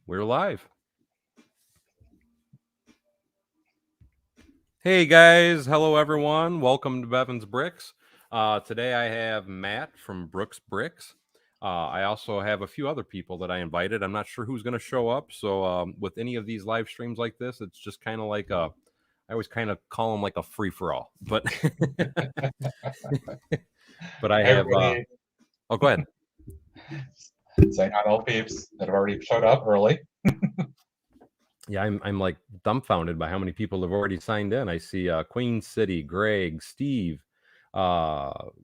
We're live. Hey guys, hello everyone. Welcome to Bevan's Bricks. Today I have Matt from Brooks Bricks. I also have a few other people that I invited. I'm not sure who's going to show up. So with any of these live streams like this, it's just kind of like I always kind of call them like a free for all. But but I have. Oh, go ahead. Saying hi to all peeps that have already showed up early. Yeah, I'm like dumbfounded by how many people have already signed in. I see Queen City, Greg, Steve. Actually,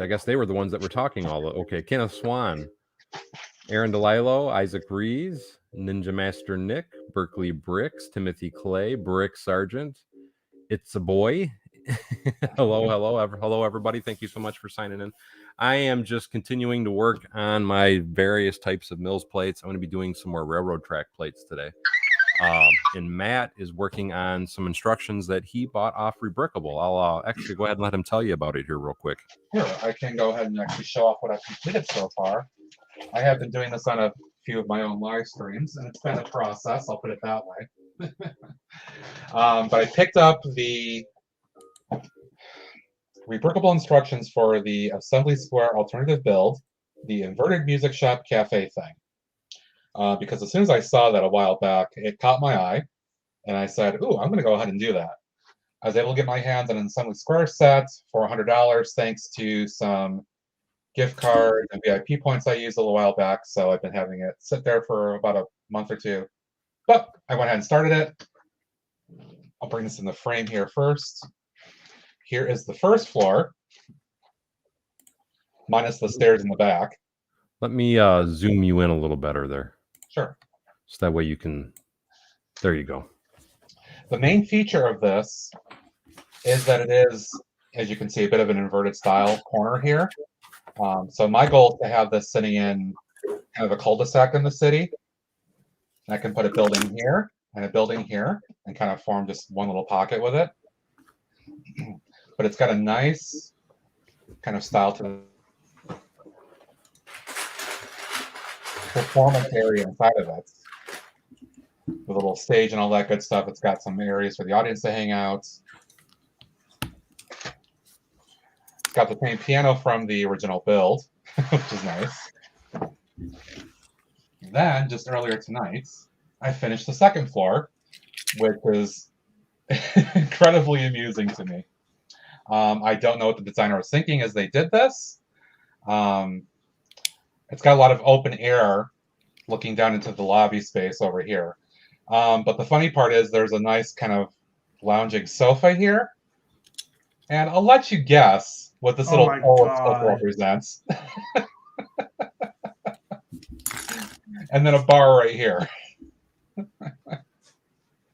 I guess they were the ones that were talking all. Okay, Kenneth Swan, Aaron DeLilo, Isaac Rees, Ninja Master Nick, Berkeley Bricks, Timothy Clay, Brick Sargent. It's a boy. Hello, everybody. Thank you so much for signing in. I am just continuing to work on my various types of mills plates. I'm going to be doing some more railroad track plates today. And Matt is working on some instructions that he bought off Rebrickable. I'll actually go ahead and let him tell you about it here real quick. Sure, I can go ahead and actually show off what I've completed so far. I have been doing this on a few of my own live streams, and it's been a process, I'll put it that way. But I picked up the Rebrickable instructions for the Assembly Square Alternative build, the inverted music shop cafe thing. Because as soon as I saw that a while back, it caught my eye, and I said, ooh, I'm going to go ahead and do that. I was able to get my hands on an Assembly Square set for $100 thanks to some gift cards and VIP points I used a little while back, so I've been having it sit there for about a month or two. But I went ahead and started it. I'll bring this in the frame here first. Here is the first floor, minus the stairs in the back. Let me zoom you in a little better there. Sure. So that way you can, there you go. The main feature of this is that it is, as you can see, a bit of an inverted style corner here. So my goal is to have this sitting in kind of a cul-de-sac in the city. And I can put a building here and a building here and kind of form just one little pocket with it. But it's got a nice kind of style to the performance area inside of it. With a little stage and all that good stuff. It's got some areas for the audience to hang out. It's got the same piano from the original build, which is nice. Then, just earlier tonight, I finished the second floor, which is incredibly amusing to me. I don't know what the designer was thinking as they did this. It's got a lot of open air looking down into the lobby space over here. But the funny part is there's a nice kind of lounging sofa here. And I'll let you guess what this little sofa represents. And then a bar right here.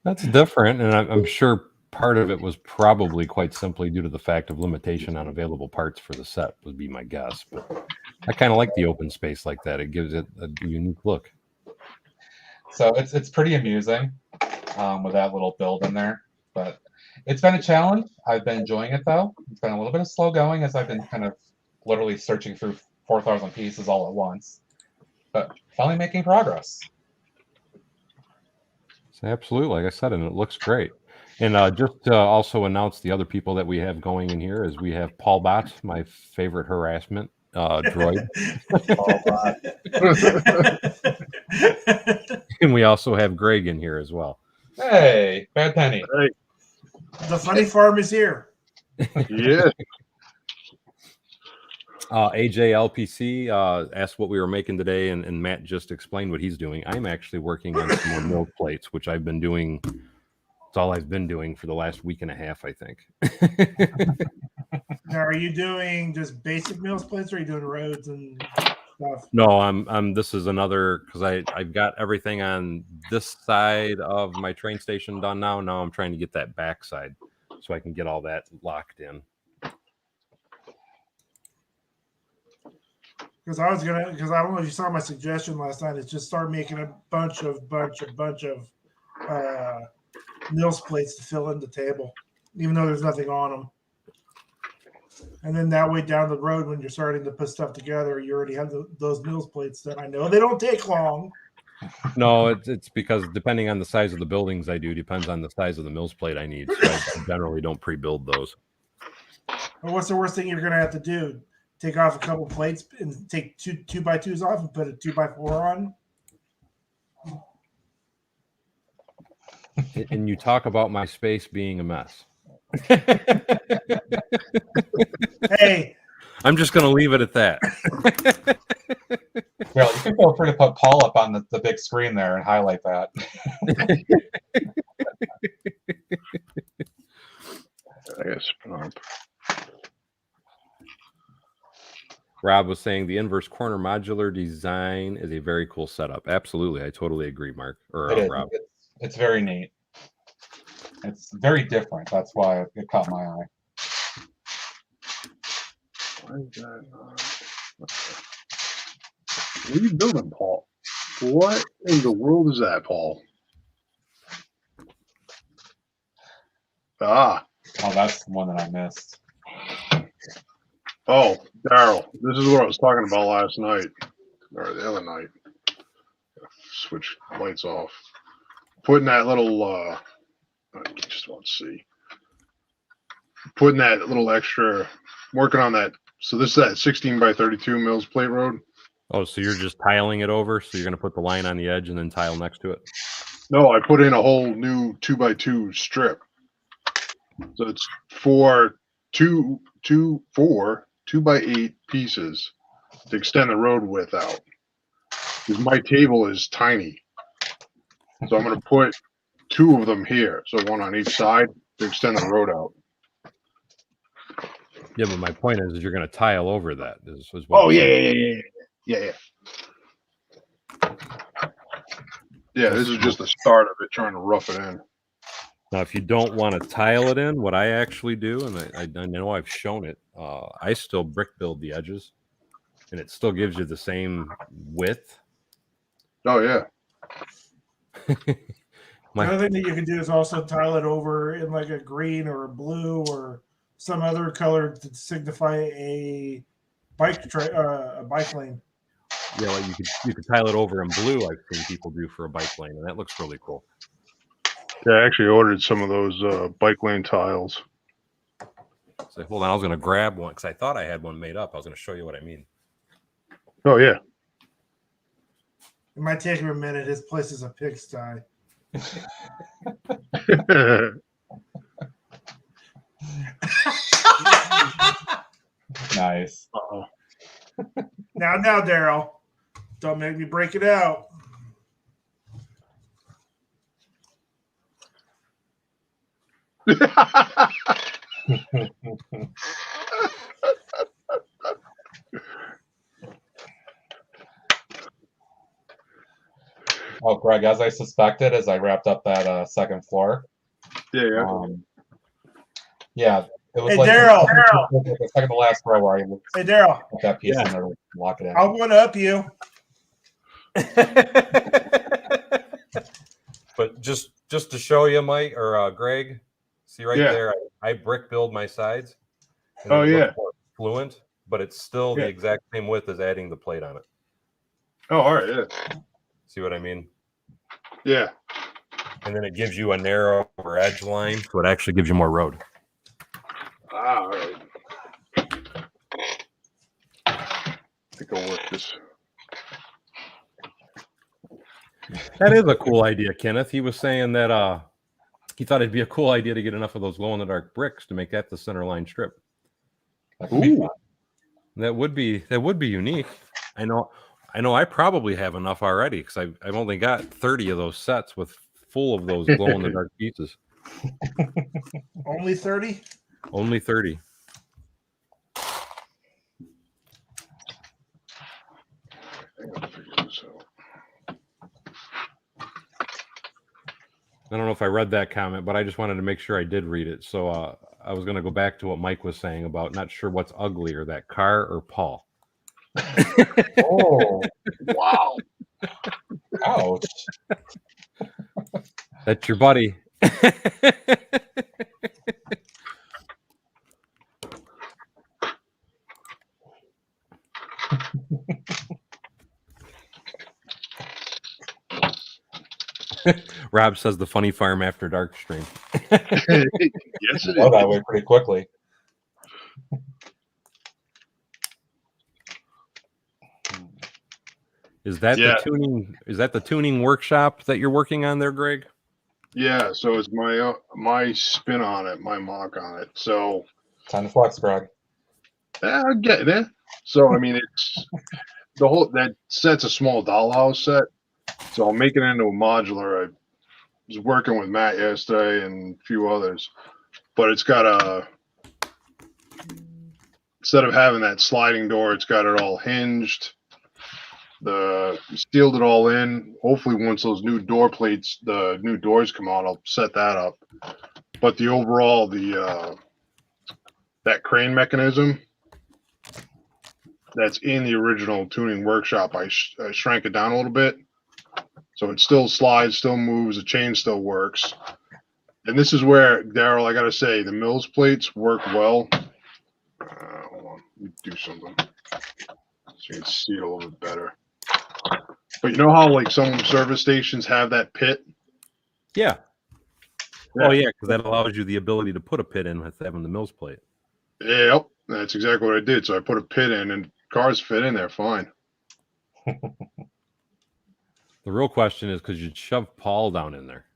That's different, and I'm sure part of it was probably quite simply due to the fact of limitation on available parts for the set, would be my guess. But I kind of like the open space like that. It gives it a unique look. So it's pretty amusing with that little build in there. But it's been a challenge. I've been enjoying it, though. It's been a little bit of slow going as I've been kind of literally searching through 4,000 pieces all at once. But finally making progress. Absolutely, like I said, and it looks great. And just to also announce the other people that we have going in here is we have Paul Bott, my favorite harassment droid. And we also have Greg in here as well. Hey, Bad Penny. Hey. The funny farm is here. Yeah. AJ LPC asked what we were making today, and Matt just explained what he's doing. I'm actually working on some more mill plates, which I've been doing. It's all I've been doing for the last week and a half, I think. Now, are you doing just basic mills plates, or are you doing roads and stuff? No, I'm. This is another because I've got everything on this side of my train station done now. Now I'm trying to get that back side so I can get all that locked in. Because I don't know if you saw my suggestion last night. Is just start making a bunch of mills plates to fill in the table, even though there's nothing on them. And then that way down the road, when you're starting to put stuff together, you already have those mills plates that I know they don't take long. No, it's because depending on the size of the buildings I do, depends on the size of the mills plate I need. So I generally don't pre-build those. Well, what's the worst thing you're gonna have to do? Take off a couple plates and take two by twos off and put a 2x4 on. And you talk about my space being a mess. Hey, I'm just going to leave it at that. Well, you can feel free to put Paul up on the big screen there and highlight that. I guess. Rob was saying the inverse corner modular design is a very cool setup. Absolutely. I totally agree, Mark. Or It is. Rob. It's very neat. It's very different. That's why it caught my eye. Why is that? What are you building, Paul? What in the world is that, Paul? Ah. Oh, that's the one that I missed. Oh, Daryl, this is what I was talking about last night, or the other night. Switch lights off. Putting that little, I just want to see. Putting that little extra, working on that. So this is that 16 by 32 Mills Plate Road. Oh, so you're just tiling it over? So you're going to put the line on the edge and then tile next to it? No, I put in a whole new 2x2 strip. So it's four 2x8 pieces to extend the road width out. Because my table is tiny. So I'm going to put two of them here. So one on each side to extend the road out. Yeah, but my point is you're going to tile over that. Is what Oh, I'm yeah. saying. Yeah, this is just the start of it, trying to rough it in. Now, if you don't want to tile it in, what I actually do, and I know I've shown it, I still brick build the edges, and it still gives you the same width. Oh, yeah. the other thing that you can do is also tile it over in like a green or a blue or some other color to signify a bike lane. Yeah, like you could tile it over in blue. I've seen people do for a bike lane, and that looks really cool. Yeah, I actually ordered some of those bike lane tiles. So hold on, I was going to grab one because I thought I had one made up. I was going to show you what I mean. Oh, yeah. It might take him a minute. His place is a pigsty. Nice. Uh-oh. Now, Daryl, don't make me break it out. Oh, Greg, as I suspected, as I wrapped up that second floor. Yeah. Yeah, it was Hey, like Daryl. the second to last row where I put Hey, Daryl, that piece Yeah. in there, lock it in. I'll one up you. But just to show you, Mike or Greg, see right Yeah. there, I brick build my sides. And Oh, it looks yeah. more fluent, but it's still the Yeah. exact same width as adding the plate on it. Oh, all right. Yeah. See what I mean? Yeah. And then it gives you a narrower edge line, so it actually gives you more road. Ah, all right. I think I'll work this. That is a cool idea, Kenneth. He was saying that he thought it'd be a cool idea to get enough of those glow in the dark bricks to make that the center line strip. That could be fun. That would be unique. I know I probably have enough already because I've only got 30 of those sets with full of those glow in the dark pieces. Only 30? Only 30. I gotta figure this out. I don't know if I read that comment, but I just wanted to make sure I did read it. So I was going to go back to what Mike was saying about not sure what's uglier, that car or Paul. Oh, Wow. ouch. That's your buddy. Rob says the funny farm after dark stream. Yes, it Go that is. way pretty quickly. Is that Yeah. the tuning? Is that the tuning workshop that you're working on there, Greg? Yeah, so it's my spin on it, my mock on it. So Time to flex, Greg. I'm getting it. So I mean, it's the whole that set's a small dollhouse set. So I'm making it into a modular. I was working with Matt yesterday and a few others, but it's got a instead of having that sliding door, it's got it all hinged. Sealed it all in. Hopefully, once those new door plates, the new doors come out, I'll set that up. But the overall, that crane mechanism that's in the original tuning workshop, I shrank it down a little bit, so it still slides, still moves, the chain still works. And this is where, Daryl, I gotta say, the Mills plates work well. Hold on, let me do something so you can see it a little bit better. But you know how like some service stations have that pit? Yeah. Yeah. Oh yeah, because that allows you the ability to put a pit in with having the Mills plate. Yep, that's exactly what I did. So I put a pit in, and cars fit in there fine. The real question is, because you'd shove Paul down in there.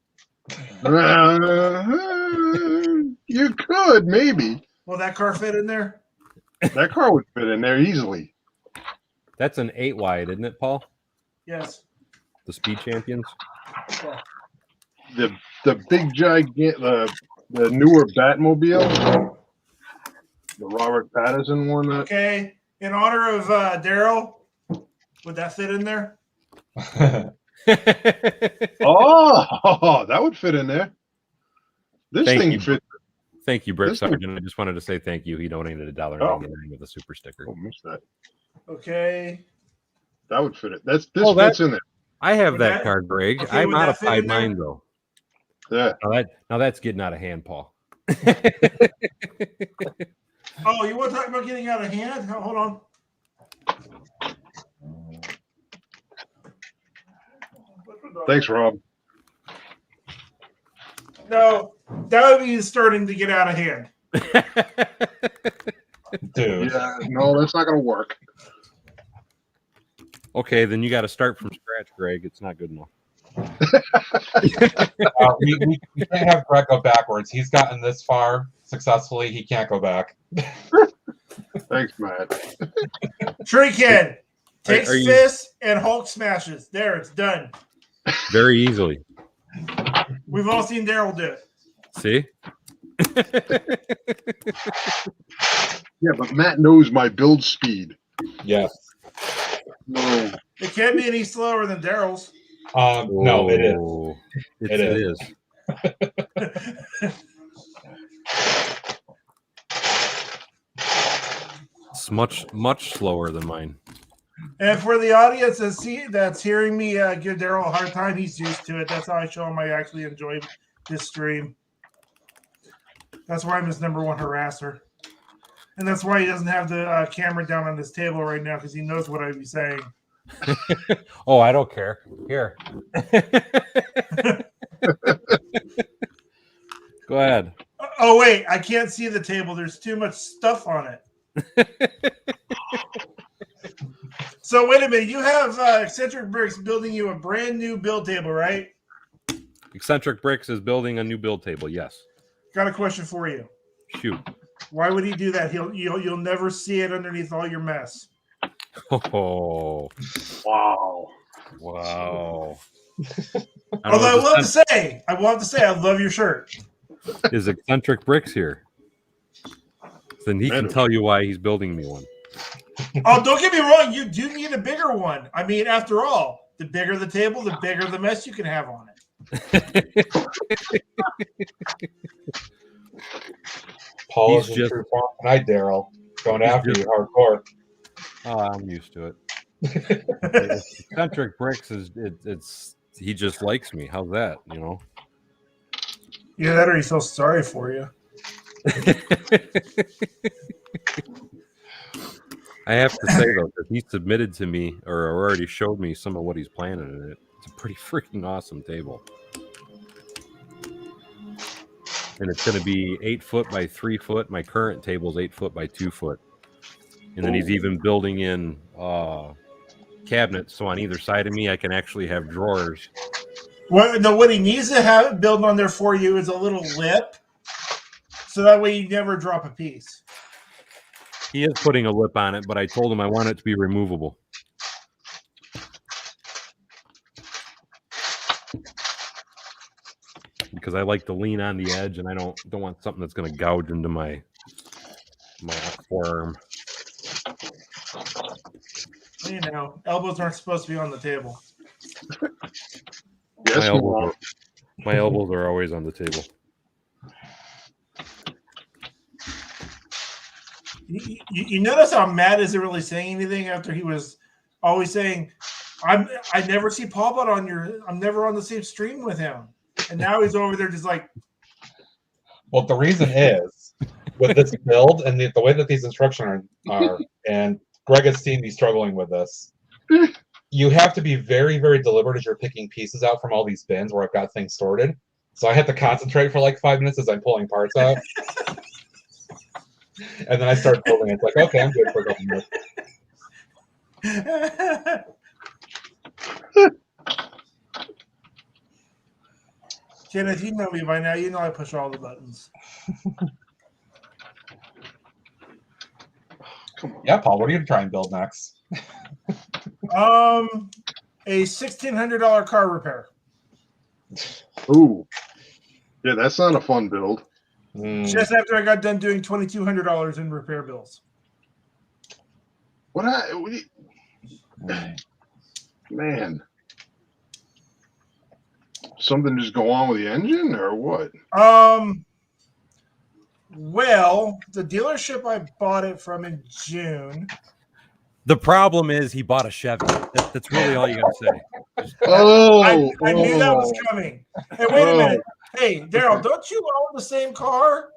You could maybe. Will that car fit in there? That car would fit in there easily. That's an 8 wide, isn't it, Paul? Yes. The Speed Champions. The big giant the newer Batmobile, the Robert Pattinson one. Okay. In honor of Daryl, would that fit in there? Oh, that would fit in there. This Thank thing you. fits. Thank you, Brick This thing- Sergeant. I just wanted to say thank you. He donated $1.99 with a super sticker. Oh, missed that. Okay. That would fit it. This Oh, fits in there. I have Would that that- car, Greg. okay, I would that fit modified in there? mine though. Yeah. Now that's getting out of hand, Paul. Oh, you want to talk about getting out of hand? Hold on. Thanks, Rob. No, that would be starting to get out of hand. Dude. Yeah, no, that's not gonna work. Okay, then you got to start from scratch, Greg. It's not good enough. We can't have Greg go backwards. He's gotten this far successfully. He can't go back. Thanks, Matt. Sure, he can. Takes are you- fists and Hulk smashes. There, it's done. Very easily. We've all seen Daryl do it. See? Yeah, but Matt knows my build speed. Yes. No. It can't be any slower than Daryl's. No, it is. Oh, It it is. It's much slower than mine. And for the audience that's hearing me give Daryl a hard time, he's used to it. That's how I show him I actually enjoy this stream. That's why I'm his number one harasser. And that's why he doesn't have the camera down on his table right now, because he knows what I'd be saying. Oh, I don't care. Here. Go ahead. Oh, wait, I can't see the table. There's too much stuff on it. So wait a minute. You have Eccentric Bricks building you a brand new build table, right? Eccentric Bricks is building a new build table. Yes. Got a question for you. Shoot. Why would he do that? You'll never see it underneath all your mess. Oh, Wow. wow. Although I love to say, I love your shirt. Is Eccentric Bricks here? Then he can tell you why he's building me one. Oh, don't get me wrong. You do need a bigger one. I mean, after all, the bigger the table, the bigger the mess you can have on it. Paul He's is in just- true form tonight, Daryl. Going after you hardcore. Oh, I'm used to it. Eccentric Bricks it's he just likes me. How's that? You know. Yeah, that or he's so sorry for you. I have to say though, that he submitted to me or already showed me some of what he's planning in it. It's a pretty freaking awesome table. And it's going to be 8 foot by 3 foot. My current table is 8 foot by 2 foot. And then he's even building in cabinets, so on either side of me, I can actually have drawers. What he needs to have built on there for you is a little lip, so that way you never drop a piece. He is putting a lip on it, but I told him I want it to be removable. Because I like to lean on the edge, and I don't want something that's going to gouge into my forearm. You know, elbows aren't supposed to be on the table. Yes, My elbows are always on the table. You notice how Matt isn't really saying anything after he was always saying, I never see Paul, but I'm never on the same stream with him. And now he's over there just like. Well, the reason is with this build and the way that these instructions are, and Greg has seen me struggling with this. You have to be very, very deliberate as you're picking pieces out from all these bins where I've got things sorted. So I have to concentrate for like 5 minutes as I'm pulling parts out. And then I start building. It's like, okay, I'm good for a couple minutes. Kenneth, you know me by now. You know I push all the buttons. Yeah, Paul, what are you going to try and build next? A $1,600 car repair. Ooh. Yeah, that's not a fun build. Just after I got done doing $2,200 in repair bills. Man. Something just go on with the engine or what? Well, the dealership I bought it from in June. The problem is he bought a Chevy. That's really all you got to say. I knew that was coming. Hey, wait a minute. Hey, Daryl, don't you own the same car?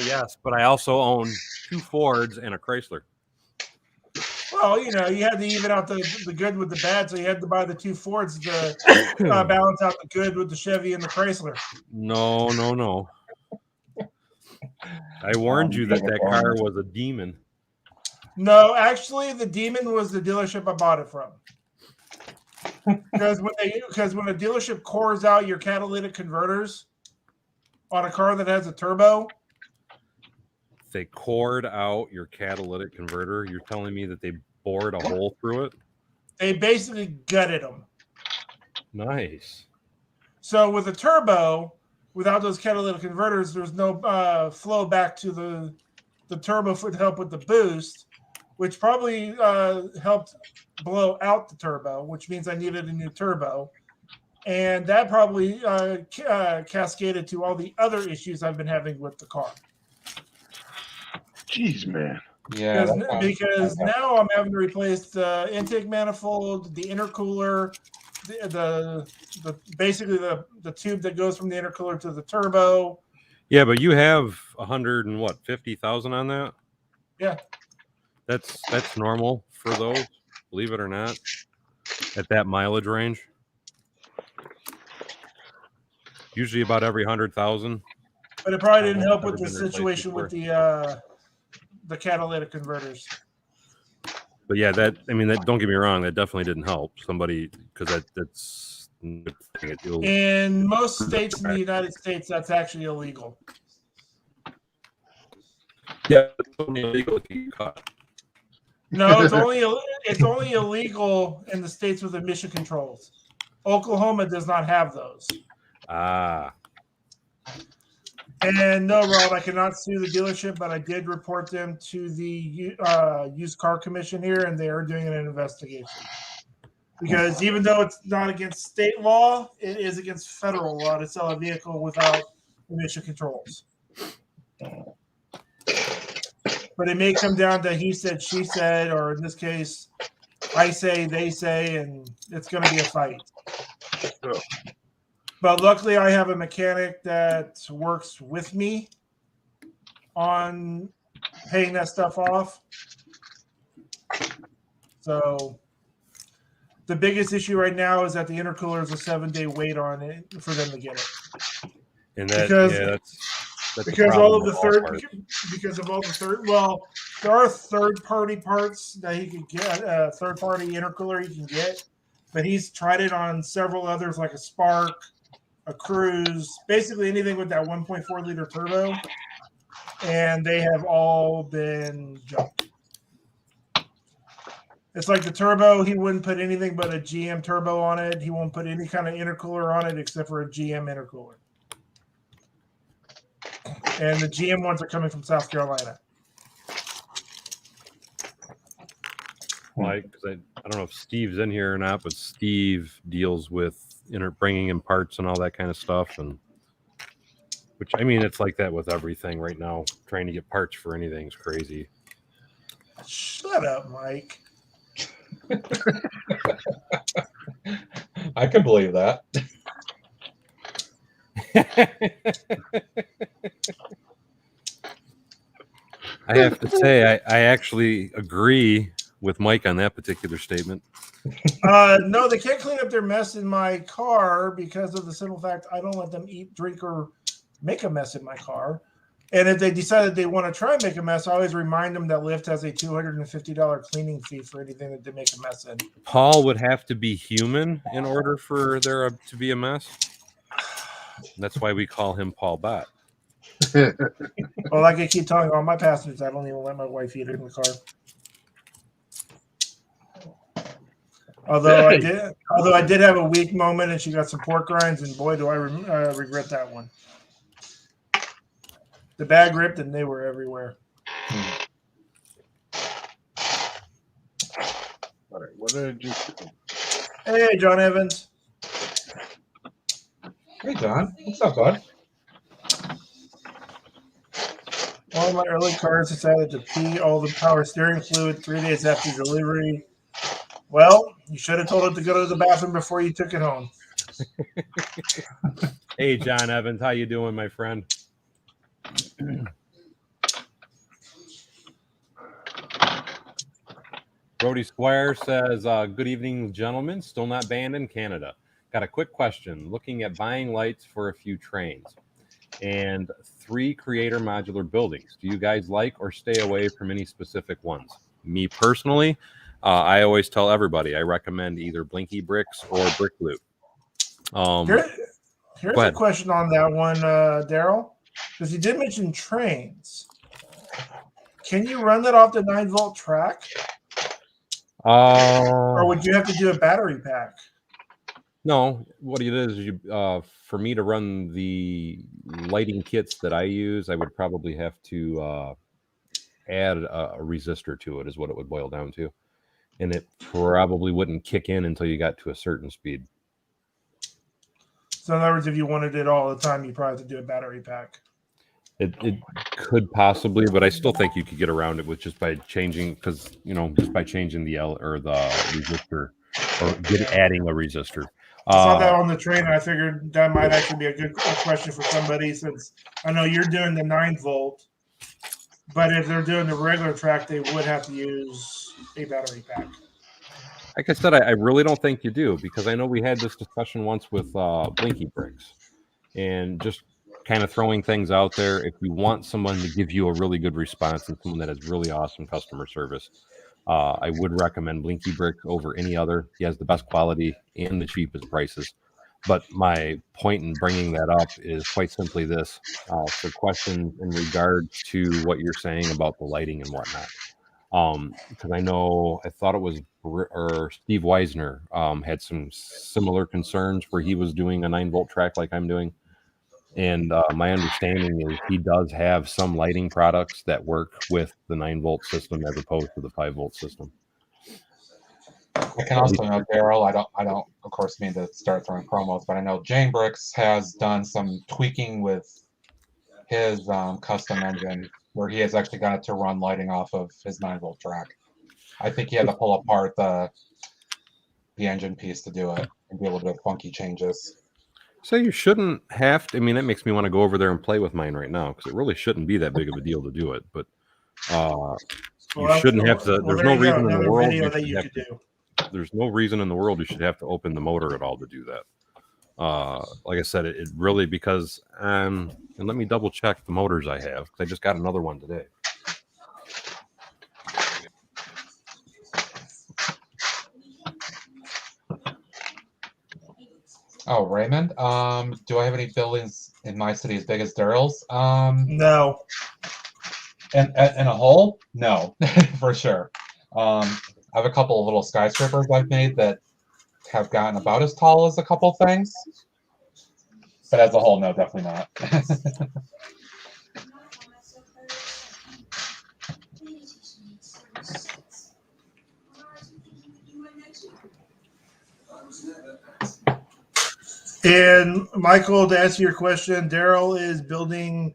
Yes, but I also own 2 Fords and a Chrysler. Well, you know, you had to even out the good with the bad, so you had to buy the 2 Fords to balance out the good with the Chevy and the Chrysler. No. I warned you that car was a demon. No, actually, the demon was the dealership I bought it from. Because when a dealership cores out your catalytic converters on a car that has a turbo. They cored out your catalytic converter. You're telling me that they bored a hole through it? They basically gutted them. Nice. So with a turbo, without those catalytic converters, there's no flow back to the turbo to help with the boost, which probably helped blow out the turbo, which means I needed a new turbo. And that probably cascaded to all the other issues I've been having with the car. Jeez, man. Yeah, because now I'm having to replace the intake manifold, the intercooler, basically the tube that goes from the intercooler to the turbo. Yeah, but you have 50,000 on that? Yeah. That's normal for those, believe it or not, at that mileage range. Usually about every 100,000. But it probably didn't help with the situation with the catalytic converters. But yeah, don't get me wrong, that definitely didn't help somebody, because that's in most states in the United States, that's actually illegal. Yeah, it's only illegal if you cut. No, it's only illegal in the states with emission controls. Oklahoma does not have those. And no, Rob, I cannot sue the dealership, but I did report them to the used car commission here, and they are doing an investigation. Because even though it's not against state law, it is against federal law to sell a vehicle without emission controls. But it may come down to he said, she said, or in this case, I say, they say, and it's going to be a fight. Oh. But luckily, I have a mechanic that works with me on paying that stuff off. So The biggest issue right now is that the intercooler is a 7-day wait on it for them to get it. And that, Because- yeah, that's a Because problem all of the with third, parts. because of all the third, well, there are third-party parts that he could get, third-party intercooler he can get, but he's tried it on several others, like a Spark, a Cruise, basically anything with that 1.4 liter turbo, and they have all been junk. It's like the turbo, he wouldn't put anything but a GM turbo on it. He won't put any kind of intercooler on it except for a GM intercooler. And the GM ones are coming from South Carolina. Like, because I don't know if Steve's in here or not, but Steve deals with bringing in parts and all that kind of stuff, and which I mean, it's like that with everything right now. Trying to get parts for anything is crazy. Shut up, Mike. I can believe that. I have to say, I actually agree with Mike on that particular statement. No, they can't clean up their mess in my car because of the simple fact I don't let them eat, drink, or make a mess in my car. And if they decided they want to try and make a mess, I always remind them that Lyft has a $250 cleaning fee for anything that they make a mess in. Paul would have to be human in order for there to be a mess. That's why we call him Paul Bot. Well, like I keep telling all my passengers, I don't even let my wife eat it in the car. Although I did have a weak moment, and she got some pork rinds, and boy, do I regret that one. The bag ripped, and they were everywhere. All right, what did you? Hey, John Evans. Hey, John. What's up, bud? One of my early cars decided to pee all the power steering fluid 3 days after delivery. Well, you should have told it to go to the bathroom before you took it home. Hey, John Evans, how you doing, my friend? Brody Squire says, good evening, gentlemen. Still not banned in Canada. Got a quick question. Looking at buying lights for a few trains and 3 creator modular buildings. Do you guys like or stay away from any specific ones? Me personally, I always tell everybody I recommend either Blinky Bricks or Brick Loop. Here's a question on that one, Daryl, because you did mention trains. Can you run that off the 9-volt track? Or would you have to do a battery pack? No, what it is you for me to run the lighting kits that I use, I would probably have to add a resistor to it, is what it would boil down to. And it probably wouldn't kick in until you got to a certain speed. So in other words, if you wanted it all the time, you probably have to do a battery pack. It could possibly, but I still think you could get around it with just by changing, because just by changing the resistor or adding a resistor. I saw that on the train, and I figured that might actually be a good question for somebody, since I know you're doing the 9-volt, but if they're doing the regular track, they would have to use a battery pack. Like I said, I really don't think you do, because I know we had this discussion once with Blinky Bricks, and just kind of throwing things out there. If you want someone to give you a really good response and someone that has really awesome customer service, I would recommend Blinky Brick over any other. He has the best quality and the cheapest prices. But my point in bringing that up is quite simply this: for questions in regard to what you're saying about the lighting and whatnot. Because I thought it was Steve Weisner had some similar concerns where he was doing a 9-volt track like I'm doing. And my understanding is he does have some lighting products that work with the 9-volt system as opposed to the 5-volt system. I can also know, Daryl, I don't, of course, mean to start throwing promos, but I know Jane Bricks has done some tweaking with his custom engine where he has actually got it to run lighting off of his 9-volt track. I think he had to pull apart the engine piece to do it and do a little bit of funky changes. So you shouldn't have to. I mean, that makes me want to go over there and play with mine right now, because it really shouldn't be that big of a deal to do it. But you shouldn't have to. There's no reason in the world that you could do. there's no reason in the world you should have to open the motor at all to do that. Like I said, it really because and let me double check the motors I have because I just got another one today. Oh, Raymond. Do I have any buildings in my city as big as Daryl's? No. In a hole? No, for sure. I have a couple of little skyscrapers I've made that have gotten about as tall as a couple things. But as a whole, no, definitely not. And Michael, to answer your question, Daryl is building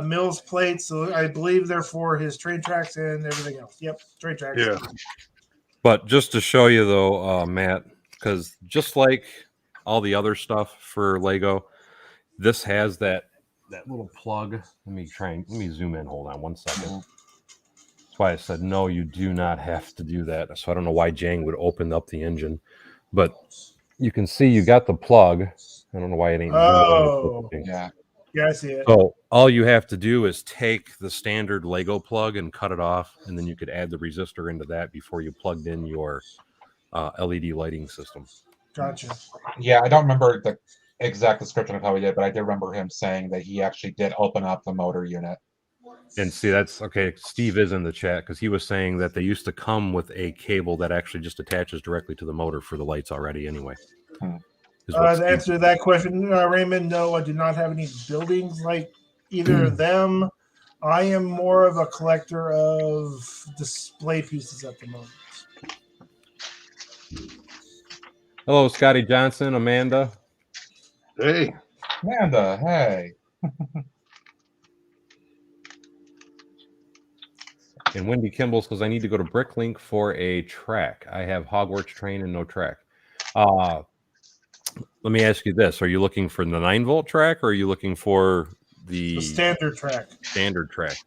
Mills plates. So I believe they're for his train tracks and everything else. Yep, train tracks. Yeah. But just to show you though, Matt, because just like all the other stuff for Lego, this has that little plug. Let me zoom in. Hold on 1 second. That's why I said no, you do not have to do that. So I don't know why Jang would open up the engine, but you can see you got the plug. I don't know why it ain't. Oh, Yeah. Yeah, I see it. So all you have to do is take the standard Lego plug and cut it off, and then you could add the resistor into that before you plugged in your LED lighting system. Gotcha. Yeah, I don't remember the exact description of how he did, but I do remember him saying that he actually did open up the motor unit. And see, that's okay. Steve is in the chat because he was saying that they used to come with a cable that actually just attaches directly to the motor for the lights already anyway. To answer that question, Raymond, no, I do not have any buildings like either of them. I am more of a collector of display pieces at the moment. Hello, Scotty Johnson, Amanda. Hey. Amanda, hey. And Wendy Kimball says, I need to go to Bricklink for a track. I have Hogwarts train and no track. Let me ask you this. Are you looking for the 9-volt track or are you looking for the standard track? Standard track.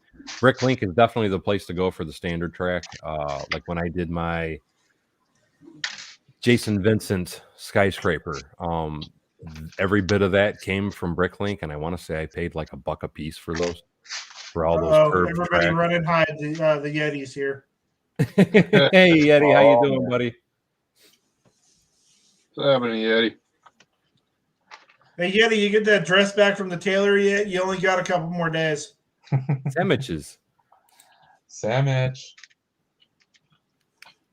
Bricklink is definitely the place to go for the standard track. Like when I did my Jason Vincent skyscraper, every bit of that came from Bricklink, and I want to say I paid like $1 a piece for those. For all those curved everybody tracks. run and hide the Yetis here. Hey Yeti, how you doing, buddy? What's happening, Yeti? Hey Yeti, you get that dress back from the tailor yet? You only got a couple more days. Sandwiches. Sandwich.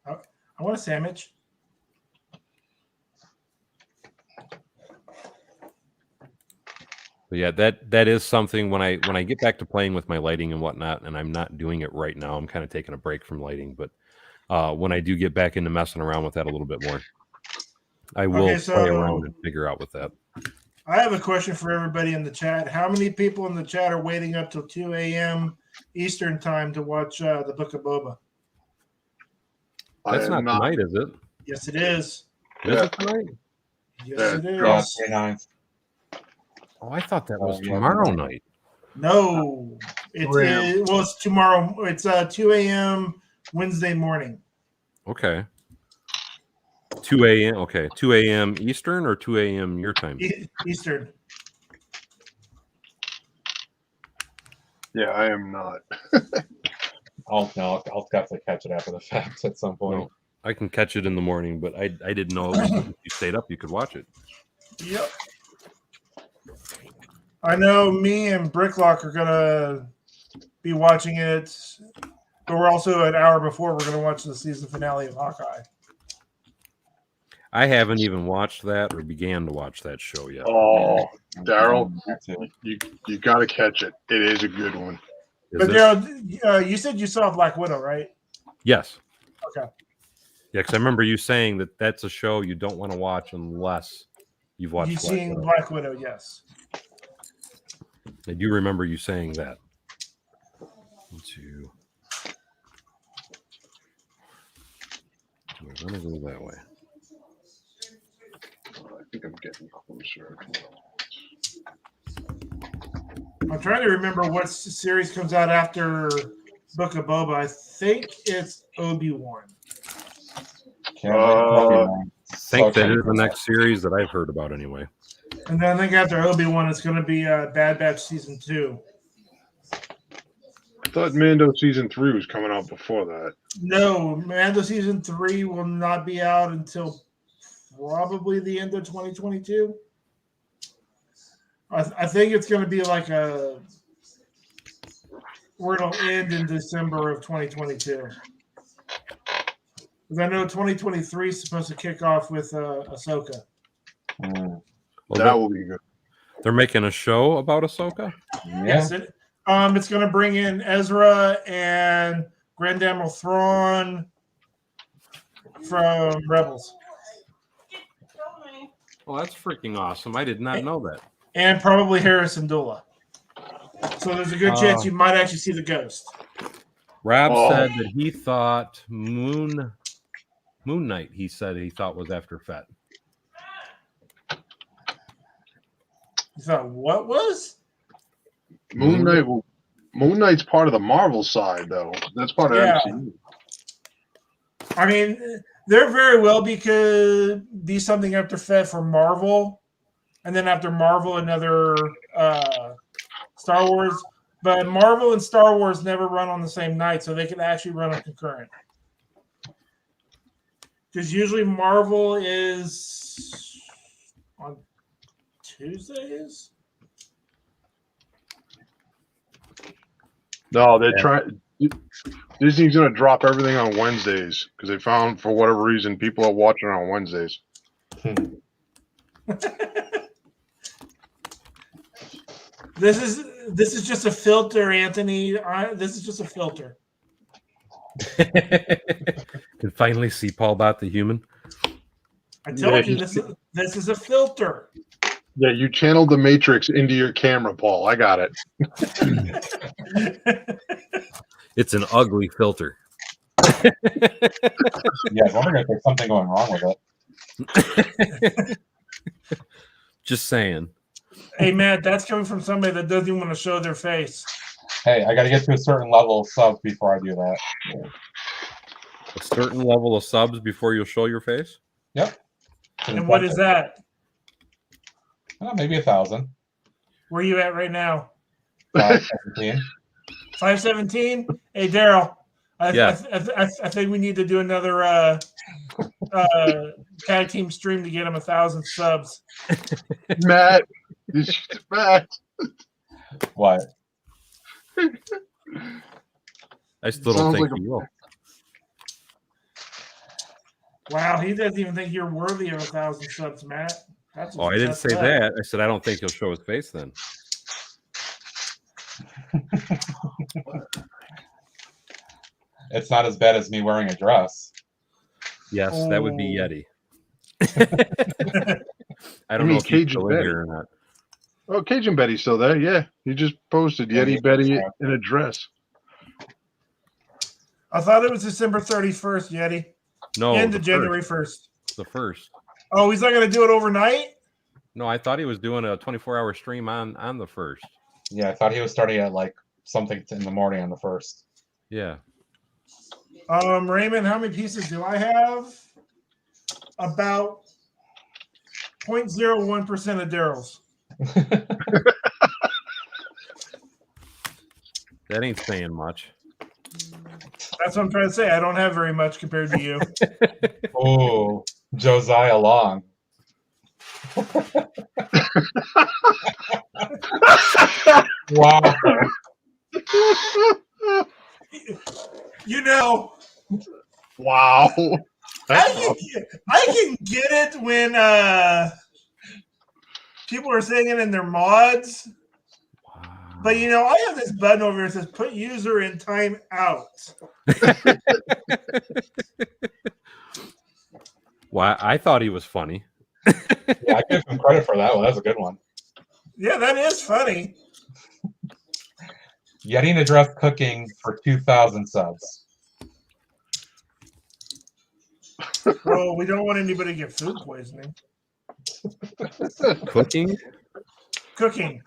I want a sandwich. But yeah, that is something when I get back to playing with my lighting and whatnot, and I'm not doing it right now. I'm kind of taking a break from lighting, but when I do get back into messing around with that a little bit more, I will play around and figure out with that. I have a question for everybody in the chat. How many people in the chat are waiting up till 2 a.m. Eastern time to watch the Book of Boba? That's not tonight, is it? Yes, it is. Is it tonight? Yes, it is. Yeah, 29th. Oh, I thought that was tomorrow night. No, it's tomorrow. It's 2 a.m. Wednesday morning. Okay. 2 a.m. Okay, 2 a.m. Eastern or 2 a.m. your time? Eastern. Yeah, I am not. I'll definitely catch it after the fact at some point. No, I can catch it in the morning, but I didn't know if you stayed up, you could watch it. Yep. I know me and Bricklock are going to be watching it, but we're also an hour before we're going to watch the season finale of Hawkeye. I haven't even watched that or began to watch that show yet. Oh, Daryl, you got to catch it. It is a good one. But Daryl, you said you saw Black Widow, right? Yes. Okay. Yeah, because I remember you saying that that's a show you don't want to watch unless you've watched. You've seen Black Widow, yes. I do remember you saying that. 1, 2. Do I want to go that way? I think I'm getting closer. I'm trying to remember what series comes out after Book of Boba. I think it's Obi-Wan. Can't wait for Obi-Wan. I think So that is excited the for next series that I've heard about anyway. And then I think after Obi-Wan, it's going to be Bad Batch Season 2. I thought Mando season 3 was coming out before that. No, Mando Season 3 will not be out until probably the end of 2022. I think it's going to be like where it'll end in December of 2022. Because I know 2023 is supposed to kick off with Ahsoka. Mm. Well, That will be good. they're making a show about Ahsoka? Yeah. Yes, it's going to bring in Ezra and Grand Admiral Thrawn from Rebels. Well, that's freaking awesome. I did not know that. And probably Harrison Dula. So there's a good chance you might actually see the ghost. Rob Oh. said that he thought Moon Knight, he said he thought was after Fett. You thought, what was? Moon Knight's part of the Marvel side, though. That's part of Yeah. MCU. I mean, there very well could be something after Fett for Marvel. And then after Marvel, another Star Wars. But Marvel and Star Wars never run on the same night, so they can actually run them concurrent. Because usually Marvel is on Tuesdays. No, they're trying. Disney's going to drop everything on Wednesdays because they found, for whatever reason, people are watching on Wednesdays. This is just a filter, Anthony. This is just a filter. Can finally see Paul Bot the human. I told you Yeah, this is a filter. Yeah, you channeled the Matrix into your camera, Paul. I got it. It's an ugly filter. Yeah, I was wondering if there's something going wrong with it. Just saying. Hey, Matt, that's coming from somebody that doesn't even want to show their face. Hey, I got to get to a certain level of subs before I do that. A certain level of subs before you'll show your face? Yep. And what is that? Maybe 1,000. Where are you at right now? 517. 517? Hey, Daryl. Yeah. I think we need to do another tag team stream to get him 1,000 subs. Matt. Matt. What? I still don't Sounds think like he will. Wow, he doesn't even think you're worthy of 1,000 subs, Matt. That's Oh, I didn't say that. I said I don't think he'll show his face then. It's not as bad as me wearing a dress. Yes, that would be Oh. Yeti. I don't know if he's Cajun still in Betty. here or not. Oh, Cajun Betty's still there. Yeah, he just posted Yeti Betty in a dress. I thought it was December 31st, Yeti. No, Into the January 1st. The first. Oh, he's not going to do it overnight? No, I thought he was doing a 24-hour stream on the first. Yeah, I thought he was starting at like something in the morning on the 1st. Yeah. Raymond, how many pieces do I have? About 0.01% of Daryl's. That ain't saying much. That's what I'm trying to say. I don't have very much compared to you. Oh, Josiah Long. Wow. You know, Wow. I can get it when people are saying it in their mods. But you know, I have this button over here that says put user in time out. Well, I thought he was funny. Yeah, I give him credit for that one. That's a good one. Yeah, that is funny. Yeti in a dress cooking for 2,000 subs. Well, we don't want anybody to get food poisoning. Cooking? Cooking.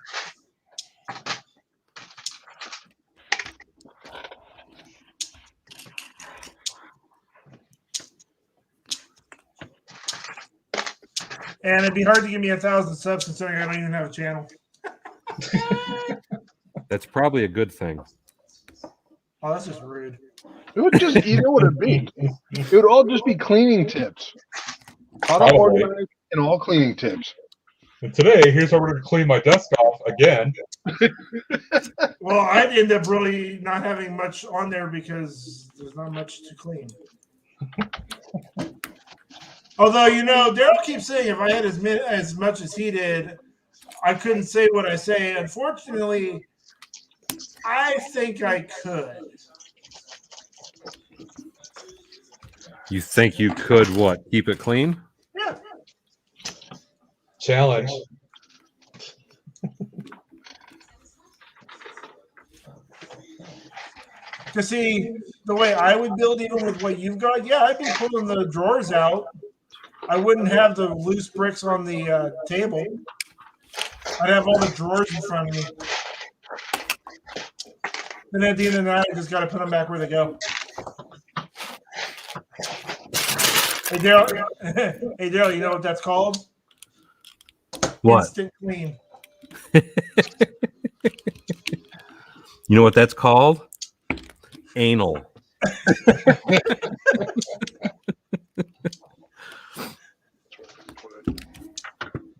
And it'd be hard to give me 1,000 subs considering I don't even have a channel. That's probably a good thing. Oh, that's just rude. It would just, you know what it'd be? It would all just be cleaning tips. Auto Probably. organized and all cleaning tips. And today, here's how we're going to clean my desk off again. Well, I'd end up really not having much on there because there's not much to clean. Although, you know, Daryl keeps saying if I had as much as he did, I couldn't say what I say. Unfortunately, I think I could. You think you could what? Keep it clean? Yeah. Challenge. To see the way I would build, even with what you've got, yeah, I'd be pulling the drawers out. I wouldn't have the loose bricks on the table. I'd have all the drawers in front of me. And at the end of the night, I just got to put them back where they go. Hey, Daryl, hey, Daryl, you know what that's called? What? Instant clean. You know what that's called? Anal.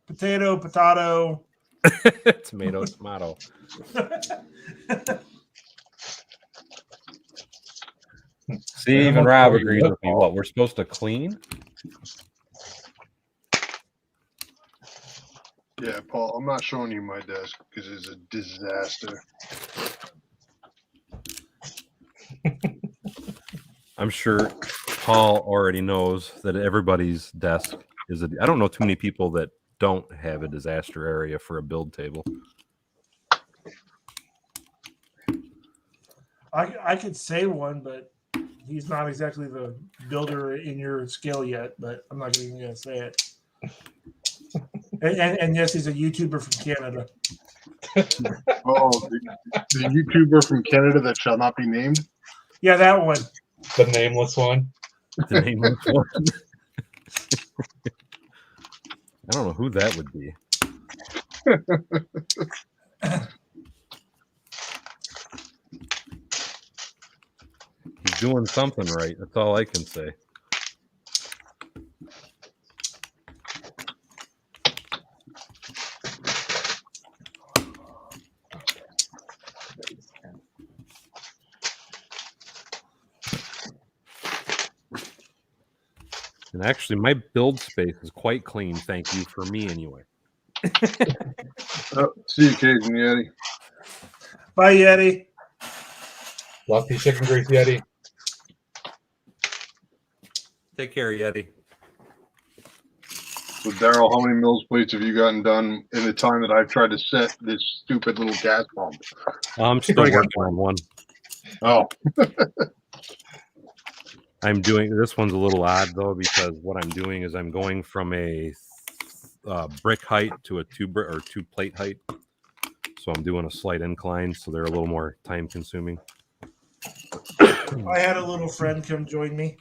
Potato. Tomato. See, even Rob agrees with me. What, we're supposed to clean? Yeah, Paul, I'm not showing you my desk because it's a disaster. I'm sure Paul already knows that everybody's desk is I don't know too many people that don't have a disaster area for a build table. I could say one, but he's not exactly the builder in your scale yet, but I'm not even going to say it. And yes, he's a YouTuber from Canada. Oh, the YouTuber from Canada that shall not be named? Yeah, that one. The nameless one. The nameless one. I don't know who that would be. He's doing something right. That's all I can say. And actually, my build space is quite clean. Thank you for me, anyway. Oh, see you occasion, Yeti. Bye, Yeti. Lefty chicken grease Yeti. Take care, Yeti. So, Daryl, how many Mills plates have you gotten done in the time that I've tried to set this stupid little gas pump? I'm still working on one. Oh, I'm doing this one's a little odd though because what I'm doing is I'm going from a brick height to a two plate height. So I'm doing a slight incline, so they're a little more time consuming. I had a little friend come join me.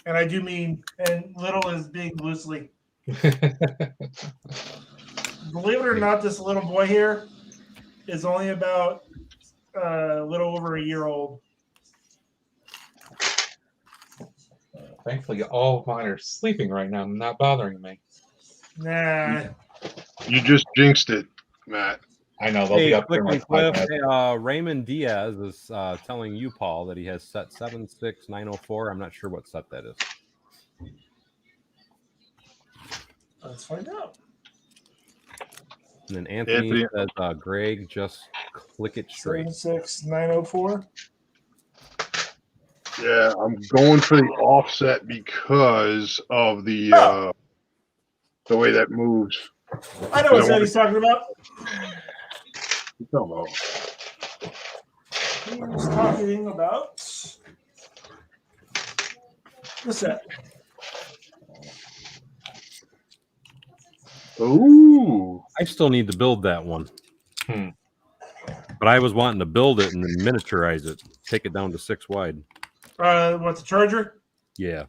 And I do mean, and little is being loosely. Believe it or not, this little boy here is only about a little over a year old. Thankfully, all of mine are sleeping right now and not bothering me. Nah. you just jinxed it, Matt. I know, they'll be up there in like 5 minutes. Hey, Raymond Diaz is telling you, Paul, that he has set 76904. I'm not sure what set that is. Let's find out. And then Anthony says, Greg, just click it straight. 76904. Yeah, I'm going for the offset because of the way that moves. I know what set he's talking about. Hello. He's talking about the set. Ooh. I still need to build that one. But I was wanting to build it and then miniaturize it, take it down to 6 wide. What's the charger? Yeah.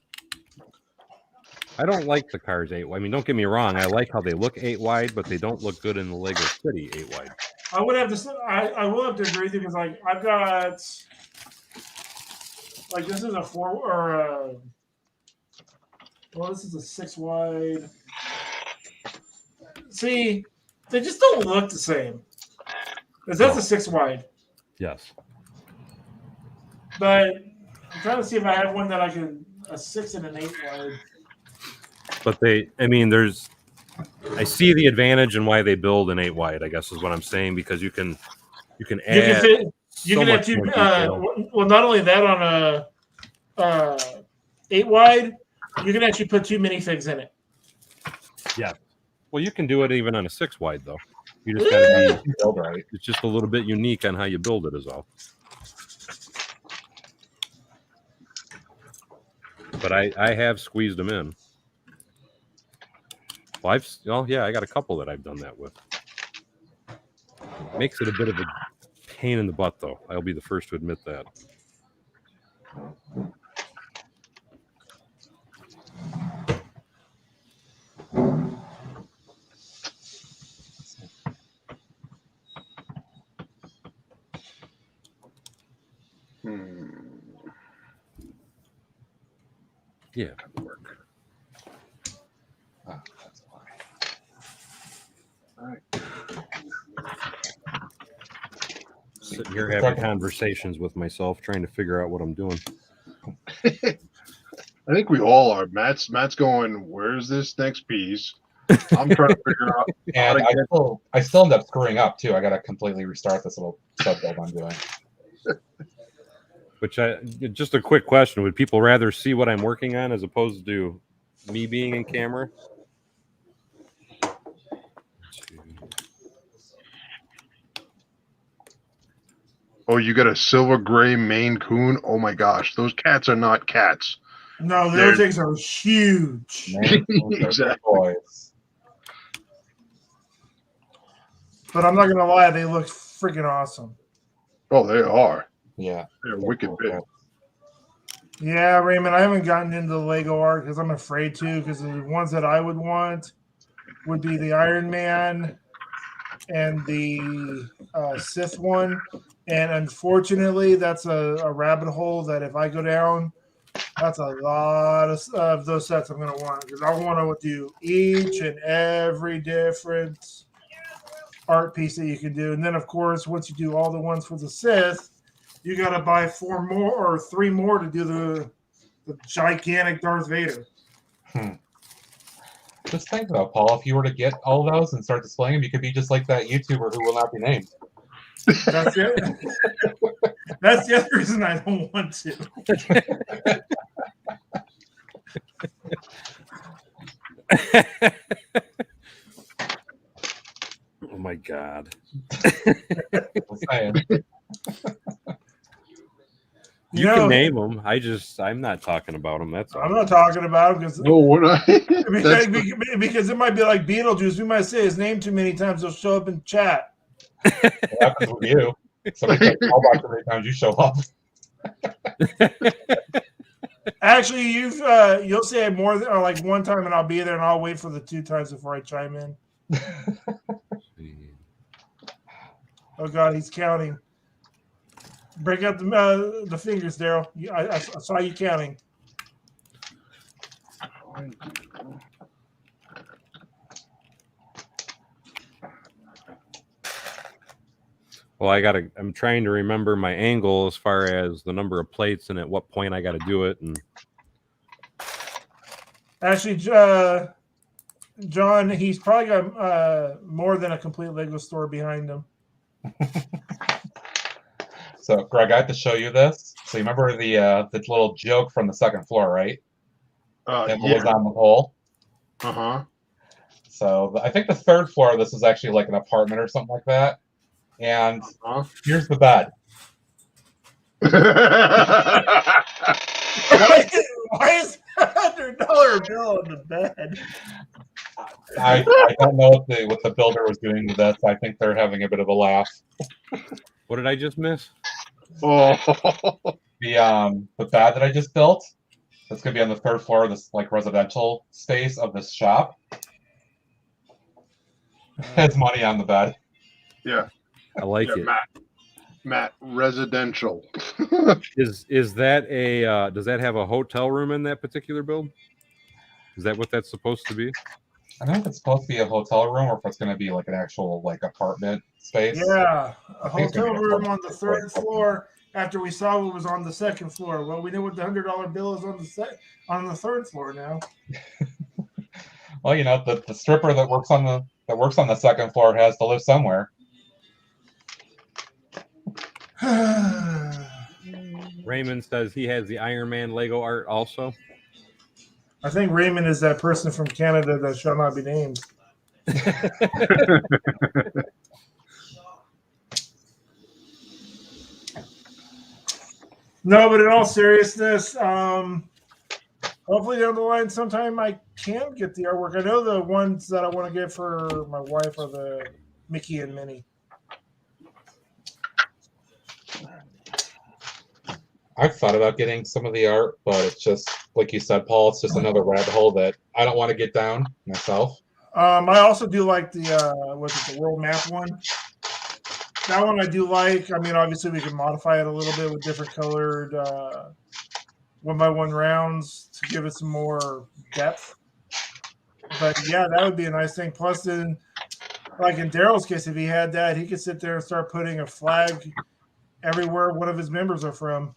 I don't like the cars 8 wide. I mean, don't get me wrong. I like how they look 8 wide, but they don't look good in the Lego City 8 wide. I would have to. I will have to agree with you because like I've got like this is a 4 or well, this is a 6 wide. See, they just don't look the same. Because that's a 6 wide. Yes. But I'm trying to see if I have one that I can a 6 and an 8 wide. But I see the advantage and why they build an 8 wide, I guess is what I'm saying, because you can add You so can have much two. more detail. Well, not only that on a 8 wide, you can actually put 2 minifigs in it. Yeah. Well, you can do it even on a 6 wide though. You just got to be build right. It's just a little bit unique on how you build it, is all. But I have squeezed them in. Well, yeah, I got a couple that I've done that with. Makes it a bit of a pain in the butt, though. I'll be the first to admit that. Yeah, that'll work. Oh, that's why. All right. Sitting here having conversations with myself, trying to figure out what I'm doing. I think we all are. Matt's going, where's this next piece? I'm trying to figure out. And I still end up screwing up too. I got to completely restart this little sub build I'm doing. Just a quick question: would people rather see what I'm working on as opposed to me being in camera? Oh, you got a silver gray Maine Coon? Oh my gosh, those cats are not cats. No, those things are huge. Man, Exactly. boys. But I'm not gonna lie, they look freaking awesome. Oh, they are. Yeah. They're wicked big. Yeah, Raymond, I haven't gotten into the Lego art because I'm afraid to, because the ones that I would want would be the Iron Man and the Sith one. And unfortunately, that's a rabbit hole that if I go down, that's a lot of those sets I'm going to want, because I want to do each and every different art piece that you can do. And then, of course, once you do all the ones for the Sith, you got to buy 4 more or 3 more to do the gigantic Darth Vader. Just think about Paul. If you were to get all those and start displaying them, you could be just like that YouTuber who will not be named. That's it. That's the other reason I don't want to. Oh my God. You can name them. I'm not talking about them. That's all. I'm not talking about them because No, we're not. because it might be like Beetlejuice. We might say his name too many times. He'll show up in chat. What happens with you? Somebody can call back how many times you show up. Actually, you'll say it more than like one time, and I'll be there, and I'll wait for the 2 times before I chime in. Oh God, he's counting. Break out the fingers, Daryl. I saw you counting. Well, I'm trying to remember my angle as far as the number of plates and at what point I got to do it. And actually, John, he's probably got more than a complete Lego store behind him. So, Greg, I have to show you this. So, you remember the little joke from the second floor, right? It was on the pole. Uh-huh. So, I think the third floor, this is actually like an apartment or something like that. And here's the bed. Why is $100 bill on the bed? I don't know what the builder was doing with this. I think they're having a bit of a laugh. what did I just miss? Oh. The bed that I just built, That's gonna be on the third floor of this like residential space of this shop. Has money on the bed. Yeah. I like Yeah, it. Matt, residential. Is that a does that have a hotel room in that particular build? Is that what that's supposed to be? I don't know if it's supposed to be a hotel room or if it's gonna be like an actual like apartment space. Yeah, a I think it's gonna hotel be a room apartment on the space, third right? floor. After we saw what was on the second floor, well, we know what the $100 bill is on the third floor now. Well, you know, the stripper that works on the second floor has to live somewhere. Raymond says he has the Iron Man Lego art also. I think Raymond is that person from Canada that shall not be named. No, but in all seriousness, hopefully down the line sometime I can get the artwork. I know the ones that I want to get for my wife are the Mickey and Minnie. I've thought about getting some of the art, but it's just like you said, Paul. It's just another rabbit hole that I don't want to get down myself. I also do like the the world map one. That one I do like. I mean, obviously we can modify it a little bit with different colored 1x1 rounds to give it some more depth. But yeah, that would be a nice thing. Plus, then, like in Daryl's case, if he had that, he could sit there and start putting a flag everywhere one of his members are from.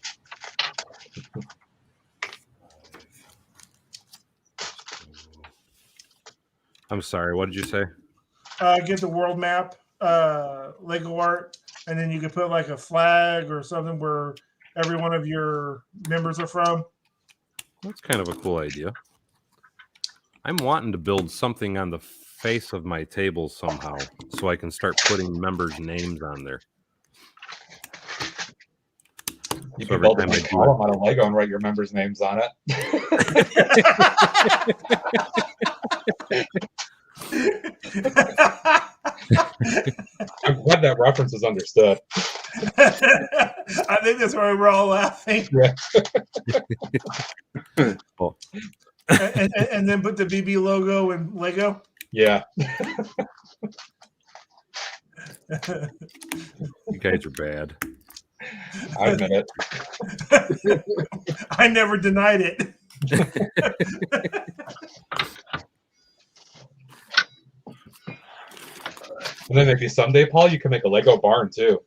I'm sorry, what did you say? Get the world map, Lego art, and then you could put like a flag or something where every one of your members are from. That's kind of a cool idea. I'm wanting to build something on the face of my table somehow so I can start putting members' names on there. You So can build a every time I do column out of Lego and write your members' names on it. I'm glad that reference is understood. I think that's why we're all laughing. Yeah. Well, and then put the BB logo in Lego. Yeah. you guys are bad. I admit it. I never denied it. And then maybe someday, Paul, you can make a Lego barn too.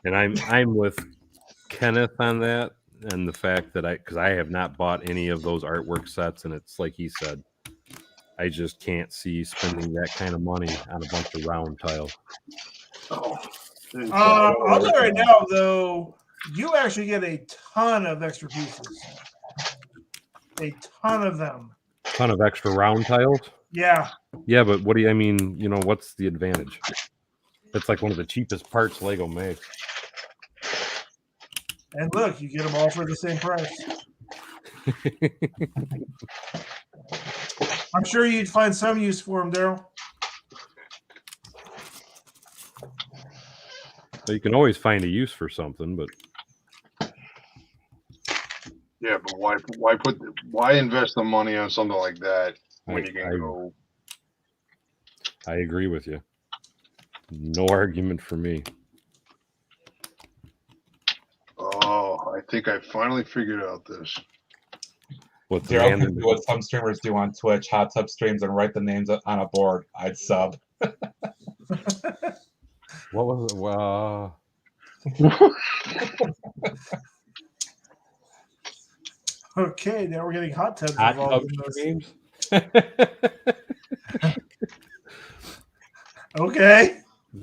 And I'm with Kenneth on that, and the fact that because I have not bought any of those artwork sets, and it's like he said, I just can't see spending that kind of money on a bunch of round tile. I'll tell you right now, though, you actually get a ton of extra pieces. A ton of them. Ton of extra round tiles. Yeah. Yeah, but what do you? I mean, you know, what's the advantage? It's like one of the cheapest parts Lego makes. And look, you get them all for the same price. I'm sure you'd find some use for them, Daryl. So you can always find a use for something, but Yeah, but why invest the money on something like that when you can go? I agree with you. No argument for me. Oh, I think I finally figured out this. What's Daryl could do what some streamers do on Twitch, hot tub streams, and write the names on a board. I'd sub. What was it? Well, Okay, now we're getting hot tubs hot involved tub in this. streams? Okay.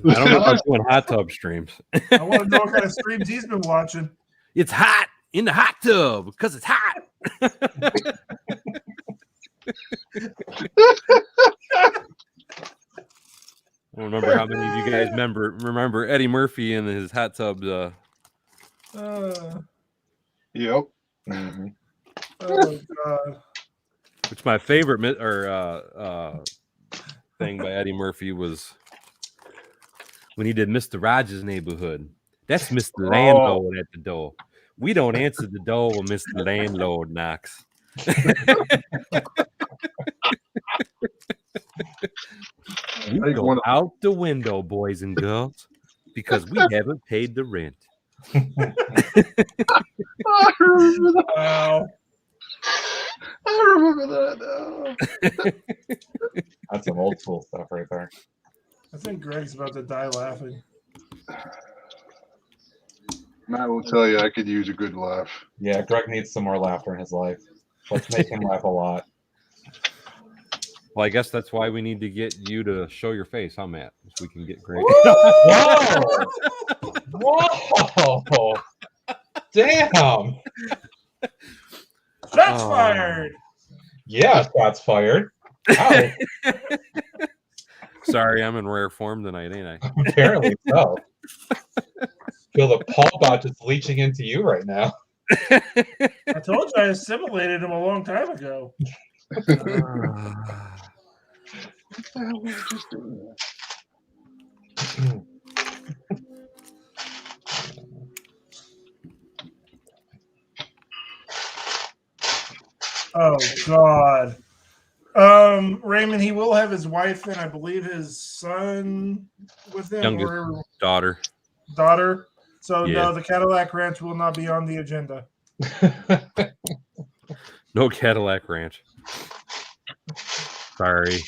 I don't know if I'm doing hot tub streams. I want to know what kind of streams he's been watching. It's hot in the hot tub because it's hot. I don't remember how many of you guys remember Eddie Murphy in his hot tub. Yep. Mm-hmm. Oh God. Which my favorite thing by Eddie Murphy was when he did Mr. Rogers' Neighborhood. That's Mr. Landlord at the door. We don't answer the door when Mr. Landlord knocks. We go out the window, boys and girls, because we haven't paid the rent. I remember that. Wow. I remember that now. That's some old school stuff right there. I think Greg's about to die laughing. Matt will tell you I could use a good laugh. Yeah, Greg needs some more laughter in his life. Let's make him laugh a lot. Well, I guess that's why we need to get you to show your face, huh, Matt? So we can get great. Whoa! Whoa! Damn! Shots fired. Yeah, shots fired. Ow. Sorry, I'm in rare form tonight, ain't I? Apparently so. Feel the pulp out just leaching into you right now. I told you I assimilated him a long time ago. What the hell was I just doing? Oh God. Raymond, he will have his wife and I believe his son with him Youngest or daughter. daughter. So Yeah. no, the Cadillac Ranch will not be on the agenda. No Cadillac Ranch. Sorry.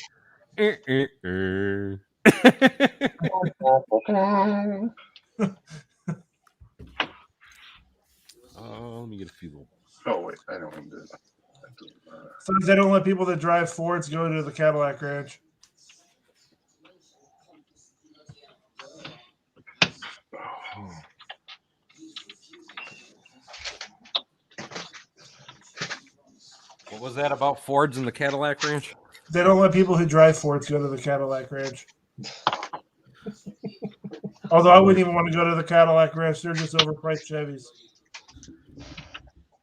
Let me get a few little. Oh wait, I don't need this. Sometimes they don't let people that drive Fords go to the Cadillac Ranch. What was that about Fords and the Cadillac Ranch? They don't let people who drive Fords go to the Cadillac Ranch. Although I wouldn't even want to go to the Cadillac Ranch. They're just overpriced Chevys.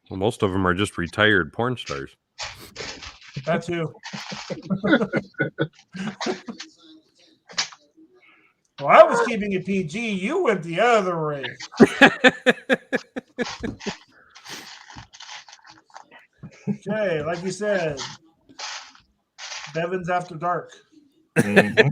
Well, most of them are just retired porn stars. That too. Well, I was keeping it PG. You went the other way. Okay, like you said, Bevan's After Dark. Mhm.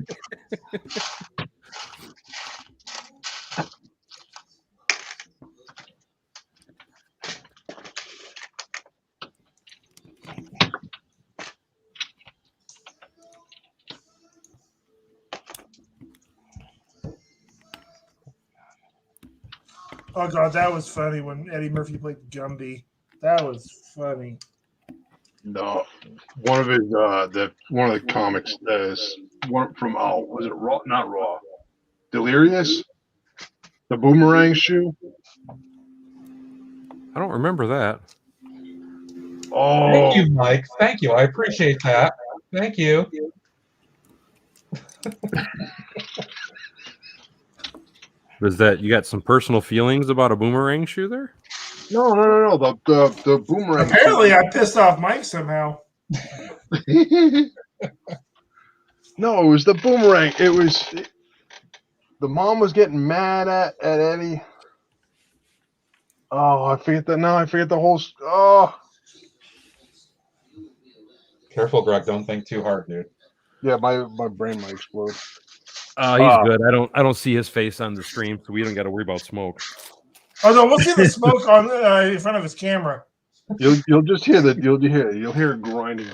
Oh God, that was funny when Eddie Murphy played Gumby. That was funny. No, one of his one of the comics is one from was it Raw? Not Raw. Delirious. The boomerang shoe. I don't remember that. Oh, Thank you, Mike. Thank you. I appreciate that. Thank you. Was that you got some personal feelings about a boomerang shoe there? no. The boomerang. Apparently, I pissed off Mike somehow. No, it was the boomerang. It was the mom was getting mad at Eddie. Oh, I forget that now. I forget the whole. Oh, Careful, Greg. Don't think too hard, dude. yeah, my brain might explode. He's good. I don't see his face on the stream, so we don't got to worry about smoke. Oh no, we'll see the smoke on in front of his camera. You'll just hear that. You'll hear it grinding.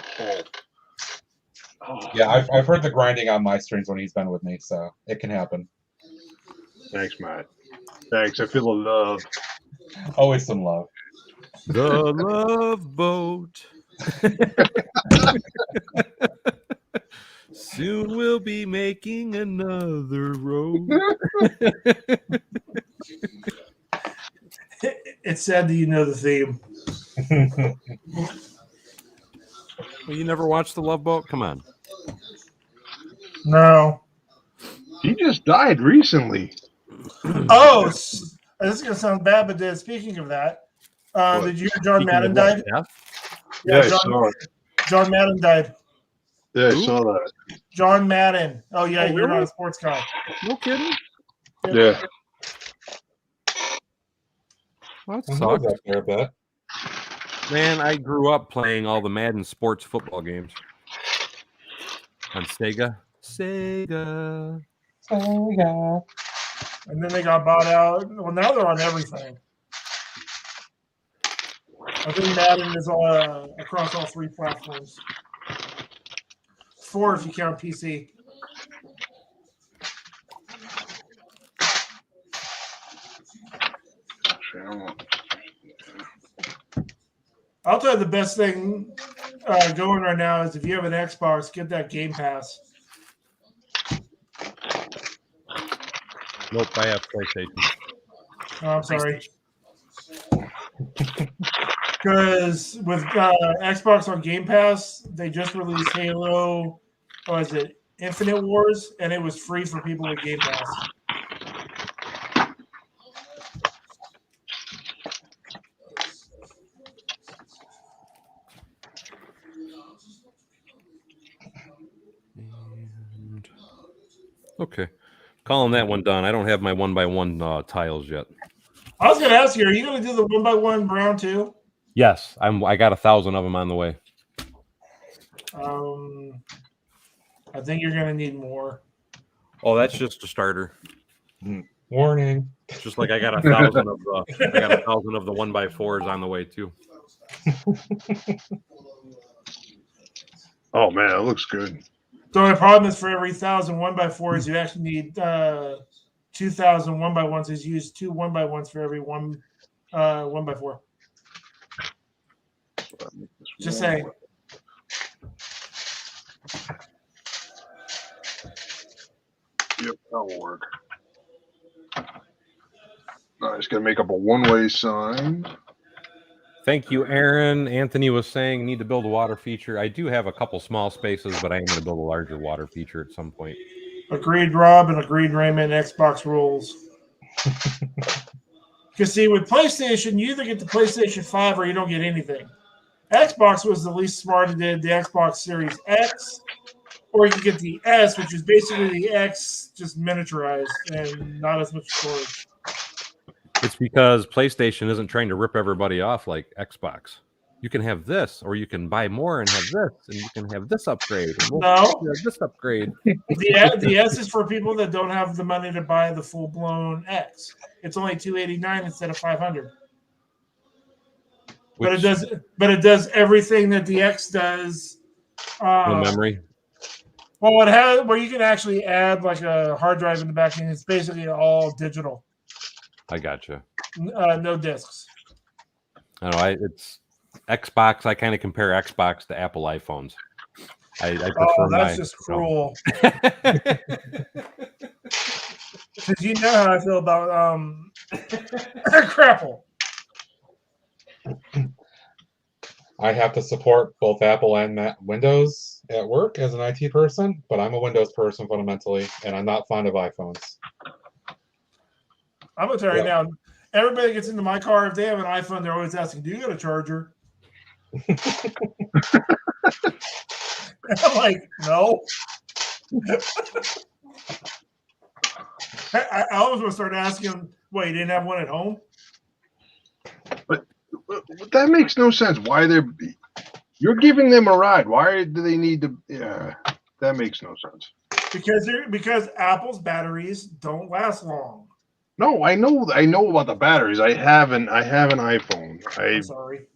Oh, Yeah, I've heard the grinding on my streams when he's been with me, so it can happen. thanks, Matt. Thanks. I feel the love. Always some love. The Love Boat. Soon we'll be making another road. It's sad that you know the theme. Well, you never watched The Love Boat? Come on. No. He just died recently. Oh, this is gonna sound bad, but speaking of that, did you hear John Speaking Madden of what, died? Jeff? Yeah, I John, saw it. John Madden died. Yeah, I Who? saw that. John Madden. Oh yeah, Oh, you're not really? a sports guy. No kidding. Yeah. Well, that I was sucks. up there a bit. Man, I grew up playing all the Madden sports football games on Sega. Sega. So yeah. And then they got bought out. Well, now they're on everything. I think Madden is across all 3 platforms. 4 if you count PC. I'll tell you the best thing going right now is if you have an Xbox, get that Game Pass. Nope, I have PlayStation. Oh, I'm sorry. Because with Xbox on Game Pass, they just released Halo, Infinite Wars, and it was free for people with Game Pass. And... Okay. Calling that one done. I don't have my 1x1 tiles yet. I was going to ask you, are you going to do the 1x1 brown too? Yes, I got 1,000 of them on the way. I think you're going to need more. Oh, that's just a starter. Warning. Just like I got 1,000 of the 1x4s on the way too. Oh man, it looks good. The only problem is for every 1,000 1x4s, you actually need 2,000 1x1s. Is use 2 1x1s for every 1x4. Just saying. Yep, that'll work. Nice. Gonna make up a one-way sign. Thank you, Aaron. Anthony was saying need to build a water feature. I do have a couple small spaces, but I am going to build a larger water feature at some point. Agreed, Rob, and agreed, Raymond. Xbox rules. Because see, with PlayStation, you either get the PlayStation 5 or you don't get anything. Xbox was the least smart and did the Xbox Series X, or you could get the S, which is basically the X just miniaturized and not as much storage. It's because PlayStation isn't trying to rip everybody off like Xbox. You can have this, or you can buy more and have this, and you can have this upgrade. And this upgrade. The S is for people that don't have the money to buy the full blown X. It's only $289 instead of $500. But it does everything that the X does. No memory. Well, it has where you can actually add like a hard drive in the back, and it's basically all digital. I gotcha. No discs. I know. It's Xbox. I kind of compare Xbox to Apple iPhones. I prefer that's just cruel. Because you know how I feel about Crapple. I have to support both Apple and Windows at work as an IT person, but I'm a Windows person fundamentally, and I'm not fond of iPhones. I'm going to tell you now, everybody that gets into my car, if they have an iPhone, they're always asking, do you got a charger? I'm like, no. I always want to start asking them, what, you didn't have one at home? But that makes no sense. Why you're giving them a ride? Why do they need to? Yeah, that makes no sense. Because Apple's batteries don't last long. No, I know about the batteries. I have an iPhone. I'm sorry.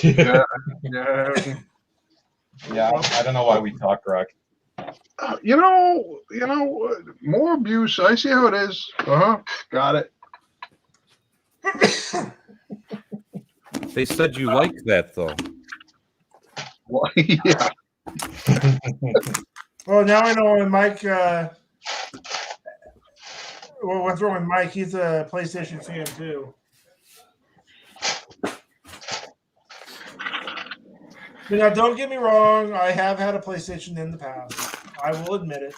Yeah. Yeah, I don't know why we talk, Greg. You know, more abuse. I see how it is. Got it. They said you like that though. Well, yeah. Well, now I know when Mike. What's wrong with Mike? He's a PlayStation fan too. Now, don't get me wrong. I have had a PlayStation in the past. I will admit it.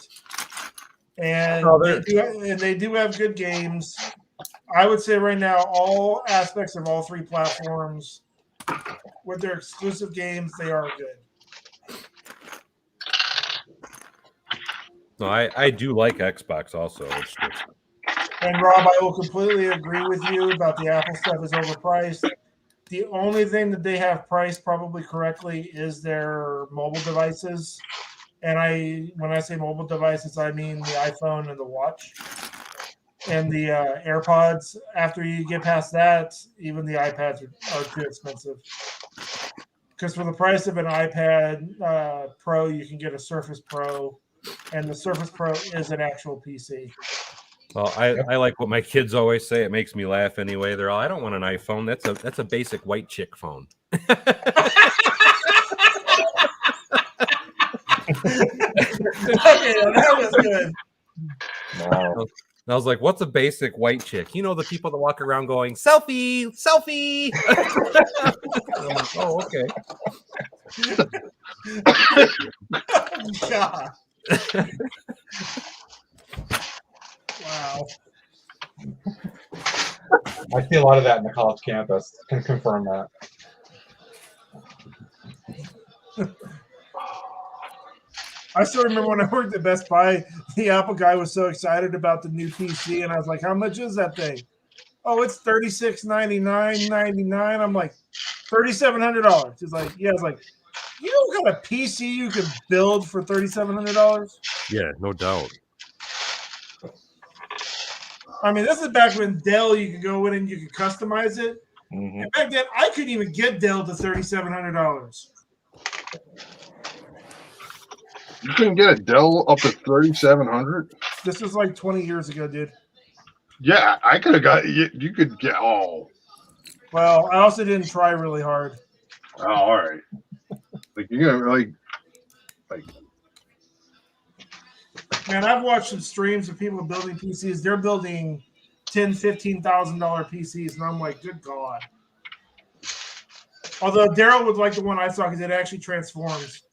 And they do have good games. I would say right now, all aspects of all 3 platforms, with their exclusive games, they are good. No, I do like Xbox also. It's just And Rob, I will completely agree with you about the Apple stuff is overpriced. The only thing that they have priced probably correctly is their mobile devices. And when I say mobile devices, I mean the iPhone and the watch and the AirPods. After you get past that, even the iPads are too expensive. Because for the price of an iPad Pro, you can get a Surface Pro, and the Surface Pro is an actual PC. Well, I like what my kids always say. It makes me laugh anyway. They're all, I don't want an iPhone. That's a basic white chick phone. Okay, that was good. Wow. And I was like, what's a basic white chick? You know, the people that walk around going, selfie, selfie. I'm like, oh, okay. Oh, God. Wow. I see a lot of that in the college campus. Can confirm that. I still remember when I worked at Best Buy, the Apple guy was so excited about the new PC, and I was like, how much is that thing? Oh, it's $36.99.99. I'm like, $3,700. He's like, yeah. I was like, you know what kind of PC you could build for $3,700? Yeah, no doubt. I mean, this is back when Dell, you could go in and you could customize it. Mhm. And back then, I couldn't even get Dell to $3,700. You couldn't get a Dell up to 3,700. This was like 20 years ago, dude. Yeah, I could have got you. You could get all. Well, I also didn't try really hard. Oh, all right. Like you're gonna like. Man, I've watched some streams of people building PCs. They're building $10,000, $15,000 PCs, and I'm like, good God. Although Daryl would like the one I saw because it actually transforms.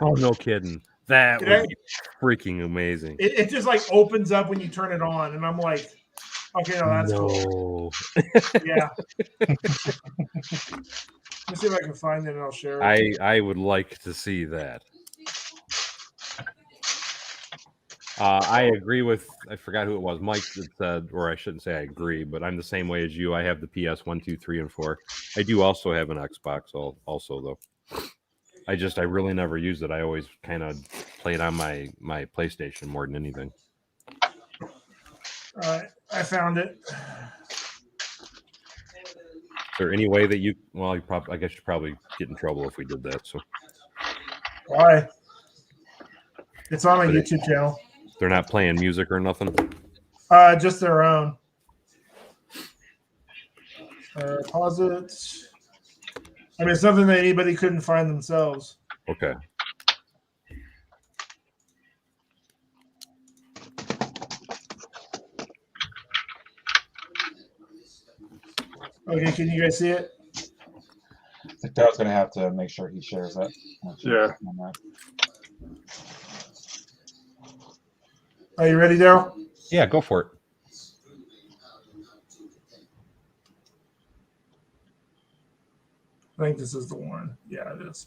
Oh, no kidding. That It would be freaking amazing. It just like opens up when you turn it on, and I'm like, okay, no, that's cool. Yeah. Let me see if I can find it and I'll share it. I would like to see that. I agree with, I forgot who it was, Mike that said, or I shouldn't say I agree, but I'm the same way as you. I have the PS 1, 2, 3, and 4. I do also have an Xbox also, though. I really never used it. I always kind of played on my PlayStation more than anything. All right, I found it. Is there any way that you, well, I guess you'd probably get in trouble if we did that. So Why? It's on my YouTube channel. they're not playing music or nothing? Just their own. Pause it. I mean, it's something that anybody couldn't find themselves. Okay. Okay, can you guys see it? I think Daryl's going to have to make sure he shares it. Yeah. Are you ready, Daryl? Yeah, go for it. I think this is the one. Yeah, it is.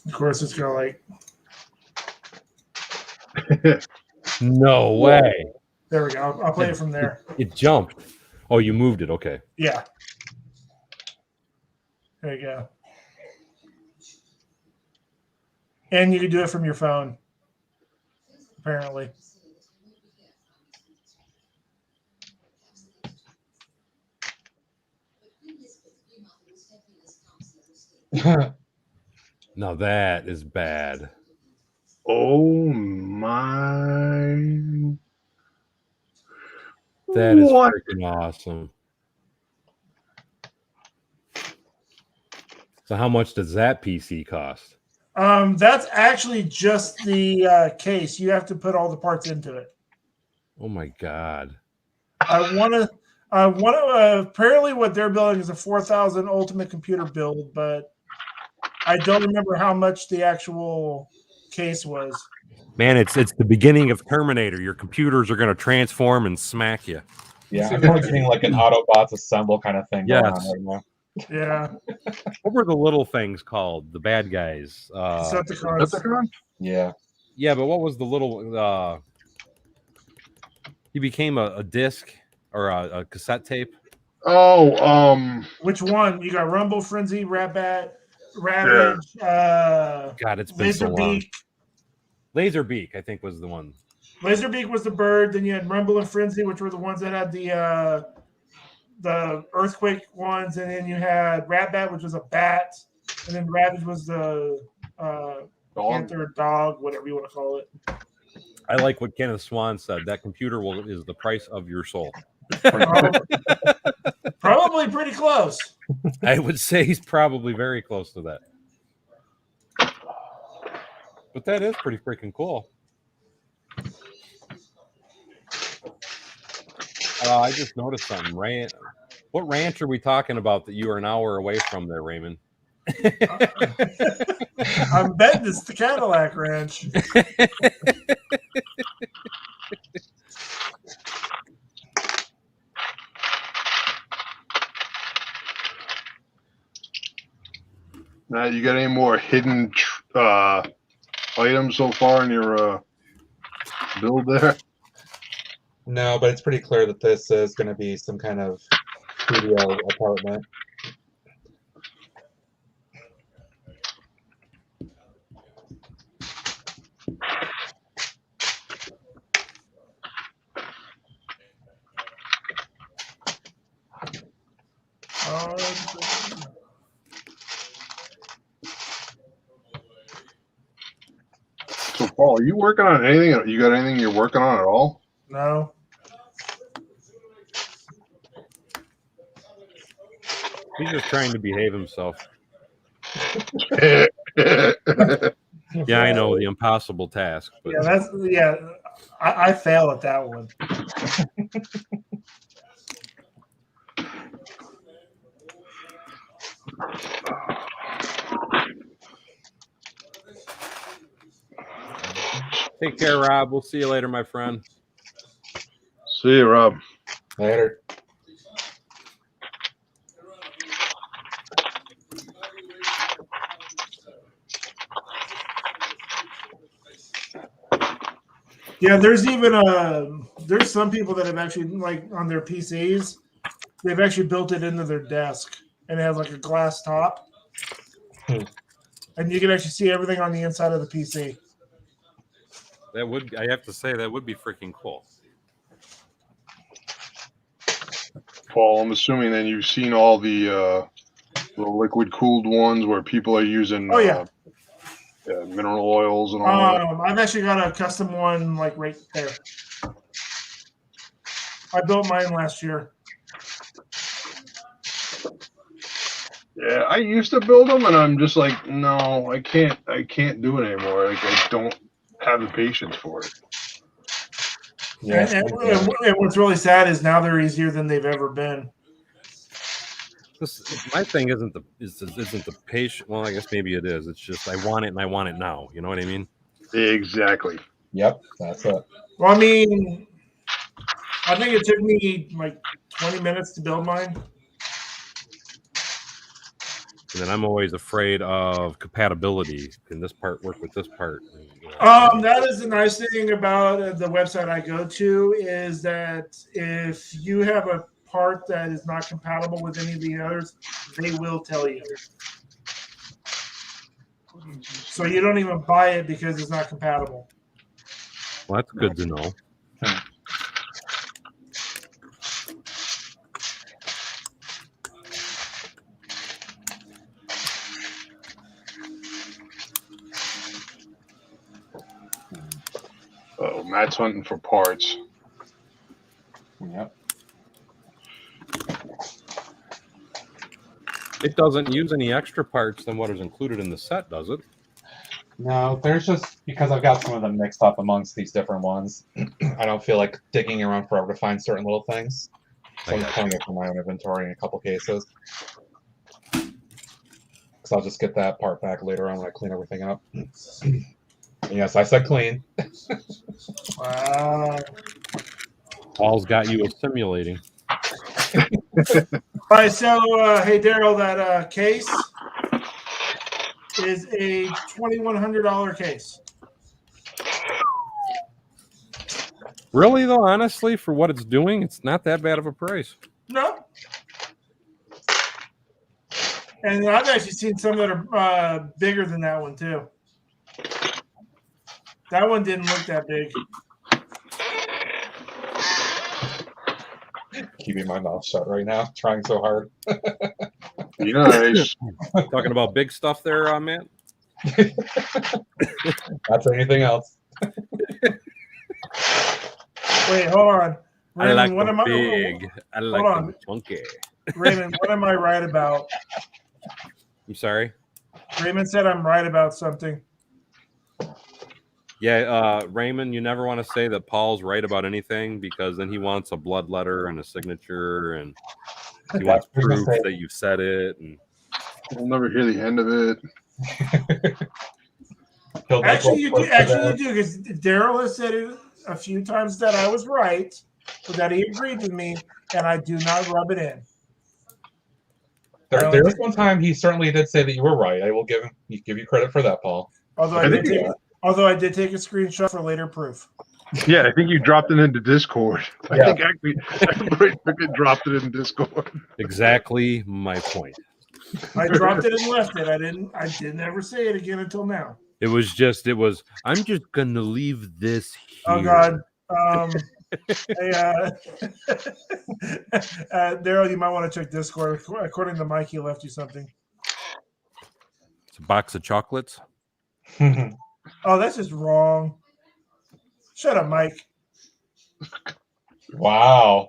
Of course, it's gonna like. No way. There we go. I'll play it from there. It jumped. Oh, you moved it. Okay. Yeah. There you go. And you can do it from your phone, apparently. Now that is bad. Oh my! That is What? freaking awesome. So how much does that PC cost? That's actually just the case. You have to put all the parts into it. Oh my God. I want to. Apparently, what they're building is a 4,000 Ultimate Computer build, but I don't remember how much the actual case was. Man, it's the beginning of Terminator. Your computers are going to transform and smack you. Yeah, I'm probably getting like an Autobots assemble kind of thing going on Yes. right now. Yeah. What were the little things called? The bad guys. Decepticons. Decepticon? Yeah. Yeah, but what was the little? He became a disc or a cassette tape. Oh, Which one? You got Rumble, Frenzy, Ratbat, yeah. Ravage, God, it's been so long. Laserbeak. Laserbeak, I think, was the one. Laserbeak was the bird. Then you had Rumble and Frenzy, which were the ones that had the earthquake ones, and then you had Ratbat, which was a bat, and then Ravage was the Dog. panther, dog, whatever you want to call it. I like what Kenneth Swan said. That computer is the price of your soul. Probably pretty close. I would say he's probably very close to that. But that is pretty freaking cool. I just noticed something. What ranch are we talking about that you are an hour away from there, Raymond? I'm betting it's the Cadillac Ranch. Now, you got any more hidden items so far in your build there? No, but it's pretty clear that this is going to be some kind of studio apartment. So, Paul, are you working on anything? You got anything you're working on at all? No. He's just trying to behave himself. Yeah, Yeah, I know, the impossible task. But I fail at that one. Take care, Rob. We'll see you later, my friend. See you, Rob. Later. Yeah, there's even there's some people that have actually, like, on their PCs, they've actually built it into their desk, and it has like a glass top, and you can actually see everything on the inside of the PC. I have to say, that would be freaking cool. Paul, I'm assuming then you've seen all the liquid cooled ones where people are using mineral oils and all that. I've actually got a custom one, like, right there. I built mine last year. Yeah, I used to build them, and I'm just like, no, I can't do it anymore. Like, I don't have the patience for it. Yeah. And what's really sad is now they're easier than they've ever been. My thing isn't the patient. Well, I guess maybe it is. It's just I want it and I want it now. You know what I mean? Exactly. Yep, that's it. Well, I mean, I think it took me like 20 minutes to build mine. And then I'm always afraid of compatibility. Can this part work with this part? That is the nice thing about the website I go to, is that if you have a part that is not compatible with any of the others, they will tell you. So you don't even buy it because it's not compatible. Well, that's good to know. Oh, Matt's hunting for parts. Yep. It doesn't use any extra parts than what is included in the set, does it? No, there's just, because I've got some of them mixed up amongst these different ones, I don't feel like digging around forever to find certain little things. So I'm pulling it from my own inventory in a couple cases. Because I'll just get that part back later on when I clean everything up. Yes, I said clean. Wow. Paul's got you assimilating. All right, so hey Daryl, that case is a $2,100 case. Really, though, honestly, for what it's doing, it's not that bad of a price. No. And I've actually seen some that are bigger than that one too. That one didn't look that big. Keeping my mouth shut right now, trying so hard. Be nice. Talking about big stuff there, Matt? Not say anything else. Wait, hold on. I Raymond, like what them am big. I like on. them chunky. Raymond, what am I right about? I'm sorry? Raymond said I'm right about something. Yeah, Raymond, you never want to say that Paul's right about anything because then he wants a blood letter and a signature and he wants proof that you said it. And We'll never hear the end of it. Actually, you do, because Daryl has said it a few times that I was right, but that he agreed with me, and I do not rub it in. There was one time he certainly did say that you were right. I will give you credit for that, Paul. Although I did take a screenshot for later proof. Yeah, I think you dropped it into Discord. I think actually I dropped it in Discord. Exactly my point. I dropped it and left it. I didn't ever say it again until now. It was I'm just gonna leave this here. Oh God. Hey, Daryl, you might want to check Discord. According to Mike, he left you something. It's a box of chocolates. Oh, that's just wrong. Shut up, Mike. Wow.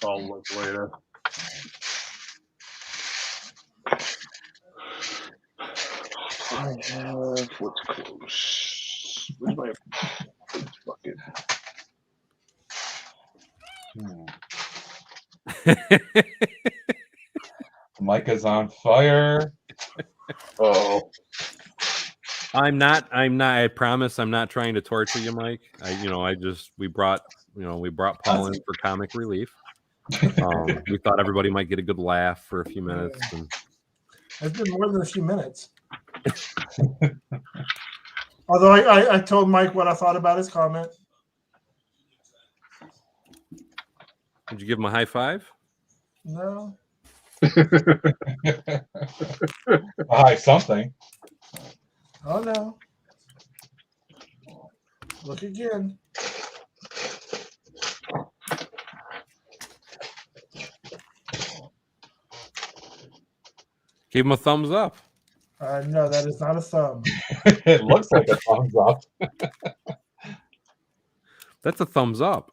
I'll look later. I have what's close. Where's my bucket? Mike is on fire. Oh. I'm not. I promise I'm not trying to torture you, Mike. We brought Paul in for comic relief. We thought everybody might get a good laugh for a few minutes. And... It's been more than a few minutes. Although I told Mike what I thought about his comment. Did you give him a high five? No. Hi, something. Oh no. Look again. Give him a thumbs up. No, that is not a thumb. It looks like a thumbs up. That's a thumbs up.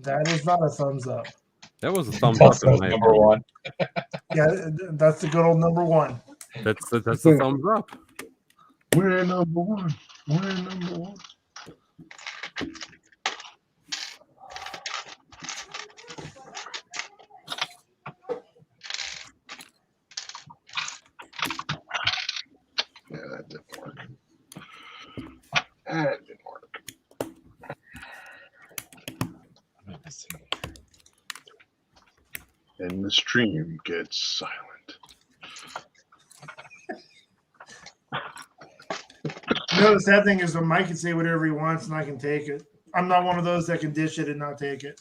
That is not a thumbs up. That was a thumbs up. In my number one. Yeah, that's the good old number one. That's the thumbs up. We're number one. We're number one. Yeah, that didn't work. That didn't work. Let's see. And the stream gets silent. The sad thing is when Mike can say whatever he wants and I can take it. I'm not one of those that can dish it and not take it.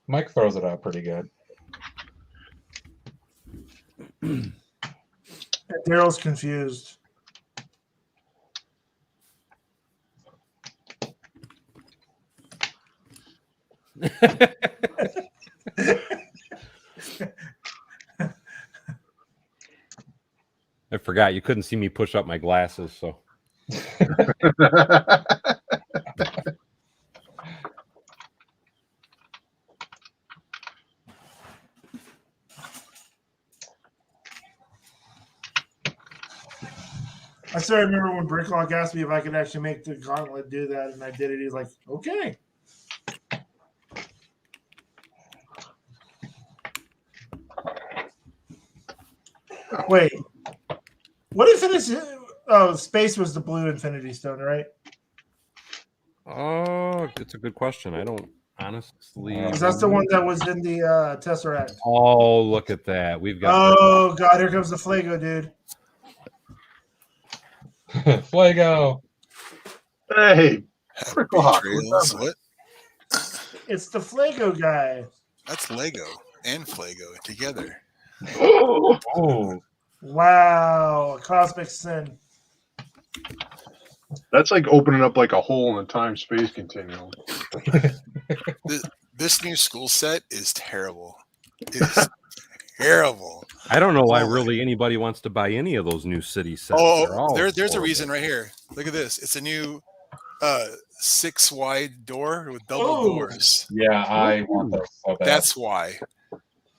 Mike throws it out pretty good. Daryl's confused. I forgot you couldn't see me push up my glasses, so I still remember when Bricklock asked me if I could actually make the gauntlet do that, and I did it. He's like, okay. Wait, What Infinity? Oh, space was the blue Infinity Stone, right? Oh, it's a good question. I don't honestly. Because that's the one that was in the Tesseract. Oh, look at that. We've got. Oh God, here comes the Flago, dude. Flago. Hey, Happy Bricklock, Trails. what's up? What? It's the Flago guy. That's Lego and Flago together. Oh, Wow, a cosmic sin. That's like opening up like a hole in the time-space continuum. This new school set is terrible. It's terrible. I don't know why Oh my- really anybody wants to buy any of those new city sets. They're Oh, all there's a horrible. reason right here. Look at this. It's a new 6 wide door with double Oh. doors. yeah, I want those so bad. That's why.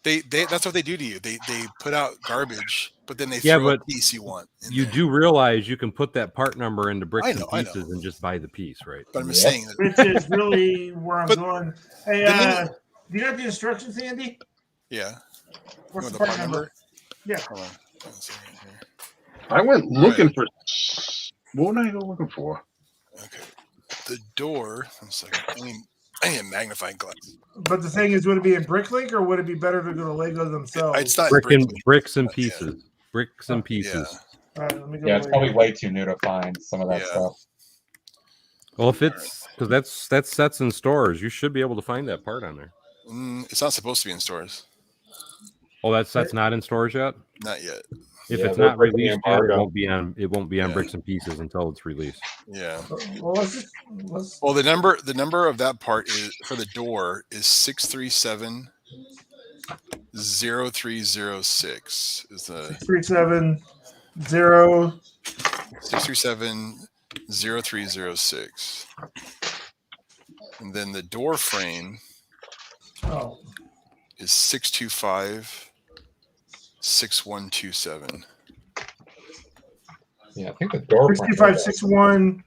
They that's what they do to you. They put out garbage, but then they Yeah, throw a but piece you want. in You there. do realize you can put that part number into bricks I know. and pieces and just buy the piece, right? But I'm just Yep. saying that Which is really where I'm But going. Hey, the minute- do you got the instructions, Andy? yeah. What's You the want part number? Yeah. Hold on. One second here. I went looking for. What did I go looking for? Okay. The door. One second. I need a magnifying glass. But the thing is, would it be in Bricklink or would it be better to go to Lego themselves? It's not Bricks and Yeah. pieces. Bricks and pieces. Yeah. All right, let me go Yeah, to it's Lego. probably way too new to find some of that Yeah. stuff. Well, if it's because that's sets in stores, you should be able to find that part on there. It's not supposed to be in stores. Oh, that's not in stores yet. Not yet. If Yeah, it's they're not breaking the released yet, it embargo. won't be on. It won't be on Yeah. bricks and pieces until it's released. Yeah. Well, let's Well, the number of that part is for the door is 637-0306 is the 370. 637-0306. And then the door frame Oh, is 625-6127. Yeah, I think the door. 6561.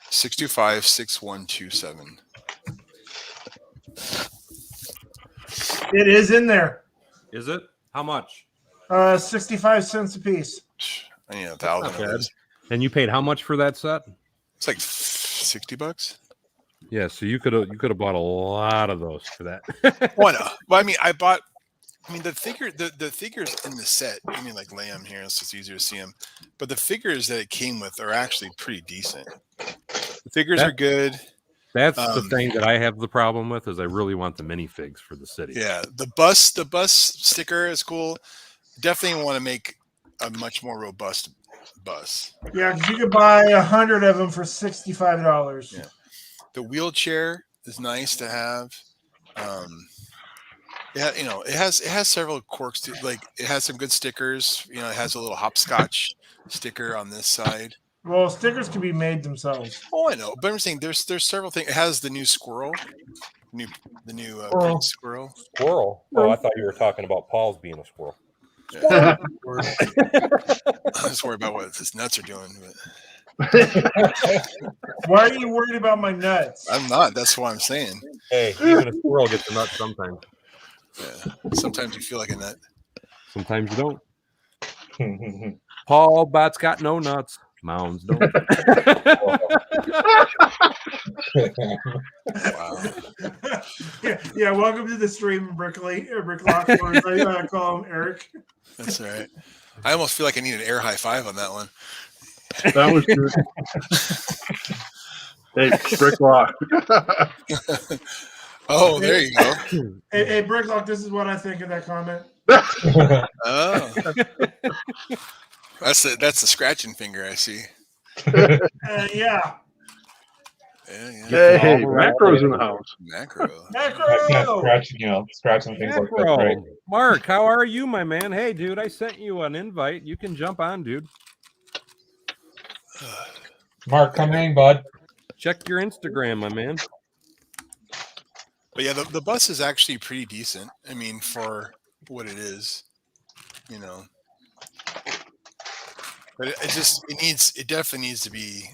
625-6127. It is in there. Is it? How much? 65 cents a piece. I need 1,000 not of bad. those. And you paid how much for that set? It's like $60. Yeah, so you could have bought a lot of those for that. Why not? Well, I mean, the figures in the set. I mean, like lay them here, so it's easier to see them. But the figures that it came with are actually pretty decent. The figures are good. That's the thing that I have the problem with is I really want the minifigs for the city. Yeah, the bus sticker is cool. Definitely want to make a much more robust bus. Yeah, because you could buy 100 of them for $65. Yeah. The wheelchair is nice to have. Yeah, it has several quirks to like. It has some good stickers. It has a little hopscotch sticker on this side. Well, stickers can be made themselves. Oh, I know, but I'm saying there's several things. It has the new squirrel, the new Squirrel. green squirrel. Squirrel. Oh, I thought you were talking about Paul's being a squirrel. Yeah. I just worry about what his nuts are doing. But Why are you worried about my nuts? I'm not. That's what I'm saying. Hey, even a squirrel gets a nut sometimes. Yeah. Sometimes you feel like a nut. Sometimes you don't. Paul Bot's got no nuts. Mounds don't. Wow. Yeah. Welcome to the stream, Bricklock, or as I call him, Eric. That's all right. I almost feel like I need an air high five on that one. That was good. Hey, Bricklock. Oh, there you go. Hey, Bricklock, this is what I think of that comment. Oh, that's the scratching finger I see. Yeah. Yeah. Hey, Macro's in the house. Macro. Macro! Scratching things like that. Bro, Right? Mark, how are you, my man? Hey, dude, I sent you an invite. You can jump on, dude. Mark, come hang, bud. Check your Instagram, my man. But yeah, the bus is actually pretty decent. I mean, for what it is, But it definitely needs to be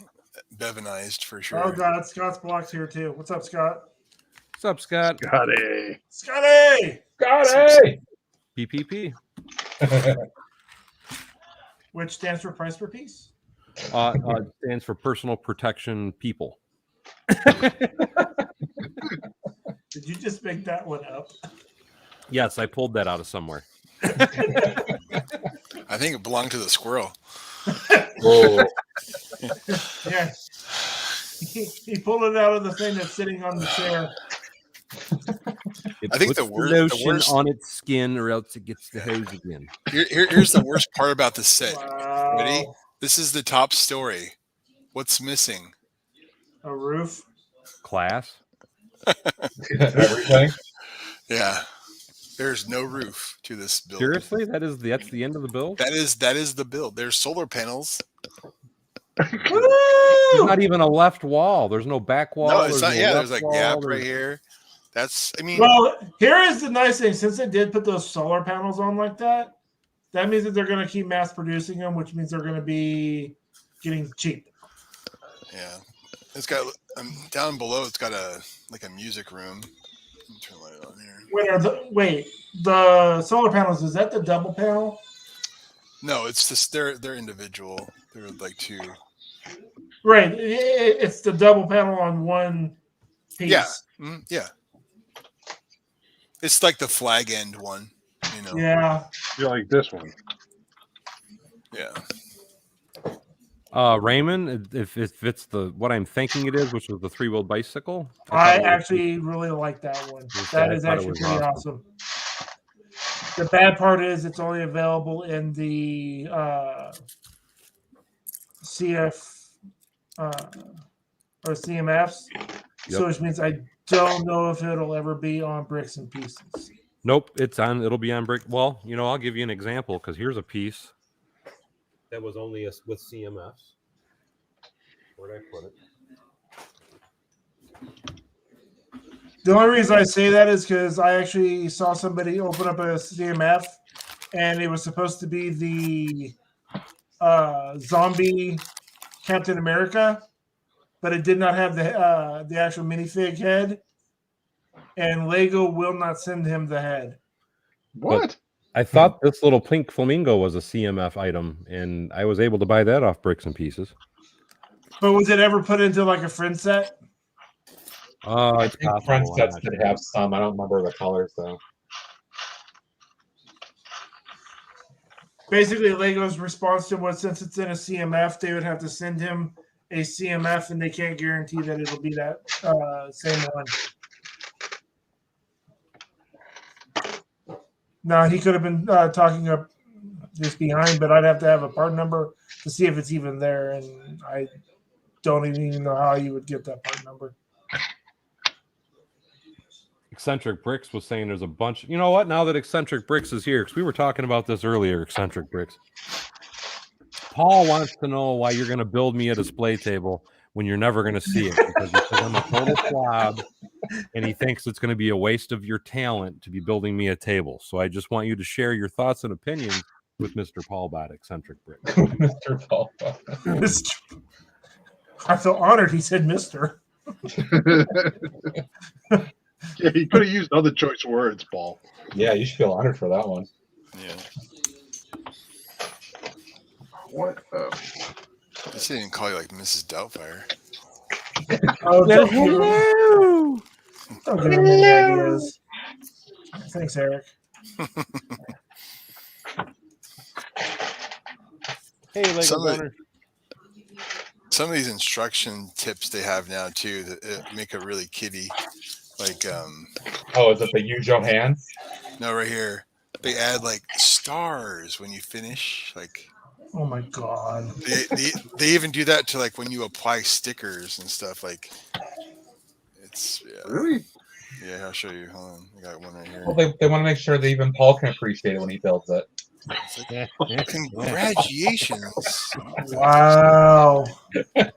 bevanized for sure. Oh, God. Scott's blocked here, too. What's up, Scott? What's up, Scott? Scotty. Scotty! Scotty! PPP. which stands for price per piece. Stands for personal protection people. Did you just make that one up? Yes, I pulled that out of somewhere. I think it belonged to the squirrel. Whoa. Yeah. He pulled it out of the thing that's sitting on the chair. It I think puts the worst- lotion on its skin, or else it gets the hose again. Here's the worst part about the set. Wow. Ready? This is the top story. What's missing? A roof. Class. Everything. Yeah. There's no roof to this build. Seriously, that's the end of the build. That is the build. There's solar panels. There's not even a left wall. There's no back wall. No, it's there's not. no Yeah, left there's like wall, gap there's- right here. That's. I mean, Well, here is the nice thing. Since they did put those solar panels on like that, that means that they're going to keep mass producing them, which means they're going to be getting cheap. yeah. It's got down below. It's got a music room. Let me turn the light on here. Wait, the solar panels, is that the double panel? No, it's just they're individual. They're like two. Right. It's the double panel on one piece. Yeah. Yeah. It's like the flag end one. You know. Yeah. You like this one? Yeah. Raymond, if it's the what I'm thinking it is, which is the 3-wheeled bicycle, I thought it was- actually really like that one. Okay, That I is thought it actually was pretty awesome. The bad part is it's only available in the CF or CMFs. So Yep. which means I don't know if it'll ever be on Bricks and Pieces. Nope, it'll be on brick. Well, I'll give you an example because here's a piece that was only with CMFs. Where'd I put it? The only reason I say that is because I actually saw somebody open up a CMF, and it was supposed to be the zombie Captain America, but it did not have the actual minifig head, and Lego will not send him the head. What? I thought this little pink flamingo was a CMF item, and I was able to buy that off Bricks and Pieces. But was it ever put into like a friend set? I It's think possible, front I'm sets not did sure. have some. I don't remember the colors though. Basically, Lego's response to was, since it's in a CMF, they would have to send him a CMF, and they can't guarantee that it'll be that same one. Now, he could have been talking up just behind, but I'd have to have a part number to see if it's even there, and I don't even know how you would get that part number. Eccentric Bricks was saying there's a bunch. You know what? Now that Eccentric Bricks is here, because we were talking about this earlier, Eccentric Bricks. Paul wants to know why you're going to build me a display table when you're never going to see it, because he says I'm a total slob, and he thinks it's going to be a waste of your talent to be building me a table. So I just want you to share your thoughts and opinions with Mr. Paul Bott, Eccentric Bricks. Mr. Paul. I feel honored he said Mr. Yeah, he could have used other choice words, Paul. Yeah, you should feel honored for that one. Yeah. What? I didn't call you like Mrs. Doubtfire. Oh, don't give him any ideas. Thanks, Eric. Hey, Lego Some of owner. Some of these instruction tips they have now too that make it really kiddie. Like Oh, is it the use your hands? no, right here they add like stars when you finish. Like Oh my god. they even do that to like when you apply stickers and stuff. Like it's Really? yeah. I'll show you. Hold on, I got one right here. Well, they want to make sure that even Paul can appreciate it when he builds it. Congratulations. Wow. Yeah,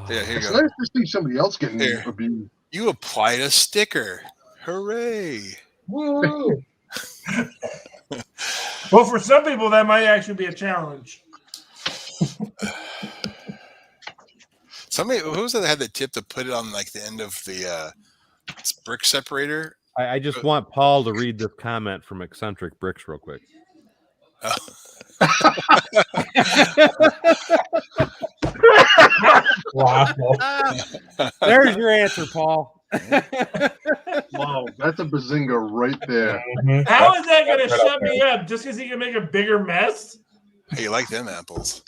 here you It's go. nice to see somebody else getting Here. abused. You applied a sticker. Hooray. Woo! Well, for some people, that might actually be a challenge. Somebody who was it that had the tip to put it on like the end of the brick separator? I just want Paul to read this comment from Eccentric Bricks real quick. Wow. There's your answer, Paul. Wow, that's a bazinga right there. Mhm. How is that going to That's right up shut me up? Just because he can make a bigger mess? Hey, you like them apples?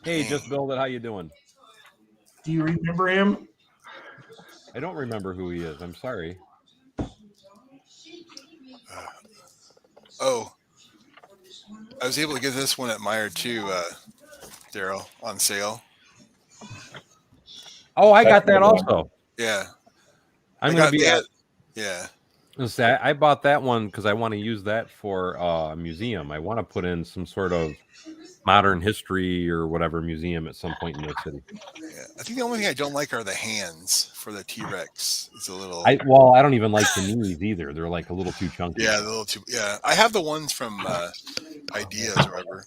Hey, just build it. How you doing? Do you remember him? I don't remember who he is. I'm sorry. Oh, I was able to get this one at Meyer too, Daryl, on sale. Oh, I got That's that the one. also. Yeah, I'm I gonna got- be. they had- yeah. I bought that one because I want to use that for a museum. I want to put in some sort of modern history or whatever museum at some point in the city. Yeah, I think the only thing I don't like are the hands for the T-Rex. It's a little. I don't even like the knees either. They're like a little too chunky. Yeah, the little too. Yeah, I have the ones from Ideas or whatever.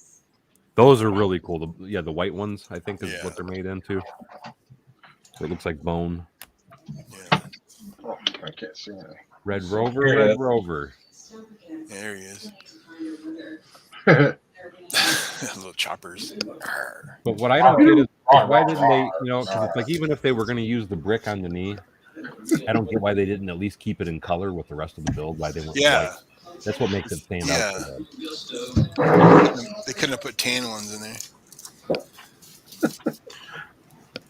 Those are really cool. The white ones, I think, is Yeah. what they're made into. So it looks like bone. Yeah, Oh, I can't see that. Red Rover, Here it Red is. Rover. yeah, there he is. Little choppers. Arr. But what I don't get is why didn't they, because it's like even if they were going to use the brick on the knee, I don't get why they didn't at least keep it in color with the rest of the build. Why they went Yeah. white. That's what makes it stand Yeah. out. So bad. They couldn't have put tan ones in there.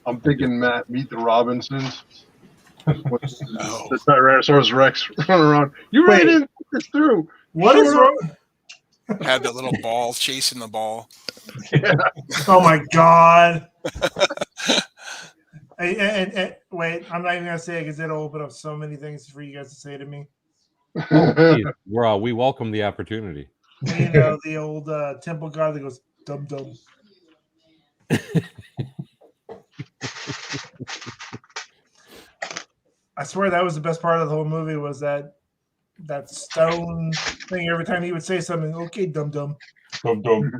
I'm thinking, Matt, Meet the Robinsons. With Oh. the Tyrannosaurus Rex running around. You really Wait. didn't think this through. What is wrong? Had that little ball chasing the ball. Yeah. Oh my god! And wait, I'm not even gonna say it because it'll open up so many things for you guys to say to me. Please, we welcome the opportunity. You know, the old temple god that goes dum dum. I swear that was the best part of the whole movie was that stone thing. Every time he would say something, okay, dum dum. Dum dum.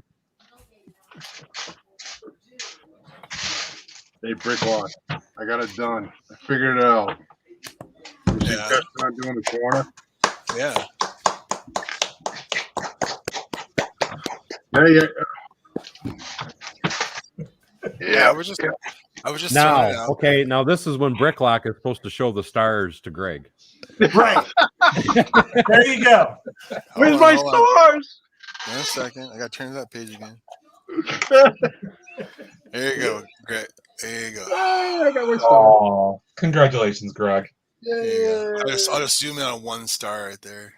Hey, Bricklock. I got it done. I figured it out. You see Yeah. Preston not doing the corner? Yeah. Yeah. Yeah, I was just throwing it Now, out. okay, now this is when Bricklock is supposed to show the stars to Greg. Right. There you go. Where's Hold my on, hold on. stars? Wait a second. I got to turn to that page again. There you go. Great. There you go. I got my stars. Oh, congratulations, Greg. There you go. I'll just zoom in on one star right there.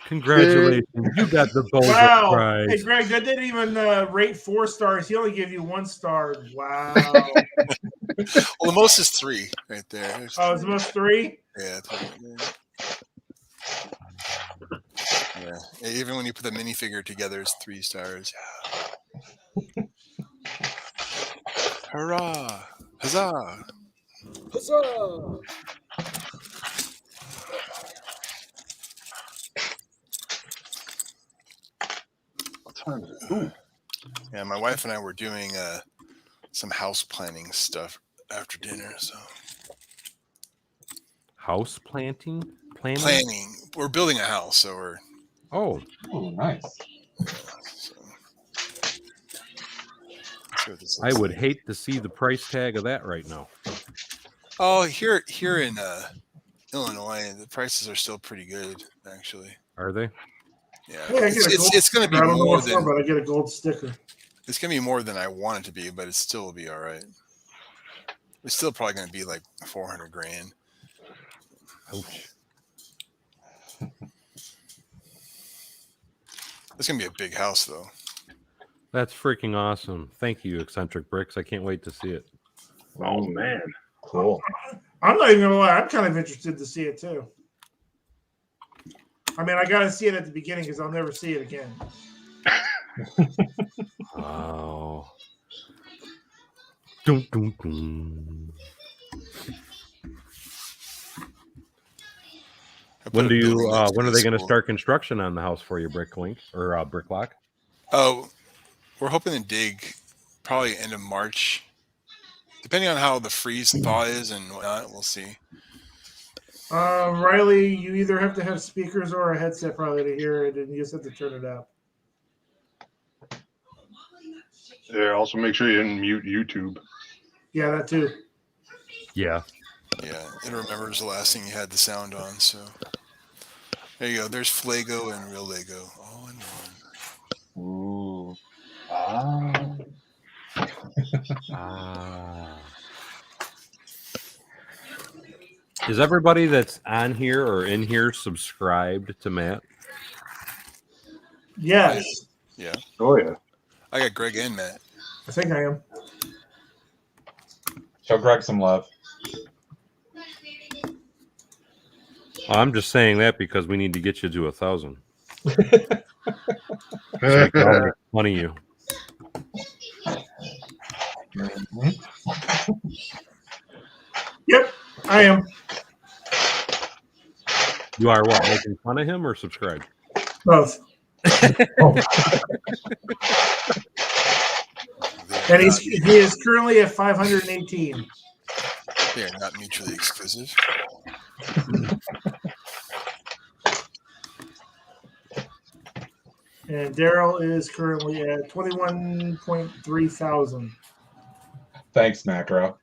Congratulations, you got the Bozo Wow. prize. Hey, Greg, that didn't even rate 4 stars. He only gave you 1 star. Wow. Well, the most is 3 right there. There's Oh, it's most 3? Yeah, it's right there. Yeah. Even when you put the minifigure together, it's 3 stars. Hurrah! Huzzah! Huzzah! What time is it? Ooh. Yeah, my wife and I were doing some house planning stuff after dinner. So House planting? planning, we're building a house, so we're. Oh, Ooh, nice. So, let's see what this I looks would like. hate to see the price tag of that right now. Oh, here in Illinois, the prices are still pretty good, actually. Are they? Yeah, Yeah, I get a gold it's going to be I don't know more what for, than but I get a gold sticker. it's going to be more than I want it to be, but it still will be all right. It's still probably going to be like $400,000. Ouch. It's going to be a big house, though. That's freaking awesome. Thank you, Eccentric Bricks. I can't wait to see it. Oh, man. Cool. I'm not even gonna lie. I'm kind of interested to see it too. I mean, I got to see it at the beginning because I'll never see it again. Wow. Dun, dun, dun. I put When a do you? building next When to are the they going to school. start construction on the house for you, Bricklink or Bricklock? Oh, we're hoping to dig probably end of March, depending on how the freeze and thaw is and whatnot. We'll see. Riley, you either have to have speakers or a headset probably to hear it, and you just have to turn it up. Yeah. Also, make sure you didn't mute YouTube. Yeah, that too. Yeah. Yeah, it remembers the last thing you had the sound on. So there you go. There's Flago and Real Lego all in one. Ooh. Ah. Is everybody that's on here or in here subscribed to Matt? Yes, Yeah, Oh yeah. I got Greg and Matt. I think I am. Show Greg some love. I'm just saying that because we need to get you to 1,000. So we can all make fun of you. Yep, I am. You are what? Making fun of him or subscribed? Both. Oh. And he is currently at 518. They are not mutually exclusive. And Daryl is currently at 21.3 thousand. Thanks, Macro.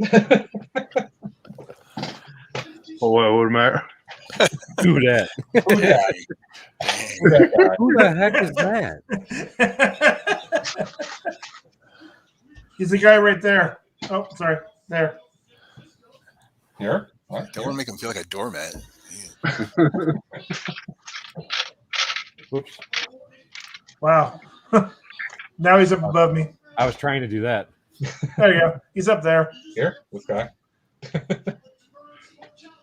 Oh, what would matter? Do that. Who's that? Who's that guy? Who the heck is that? He's the guy right there. Oh, sorry. There. Here? What? Don't want to make him feel like a doormat. Oops. Wow. Now he's up above me. I was trying to do that. There you go. He's up there. Here? This guy?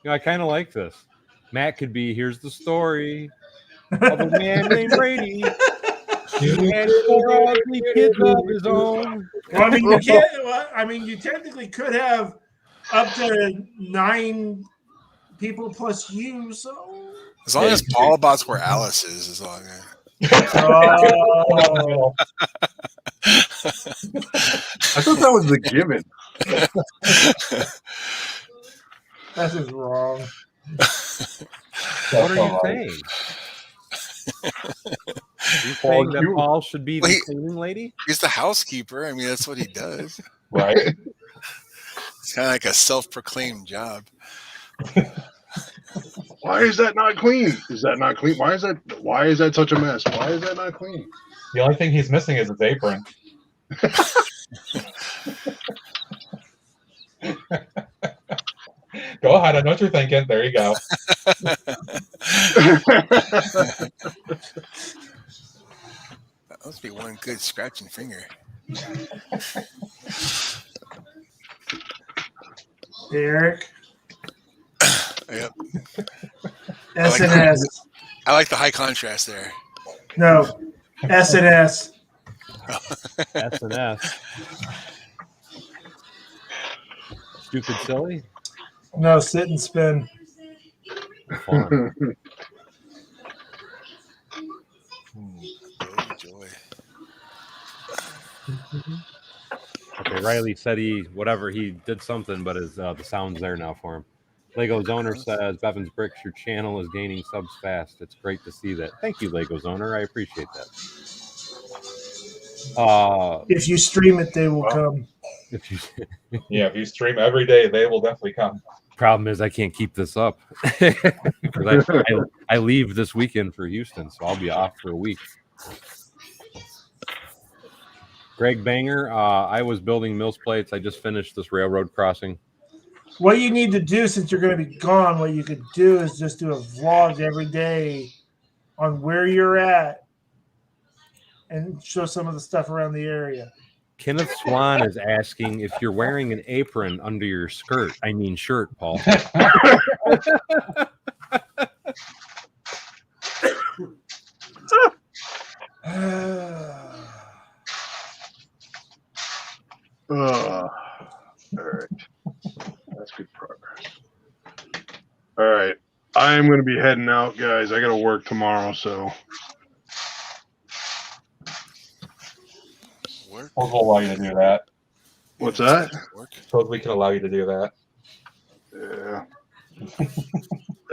I kind of like this. Matt could be, here's the story of a man named Brady. He had 4 ugly kids of his own. Well, I mean, you technically could have up to 9 people plus you. So As long as all bots where Alice is all good. oh, I thought that was the given. that is wrong. What are you saying? You saying that Paul should be the Wait. cleaning lady? He's the housekeeper. I mean, that's what he does. Right? It's kind of like a self-proclaimed job. Why is that not clean? Is that not clean? Why is that such a mess? Why is that not clean? The only thing he's missing is his apron. Go ahead. I know what you're thinking. There you go. That must be one good scratching finger. Hey, Eric. Yep. S and S. I like the high contrast there. No. S and S. S and S. Stupid silly? No, sit and spin. Fun. Oh, joy. Okay, Riley said he did something, but his the sound's there now for him. Lego's owner says, Bevan's Bricks, your channel is gaining subs fast. It's great to see that. Thank you, Lego's owner. I appreciate that. If you stream it, they will come. If you Yeah, if you stream every day, they will definitely come. problem is I can't keep this up because I leave this weekend for Houston, so I'll be off for a week. Greg Banger, I was building Mills plates. I just finished this railroad crossing. What you need to do, since you're going to be gone, what you could do is just do a vlog every day on where you're at and show some of the stuff around the area. Kenneth Swan is asking if you're wearing an apron under your shirt, Paul. All right. That's good progress. All right. I'm going to be heading out, guys. I got to work tomorrow, so. Work. We'll allow you to do that. What's that? Work. Suppose we can allow you to do that. Yeah.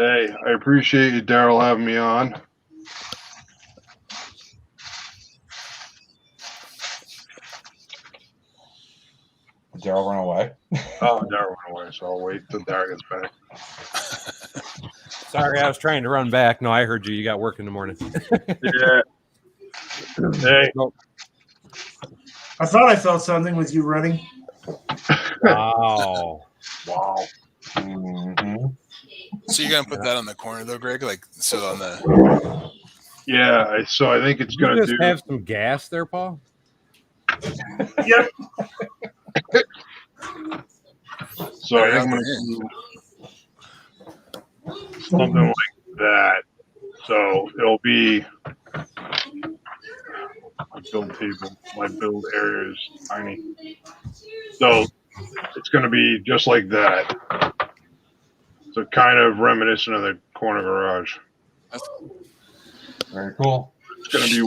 Hey, I appreciate you, Daryl, having me on. Did Daryl run away? Oh, Daryl went away, so I'll wait till Daryl gets back. Sorry, I was trying to run back. No, I heard you. You got work in the morning. Yeah. Hey. I thought I felt something with you running. Wow. Wow. Mm-hmm. So you're gonna put that on the corner though, Greg? Like so on the. Yeah, so I think it's Did you going to just do. have some gas there, Paul? Yep. So I Better think I'm have going one to do something like that. So it'll be my build table. My build area is tiny. So it's going to be just like that. So kind of reminiscent of the corner garage. Very cool. It's going to be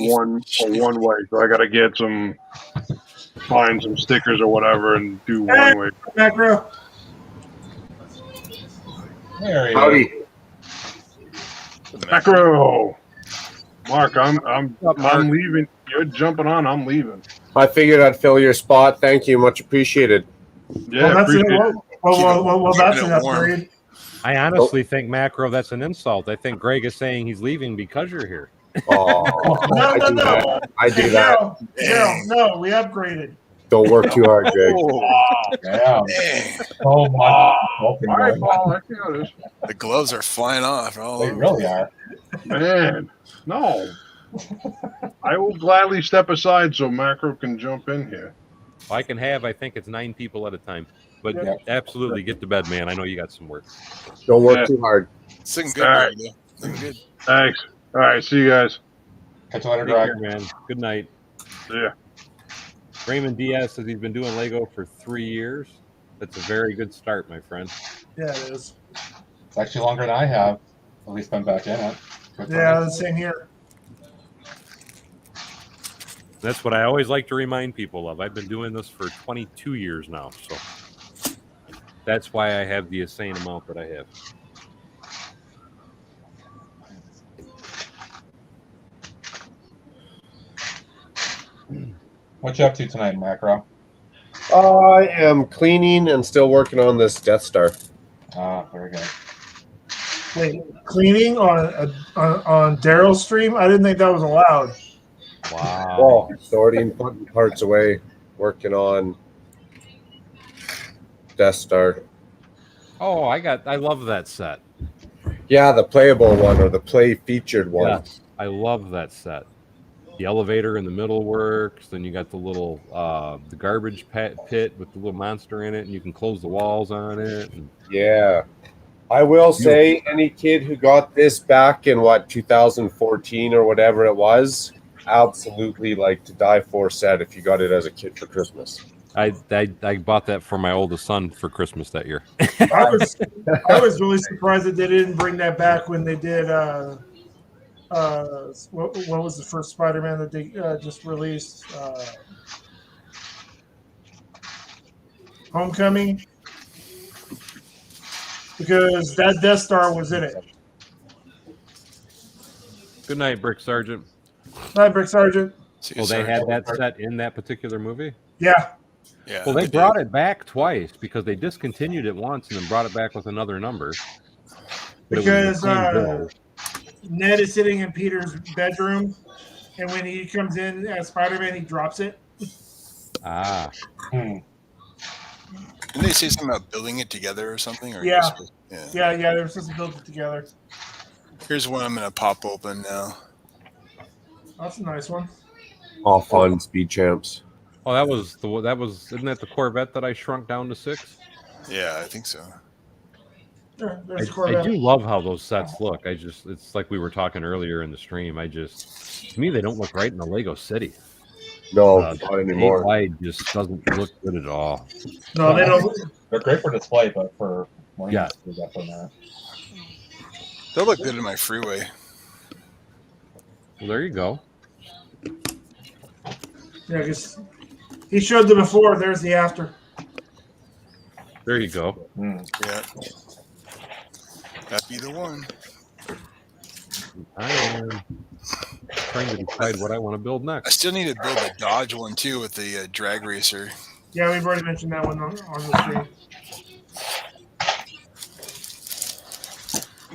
one way. So I got to find some stickers or whatever and do one way. Macro. There you Howdy. Macro. Mark, I'm up, Mark? leaving. You're jumping on. I'm leaving. I figured I'd fill your spot. Thank you. Much appreciated. Yeah, Well, that's appreciate it. it. Well, that's keep an it warm. upgrade. I honestly think, Macro, that's an insult. I think Greg is saying he's leaving because you're here. Oh, No, I no, do no. that. I do that. No, we upgraded. Don't work too hard, Greg. Damn. Dang. So much. All right, Paul. I see how it is. The gloves are flying off. All They over. really are. Man, no. I will gladly step aside so Macro can jump in here. I can have, I think it's 9 people at a time. But Yeah. absolutely, get to bed, man. I know you got some work. Don't work Yeah. too hard. It's looking good, All right. Greg, though. Looking good. Thanks. All right, see you guys. Catch you later, Take Greg. care, man. Good night. See ya. Raymond Diaz says he's been doing Lego for 3 years. That's a very good start, my friend. Yeah, it is. It's actually longer than I have. At least been back in it. Good for Yeah, me. the same here. That's what I always like to remind people of. I've been doing this for 22 years now, so that's why I have the insane amount that I have. What you up to tonight, Macro? I am cleaning and still working on this Death Star. Ah, very good. Wait, cleaning on Daryl's stream? I didn't think that was allowed. Wow. Oh, sorting, putting parts away, working on Death Star. Oh, I love that set. Yeah, the playable one or the play featured one. Yes, I love that set. The elevator in the middle works. Then you got the little the garbage pit with the little monster in it, and you can close the walls on it. And Yeah. I will say, any kid who got this back in 2014 or whatever it was, absolutely like to die for set if you got it as a kid for Christmas. I bought that for my oldest son for Christmas that year. I was really surprised that they didn't bring that back when they did. What was the first Spider-Man that they just released? Homecoming, because that Death Star was in it. Good night, Brick Sergeant. Hi, Brick Sergeant. Well, they had that set in that particular movie. Yeah. Yeah. Well, they did. brought it back twice because they discontinued it once and then brought it back with another number. But it was Because the same bill. Ned is sitting in Peter's bedroom, and when he comes in as Spider-Man, he drops it. Ah, Hmm. Didn't they say something about building it together or something? Or Yeah. yeah. Yeah, they were supposed to build it together. Here's one I'm gonna pop open now. That's a nice one. All fun, speed champs. oh, isn't that the Corvette that I shrunk down to 6? Yeah, I think so. Yeah, there's I Corvette. do love how those sets look. It's like we were talking earlier in the stream. To me, they don't look right in the Lego City. No, not anymore. Wide just doesn't look good at all. No, they don't. They're great for display, but for Yeah. they're definitely not. They'll look good in my freeway. Well, there you go. Yeah, because he showed the before. There's the after. There you go. Hmm. Yeah. That'd be the one. I am trying to decide what I want to build I next. still need to build a Dodge one too with the drag racer. Yeah, we've already mentioned that one on the stream.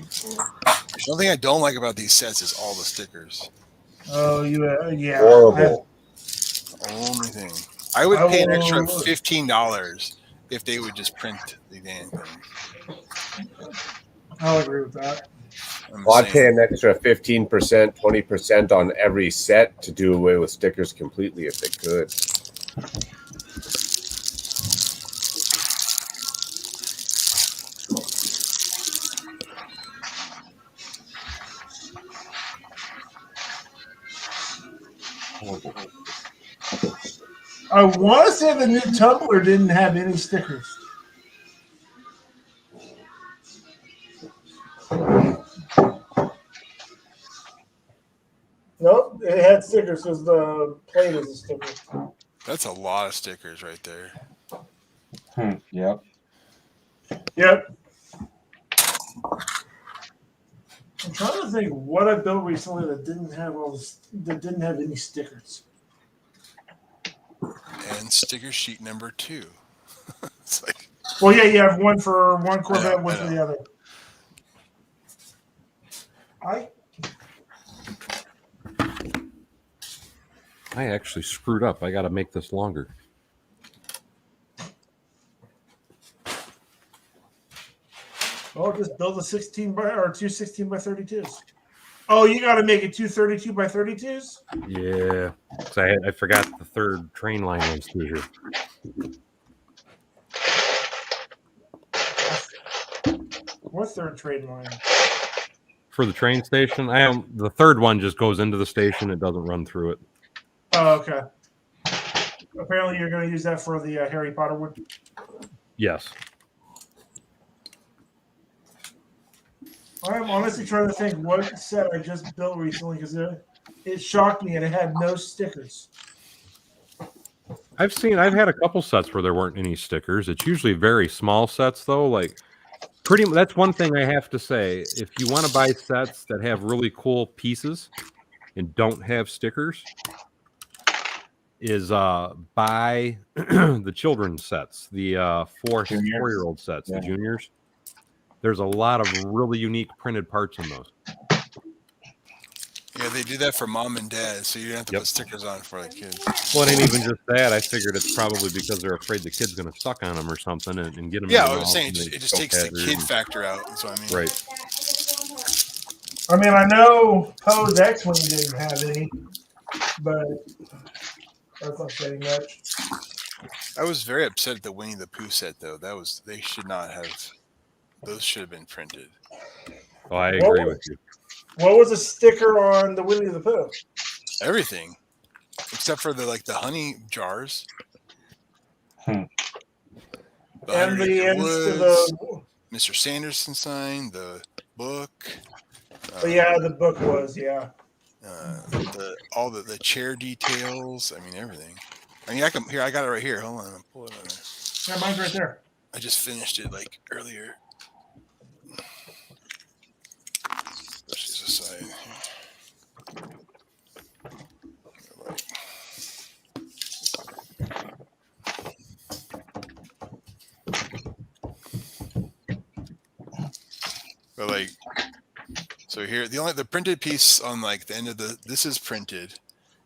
The only thing I don't like about these sets is all the stickers. Oh, yeah. Horrible. Only thing. I would I pay an extra will- $15 if they would just print the damn thing. I'll agree with that. I'm Well, I'd saying. pay an extra 15%, 20% on every set to do away with stickers completely if they could. I want to say the new Tumblr didn't have any stickers. Nope, it had stickers because the plate is a sticker. That's a lot of stickers right there. Yep. Yep. I'm trying to think what I built recently that didn't have any stickers. And sticker sheet number 2. It's like, Well, yeah, you have one for one Corvette, I one for know. the other. I actually screwed up. I got to make this longer. Oh, just build a 16 by or two 16 by 32s. Oh, you got to make it two 32 by 32s. Yeah, 'cause I forgot the third train line was through here. What third trade line? For the train station, the third one just goes into the station. It doesn't run through it. Oh, okay. Apparently, you're going to use that for the Harry Potter one. Yes. I'm honestly trying to think what set I just built recently because it shocked me and it had no stickers. I've had a couple sets where there weren't any stickers. It's usually very small sets though. Like that's one thing I have to say. If you want to buy sets that have really cool pieces and don't have stickers, is buy the children's sets, the Juniors? 4-year-old sets, Yeah. the juniors. There's a lot of really unique printed parts in those. yeah, they do that for mom and dad, so you don't have to Yep. put stickers on for the kids. Well, it ain't even just that. I figured it's probably because they're afraid the kid's going to suck on them or something and get them. Yeah, in I the was mouth saying and it they just choke takes the hazard kid and- factor out. That's what I mean. Right. I mean, I know Pose X-Wing didn't have any, but that's not saying much. I was very upset at the Winnie the Pooh set, though. They should not have. Those should have been printed. Oh, I agree with you. What was a sticker on the Winnie the Pooh? Everything, except for the honey jars. Hmm. The And 100 the Acre ends to Woods, the. Mr. Sanderson sign, the book. Yeah, the book was, yeah. All the chair details. I mean, everything. I mean, I got it right here. Hold on, I'll pull it on there. Yeah, mine's right there. I just finished it earlier. Brushes aside. But so here the printed piece on the end of this is printed,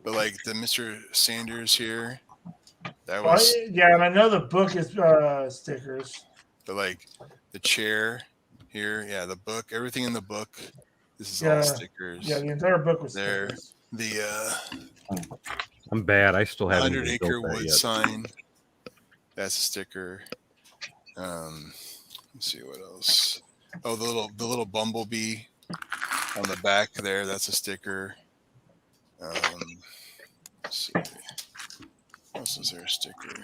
but the Mr. Sanders here, that was. Yeah, and I know the book is stickers. But the chair here, yeah, the book, everything in the book. This is Yeah. all stickers. Yeah, the entire book was There. stickers. The I'm bad. I still haven't 100 even Acre built that Wood yet. sign. That's a sticker. Let's see what else. Oh, the little bumblebee on the back there. That's a sticker. Let's see. What else is there a sticker?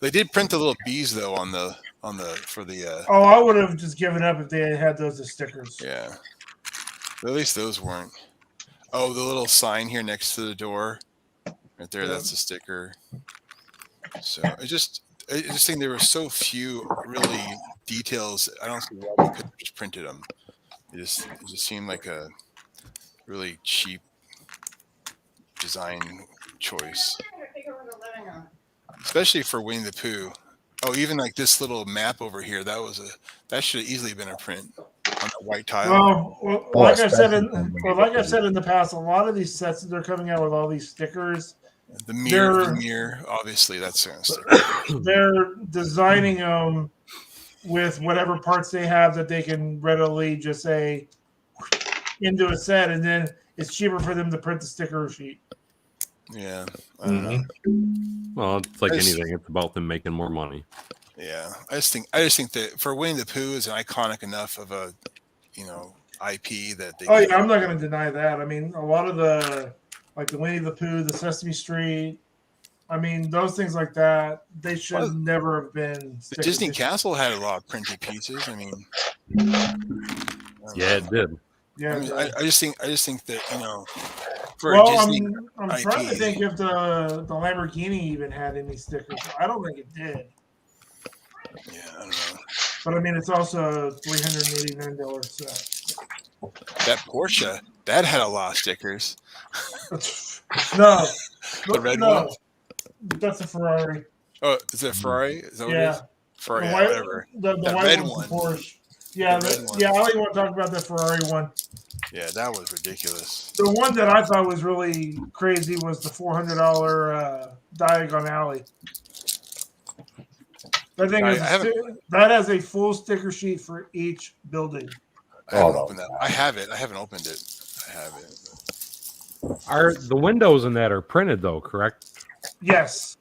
They did print the little bees though for the. Oh, I would have just given up if they had those as stickers. Yeah. But at least those weren't. Oh, the little sign here next to the door, right there. Yeah. That's a sticker. So I just think there were so few really details. I don't see why they could have just printed them. It just seemed like a really cheap design choice, especially for Winnie the Pooh. Oh, even like this little map over here, that should have easily been a print on the white tile. Well, Oh, like I've said especially in the past, a lot of these sets that they're coming out with all these stickers, The mirror, obviously, that's they're designing them with whatever parts they have that they can readily just say into a set, and then it's cheaper for them to print the sticker sheet. yeah. I don't know. Well, it's like I just- anything. It's about them making more money. Yeah, I just think that for Winnie the Pooh is an iconic enough of a, IP that they. Oh yeah, I'm not going to deny that. I mean, a lot of the Winnie the Pooh, the Sesame Street. I mean, those things like that, they should Well, never have been. The sticker Disney edition. Castle had a lot of printed pieces. I mean, Yeah, it did. Yeah. I just think that for a Well, Disney I'm trying to IP. think if the Lamborghini even had any stickers. I don't think it did. Yeah, I don't know. But I mean, it's also a $389 set. That Porsche that had a lot of stickers. No, The red no, one? that's a Ferrari. Oh, is it a Ferrari? Is that what it Yeah, is? Ferrari, the white, whatever. the That white red one's one. the Porsche. Yeah, The red one. yeah. I only want to talk about the Ferrari one. Yeah, that was ridiculous. The one that I thought was really crazy was the $400 Diagon Alley. That thing that has a full sticker sheet for each building. I haven't opened that. I have it. I haven't opened it. I have it. Are the windows in that are printed though? Correct. Yes.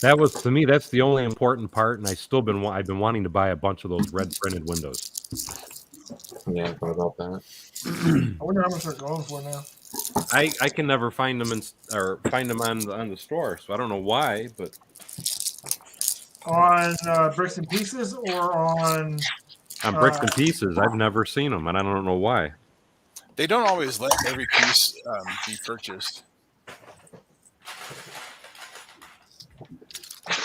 That was, to me, that's the only important part, and I've been wanting to buy a bunch of those red printed windows. Yeah, what about that? I wonder how much they're going for now. I can never find them on the store, so I don't know why, but On Bricks and Pieces or on Bricks and Pieces, I've never seen them, and I don't know why. They don't always let every piece be purchased.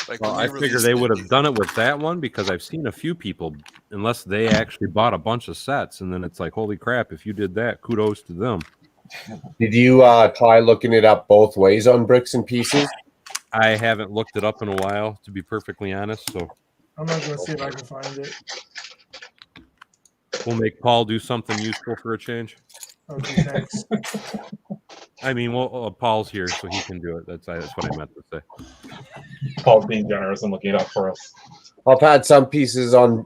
Like Well, when I they figure released they it, would have done it with that one because I've seen a few people, unless they actually bought a bunch of sets, and then it's like, holy crap, if you did that, kudos to them. Did you try looking it up both ways on Bricks and Pieces? I haven't looked it up in a while, to be perfectly honest, so I'm not going to see if I can find it. we'll make Paul do something useful for a change. Okay, thanks. I mean, well, Paul's here, so he can do it. That's what I meant to say. Paul's being generous and looking it up for us. I've had some pieces on,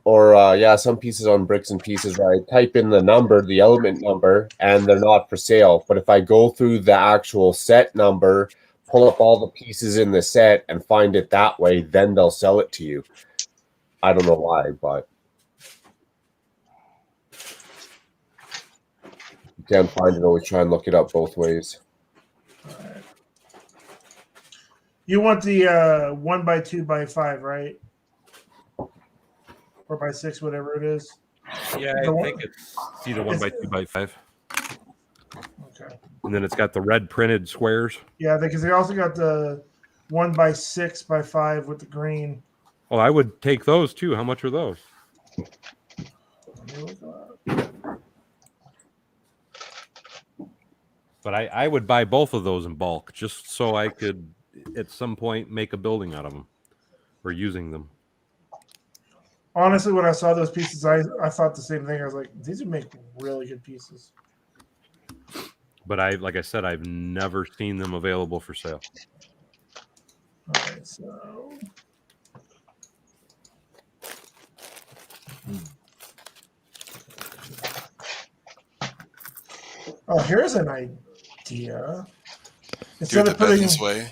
some pieces on Bricks and Pieces where I type in the number, the element number, and they're not for sale. But if I go through the actual set number, pull up all the pieces in the set, and find it that way, then they'll sell it to you. I don't know why, but you can't find it. Always try and look it up both ways. You want the 1x2x5, right? Or by 6, whatever it is. Yeah, I think it's either 1x2x5. Okay. And then it's got the red printed squares. Yeah, because they also got the 1x6x5 with the green. Oh, I would take those too. How much are those? But I would buy both of those in bulk just so I could at some point make a building out of them or using them. Honestly, when I saw those pieces, I thought the same thing. I was like, these would make really good pieces. But like I said, I've never seen them available for sale. All right, so here's an idea. do Instead it of the putting business way,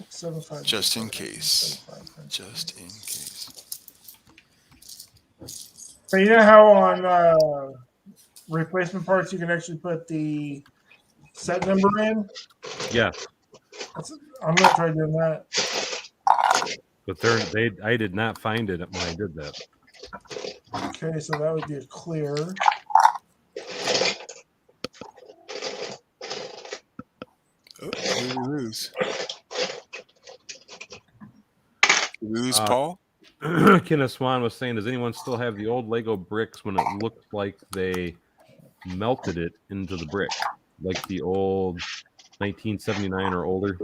7.5, just in case. Just in case. So you know how on replacement parts you can actually put the set number in? Yeah, I'm gonna try doing that. but I did not find it when I did that. Okay, so that would be a clear. Oh, who lose? Lose lost Paul? Kenneth Swan was saying, does anyone still have the old Lego bricks when it looked like they melted it into the brick, like the old 1979 or older?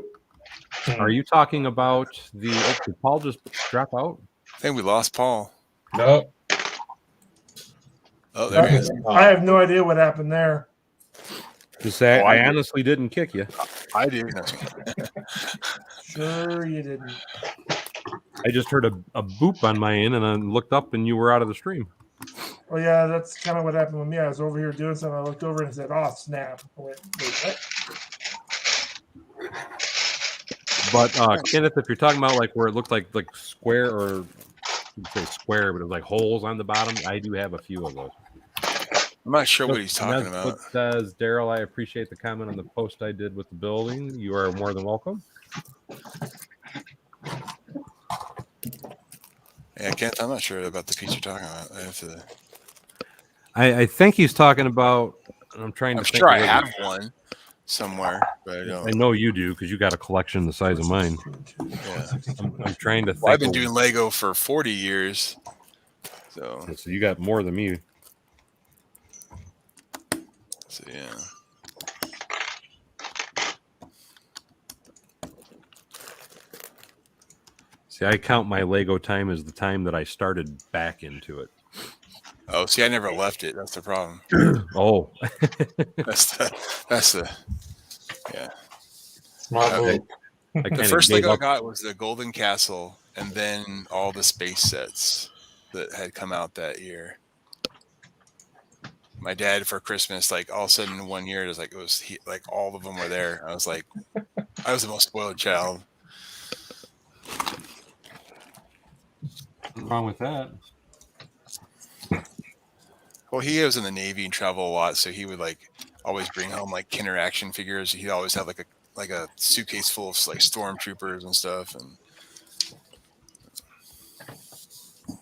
Are you talking about the? Oh, did Paul just drop out? I think we lost Paul. Nope. Oh, there he is. I have no idea what happened there. Just say, Oh, I I did. honestly didn't kick you. I do. Sure, you didn't. I just heard a boop on my end, and I looked up, and you were out of the stream. Oh yeah, that's kind of what happened with me. I was over here doing something. I looked over and said, "Oh snap!" I went, "Wait, what?" But Kenneth, if you're talking about like where it looked like square, or you'd say square, but it was like holes on the bottom, I do have a few of those. I'm not sure what he's talking about. What says Daryl? I appreciate the comment on the post I did with the building. You are more than welcome. Yeah, Kent, I'm not sure about the piece you're talking about. I have to. I think he's talking about. I'm trying to. I'm think sure I where have one somewhere, but I don't. I know you do because you got a collection the size of mine. Yeah. I'm trying to think. Well, I've been doing Lego for 40 years, so you got more than me. yeah. See, I count my Lego time as the time that I started back into it. Oh, see, I never left it. That's the problem. Oh, That's the yeah. Smart move. The first Lego I got was the Golden Castle, and then all the space sets that had come out that year. My dad for Christmas, like all of a sudden 1 year, it was like all of them were there. I was like, I was the most spoiled child. what's wrong with that? Well, he was in the Navy and traveled a lot, so he would like always bring home like Kenner action figures. He'd always have like a suitcase full of like stormtroopers and stuff. And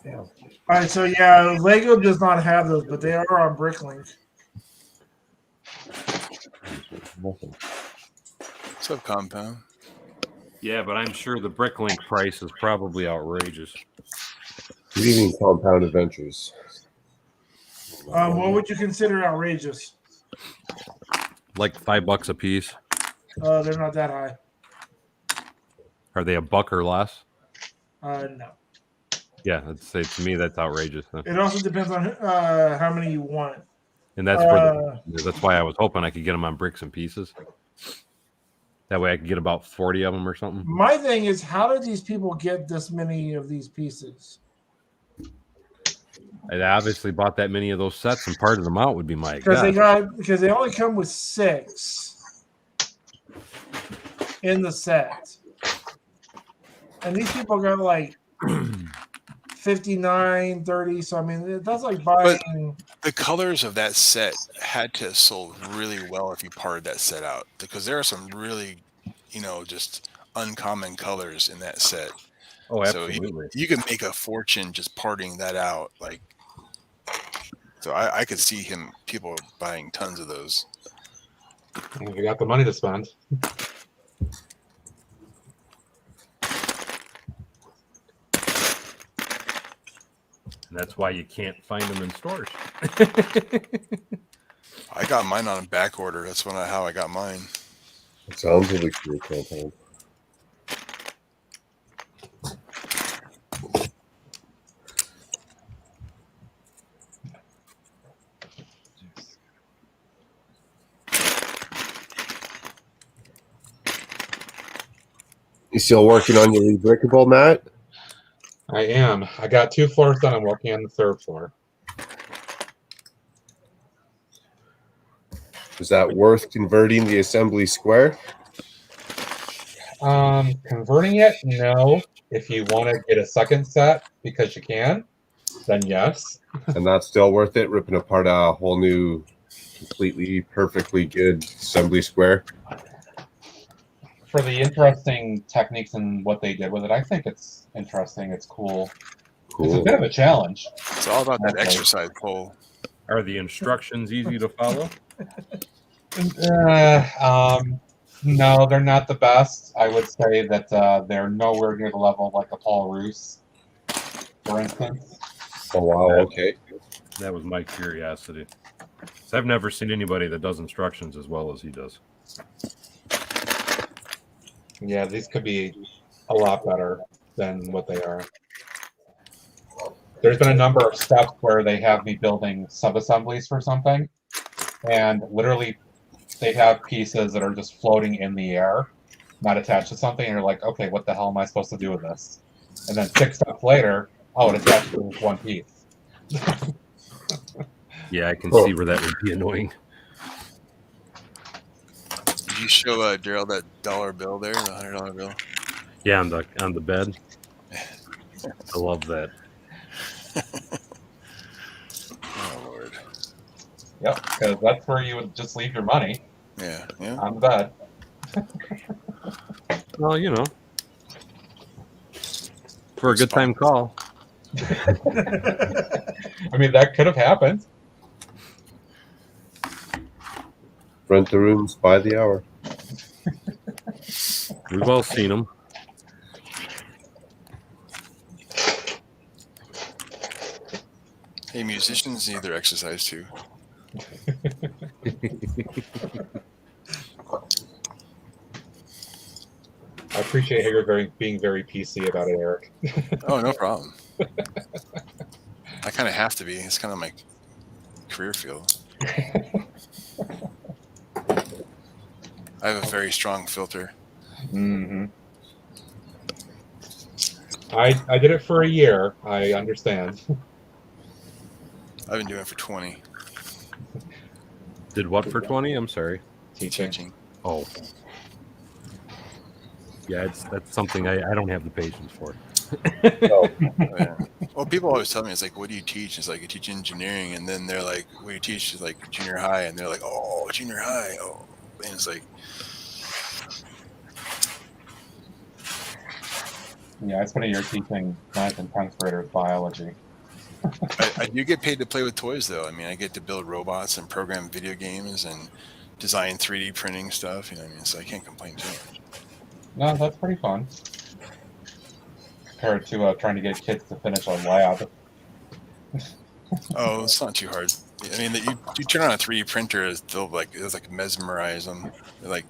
All right, so yeah, Lego does not have those, but they are on Bricklink. what's up, Compound? Yeah, but I'm sure the Bricklink price is probably outrageous. What do you mean Compound Adventures? What would you consider outrageous? Like $5 a piece. They're not that high. Are they $1 or less? No. Yeah, I'd say to me that's outrageous. Huh? It also depends on how many you want. And that's that's why I was hoping I could get them on bricks and pieces. That way I could get about 40 of them or something. My thing is, how did these people get this many of these pieces? I obviously bought that many of those sets, and part of them out would be my Because they only come with 6 in the set, and these people got like 59, 30. So I mean, that's like buying. But the colors of that set had to have sold really well if you parted that set out, because there are some really, just uncommon colors in that set. Oh, absolutely. So you can make a fortune just parting that out. So I could see people buying tons of those. You got the money to spend. And that's why you can't find them in stores. I got mine on back order. That's how I got mine. It sounds really cool, Compound. You still working on your rebrickable, Matt? I am. I got 2 floors done. I'm working on the 3rd floor. Is that worth converting the assembly square? Converting it, no. If you want to get a second set because you can, then yes. And that's still worth it, ripping apart a whole new, completely, perfectly good assembly square? For the interesting techniques and what they did with it, I think it's interesting. It's cool. It's a bit of a challenge. It's all about that exercise pole. Are the instructions easy to follow? No, they're not the best. I would say that they're nowhere near the level of like a Paul Roos. for instance. Oh wow, okay. That was my curiosity. So I've never seen anybody that does instructions as well as he does. Yeah, these could be a lot better than what they are. There's been a number of steps where they have me building sub-assemblies for something, and literally they have pieces that are just floating in the air, not attached to something, and you're like, okay, what the hell am I supposed to do with this? And then 6 steps later, oh, it attaches to this one piece. Yeah, I can Oh. see where that would be annoying. Did you show Daryl that dollar bill there, the $100 bill? Yeah, on the bed. I love that. Oh Lord. Yep, because that's where you would just leave your money Yeah, yeah. on the bed. Well, you know, for a good time call. I mean, that could have happened. Rent the rooms by the hour. We've all seen them. Hey, musicians need their exercise too. I appreciate how you're being very PC about it, Eric. Oh, no problem. I kind of have to be. It's kind of my career field. I have a very strong filter. Mm-hmm. I did it for a year. I understand. I've been doing it for 20. Did what for 20? I'm sorry. Teaching. Oh. Yeah, that's something I don't have the patience for. No. Oh, yeah. Well, people always tell me, it's like, what do you teach? It's like, I teach engineering. And then they're like, what do you teach? It's like junior high. And they're like, oh, junior high. Oh, and it's like, Yeah, I spent a year teaching 9th and 10th graders biology. I do get paid to play with toys, though. I mean, I get to build robots and program video games and design 3D printing stuff. You know what I mean? So I can't complain too much. No, that's pretty fun. Compared to trying to get kids to finish a lab. Oh, it's not too hard. I mean, you turn on a 3D printer, it'll like mesmerize them. They're like,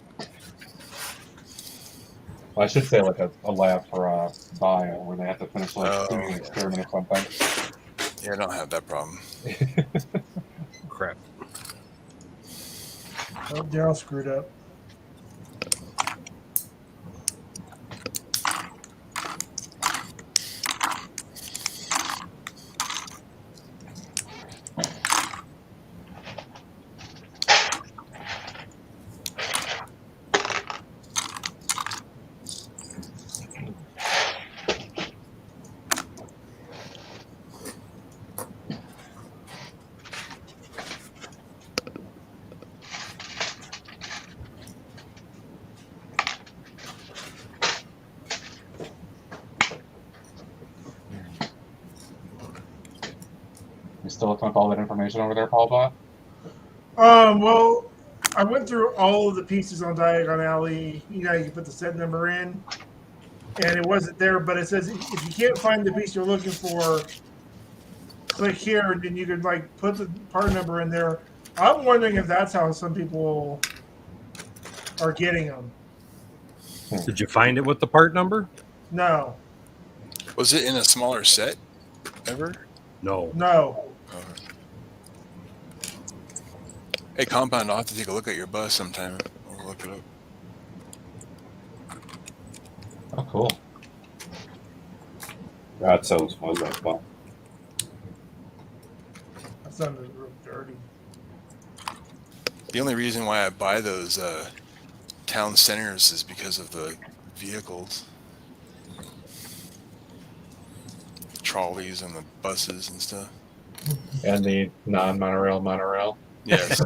Well, I should say like a lab for bio, where they have to finish like doing an experiment or something. yeah, I don't have that problem. Crap. Oh, Daryl screwed up. You still looking up all that information over there, Paul Bot? Well, I went through all of the pieces on Diagon Alley. You know, you put the set number in, and it wasn't there. But it says if you can't find the piece you're looking for, click here, and then you could like put the part number in there. I'm wondering if that's how some people are getting them. Did you find it with the part number? No, Was it in a smaller set ever? No. no. Hey, Compound, I'll have to take a look at your bus sometime. I'll look it up. Oh, cool. That sounds fun. That's fun. That sounded real dirty. The only reason why I buy those town centers is because of the vehicles. Trolleys and the buses and stuff. And the non-monorail. Yes.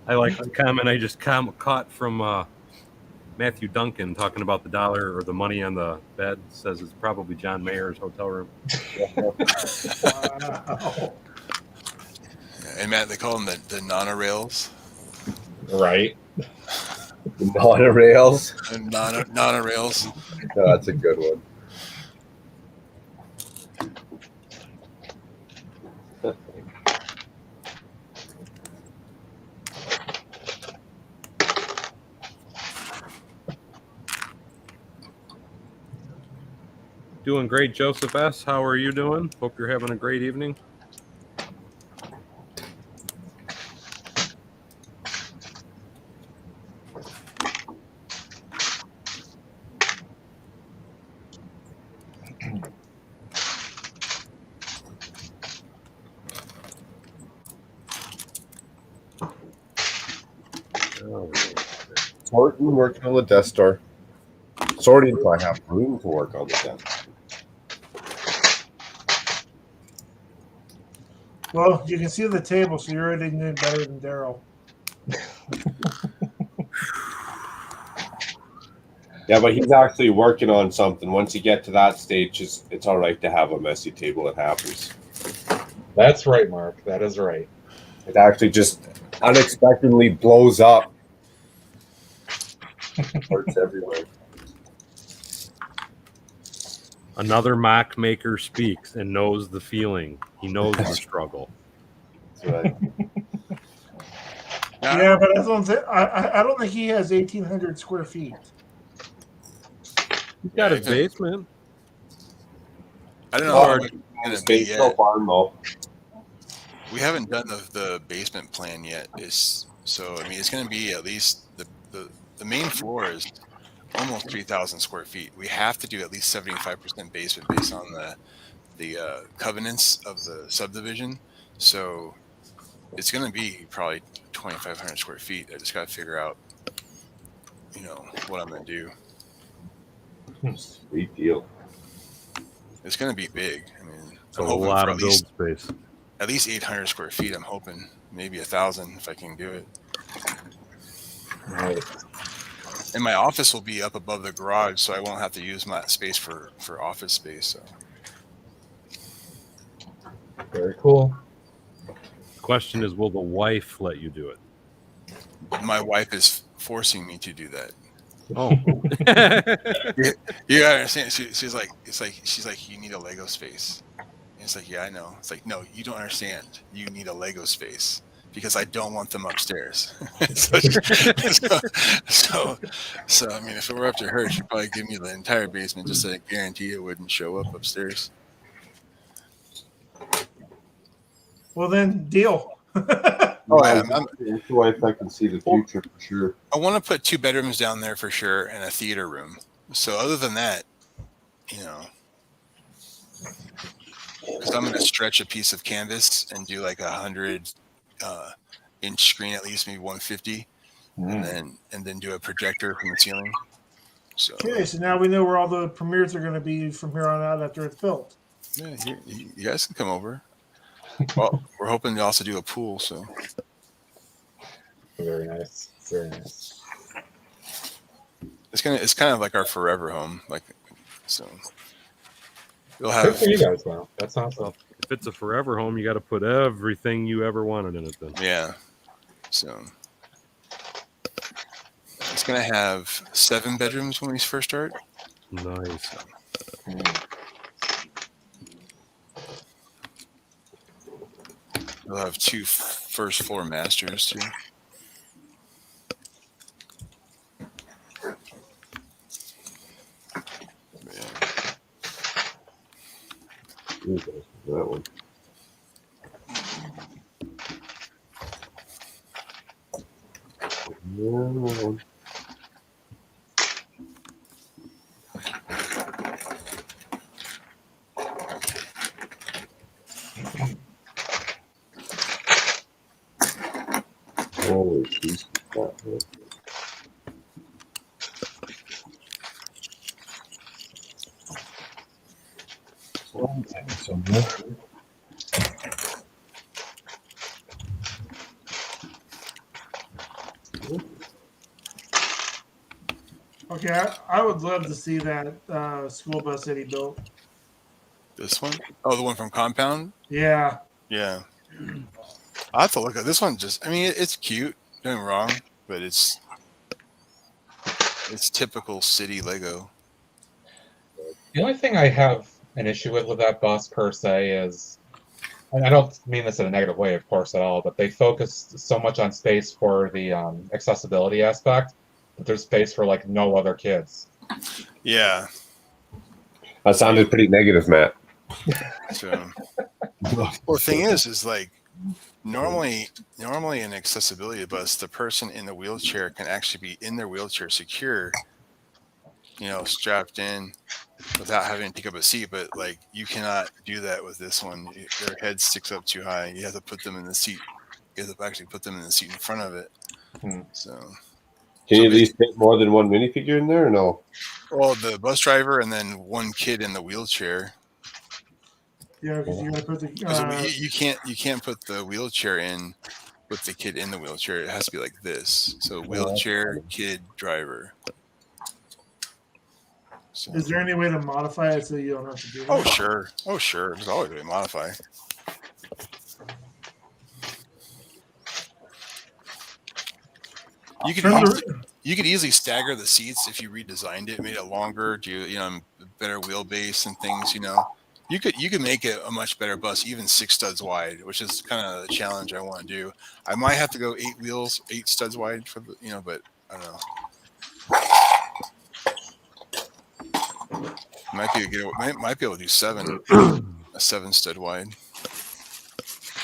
I like the comment I just caught from Matthew Duncan talking about the dollar or the money on the bed. Says it's probably John Mayer's hotel room. Wow. And Matt, they call them the nonorails. Right. Monorails. Nonorails. No, that's a good one. Doing great, Joseph S. How are you doing? Hope you're having a great evening. Sorting, working on the Death Star. Sorting so I have room to work on the Death. Well, you can see the table, so you're already doing better than Daryl. Yeah, but he's actually working on something. Once you get to that stage, it's all right to have a messy table. It happens. That's right, Mark. That is right. It actually just unexpectedly blows up. Parts everywhere. Another mock maker speaks and knows the feeling. He knows the struggle. That's right. Yeah, but I don't think he has 1,800 square feet. He's got his basement. I don't know how Oh, it's gonna be space yet. so far, though. We haven't done the basement plan yet. So I mean, it's going to be at least the main floor is almost 3,000 square feet. We have to do at least 75% basement based on the covenants of the subdivision. So it's going to be probably 2,500 square feet. I just got to figure out, what I'm going to do. Sweet deal. It's going to be big. I mean, It's a lot of build space. At least 800 square feet. I'm hoping maybe 1,000 if I can do it. Right. And my office will be up above the garage, so I won't have to use my space for office space. So Very cool. The question is, will the wife let you do it? my wife is forcing me to do that. Oh, You gotta understand. She's like, you need a Lego space. And it's like, yeah, I know. It's like, no, you don't understand. You need a Lego space because I don't want them upstairs. so, I mean, if it were up to her, she'd probably give me the entire basement just to guarantee it wouldn't show up upstairs. Well, then, deal. Oh, It's the wife I can see the future for sure. I want to put 2 bedrooms down there for sure and a theater room. So other than that, because I'm going to stretch a piece of canvas and do like 100 inch screen, at least maybe 150, and then do a projector from the ceiling. So Okay, so now we know where all the premieres are going to be from here on out after it's built. yeah, you guys can come over. Well, we're hoping to also do a pool. So Very nice. Very nice. it's kind of like our forever home. So we'll Good have. for you guys, though. That's awesome. if it's a forever home, you got to put everything you ever wanted in it. Then Yeah. So it's gonna have 7 bedrooms when we first start. nice. We'll have 2 first floor masters too. That one. Yeah. Holy Jesus. Okay, I would love to see that school bus that he built. This one? Oh, the one from Compound? Yeah. Yeah. I'll have to look at this one. It's cute. Don't get me wrong, but it's typical city Lego. The only thing I have an issue with that bus per se is, and I don't mean this in a negative way, of course, at all, but they focus so much on space for the accessibility aspect, but there's space for like no other kids. Yeah. That sounded pretty negative, Matt. So, well, the thing is like normally in accessibility bus, the person in the wheelchair can actually be in their wheelchair secure, strapped in without having to pick up a seat. But like you cannot do that with this one. Their head sticks up too high. You have to put them in the seat. You have to actually put them in the seat in front of it. So. Can you at least fit more than one minifigure in there or no? Well, the bus driver and then one kid in the wheelchair. Yeah, because you got to put the. You can't put the wheelchair in with the kid in the wheelchair. It has to be like this. So wheelchair, kid, driver. So. Is there any way to modify it so you don't have to do it? Oh sure. There's always a way to modify. You could easily stagger the seats if you redesigned it, made it longer, do better wheelbase and things. You could make it a much better bus, even 6 studs wide, which is kind of the challenge I want to do. I might have to go 8 studs wide for the, but I don't know. Might be able to do 7, a 7 stud wide.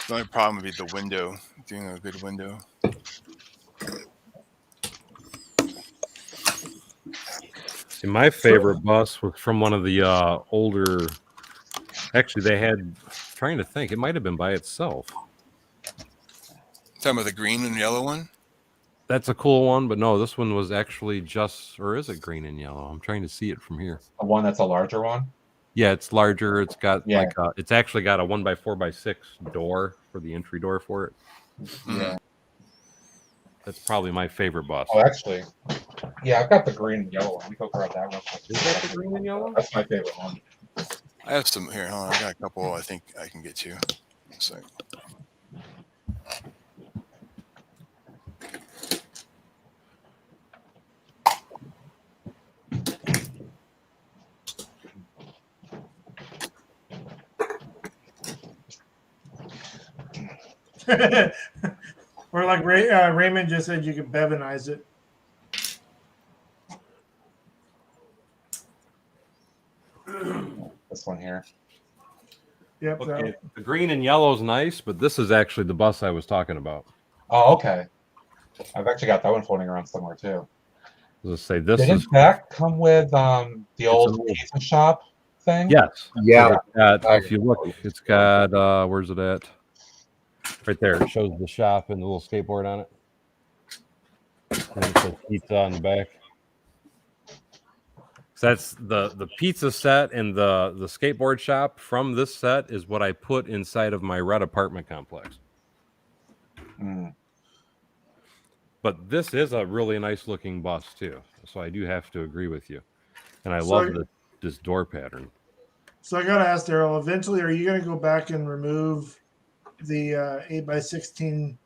The only problem would be the window, doing a good window. See, my favorite bus was from one of the older. Actually, they had. Trying to think, it might have been by itself. Talking about the green and yellow one. That's a cool one, but no, this one was actually just, or is it green and yellow? I'm trying to see it from here. The one that's a larger one. Yeah, it's larger. It's got it's actually got a 1x4x6 door for the entry door for it. Yeah. That's probably my favorite bus. Oh, actually, yeah, I've got the green and yellow one. We go grab that one. Is that the green and yellow? That's my favorite one. I have some here. Hold on, I got a couple. I think I can get to. So. Or like Raymond just said, you could Bevinize it. This one here. Yep. Okay. The green and yellow is nice, but this is actually the bus I was talking about. Oh, okay. I've actually got that one floating around somewhere too. Let's say this Didn't is that come with the old pizza shop thing? yes. Yeah. If you look, it's got where's it at? Right there. It shows the shop and the little skateboard on it. And it says pizza on the back. So that's the pizza set and the skateboard shop from this set is what I put inside of my red apartment complex. But this is a really nice looking bus too. So I do have to agree with you. And I love this door pattern. So I got to ask Daryl, eventually, are you going to go back and remove the 8x16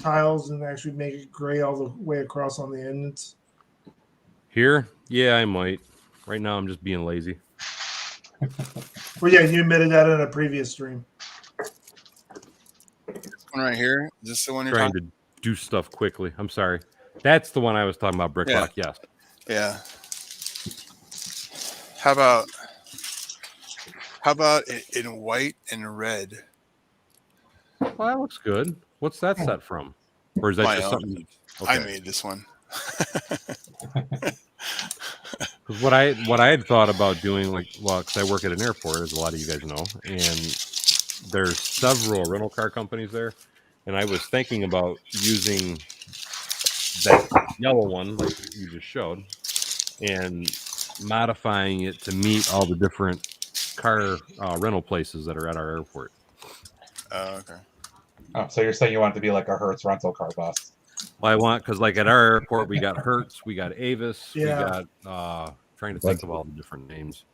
tiles and actually make it gray all the way across on the ends? Here? Yeah, I might. Right now, I'm just being lazy. Well, yeah, you admitted that in a previous stream. This one right here. Is this the one you're trying to do stuff quickly? I'm sorry. That's the one I was talking about, Bricklock. Yes. Yeah. How about it in white and red? Well, that looks good. What's that set from? Or is that My just own. something? Okay. I made this one. Because what I had thought about doing, because I work at an airport, as a lot of you guys know, and there's several rental car companies there, and I was thinking about using that yellow one, like you just showed, and modifying it to meet all the different car rental places that are at our airport. Oh, okay. Oh, so you're saying you want it to be like a Hertz rental car bus? Well, I want, because like at our airport, we got Hertz, we got Avis, we got, trying to think of all the different names.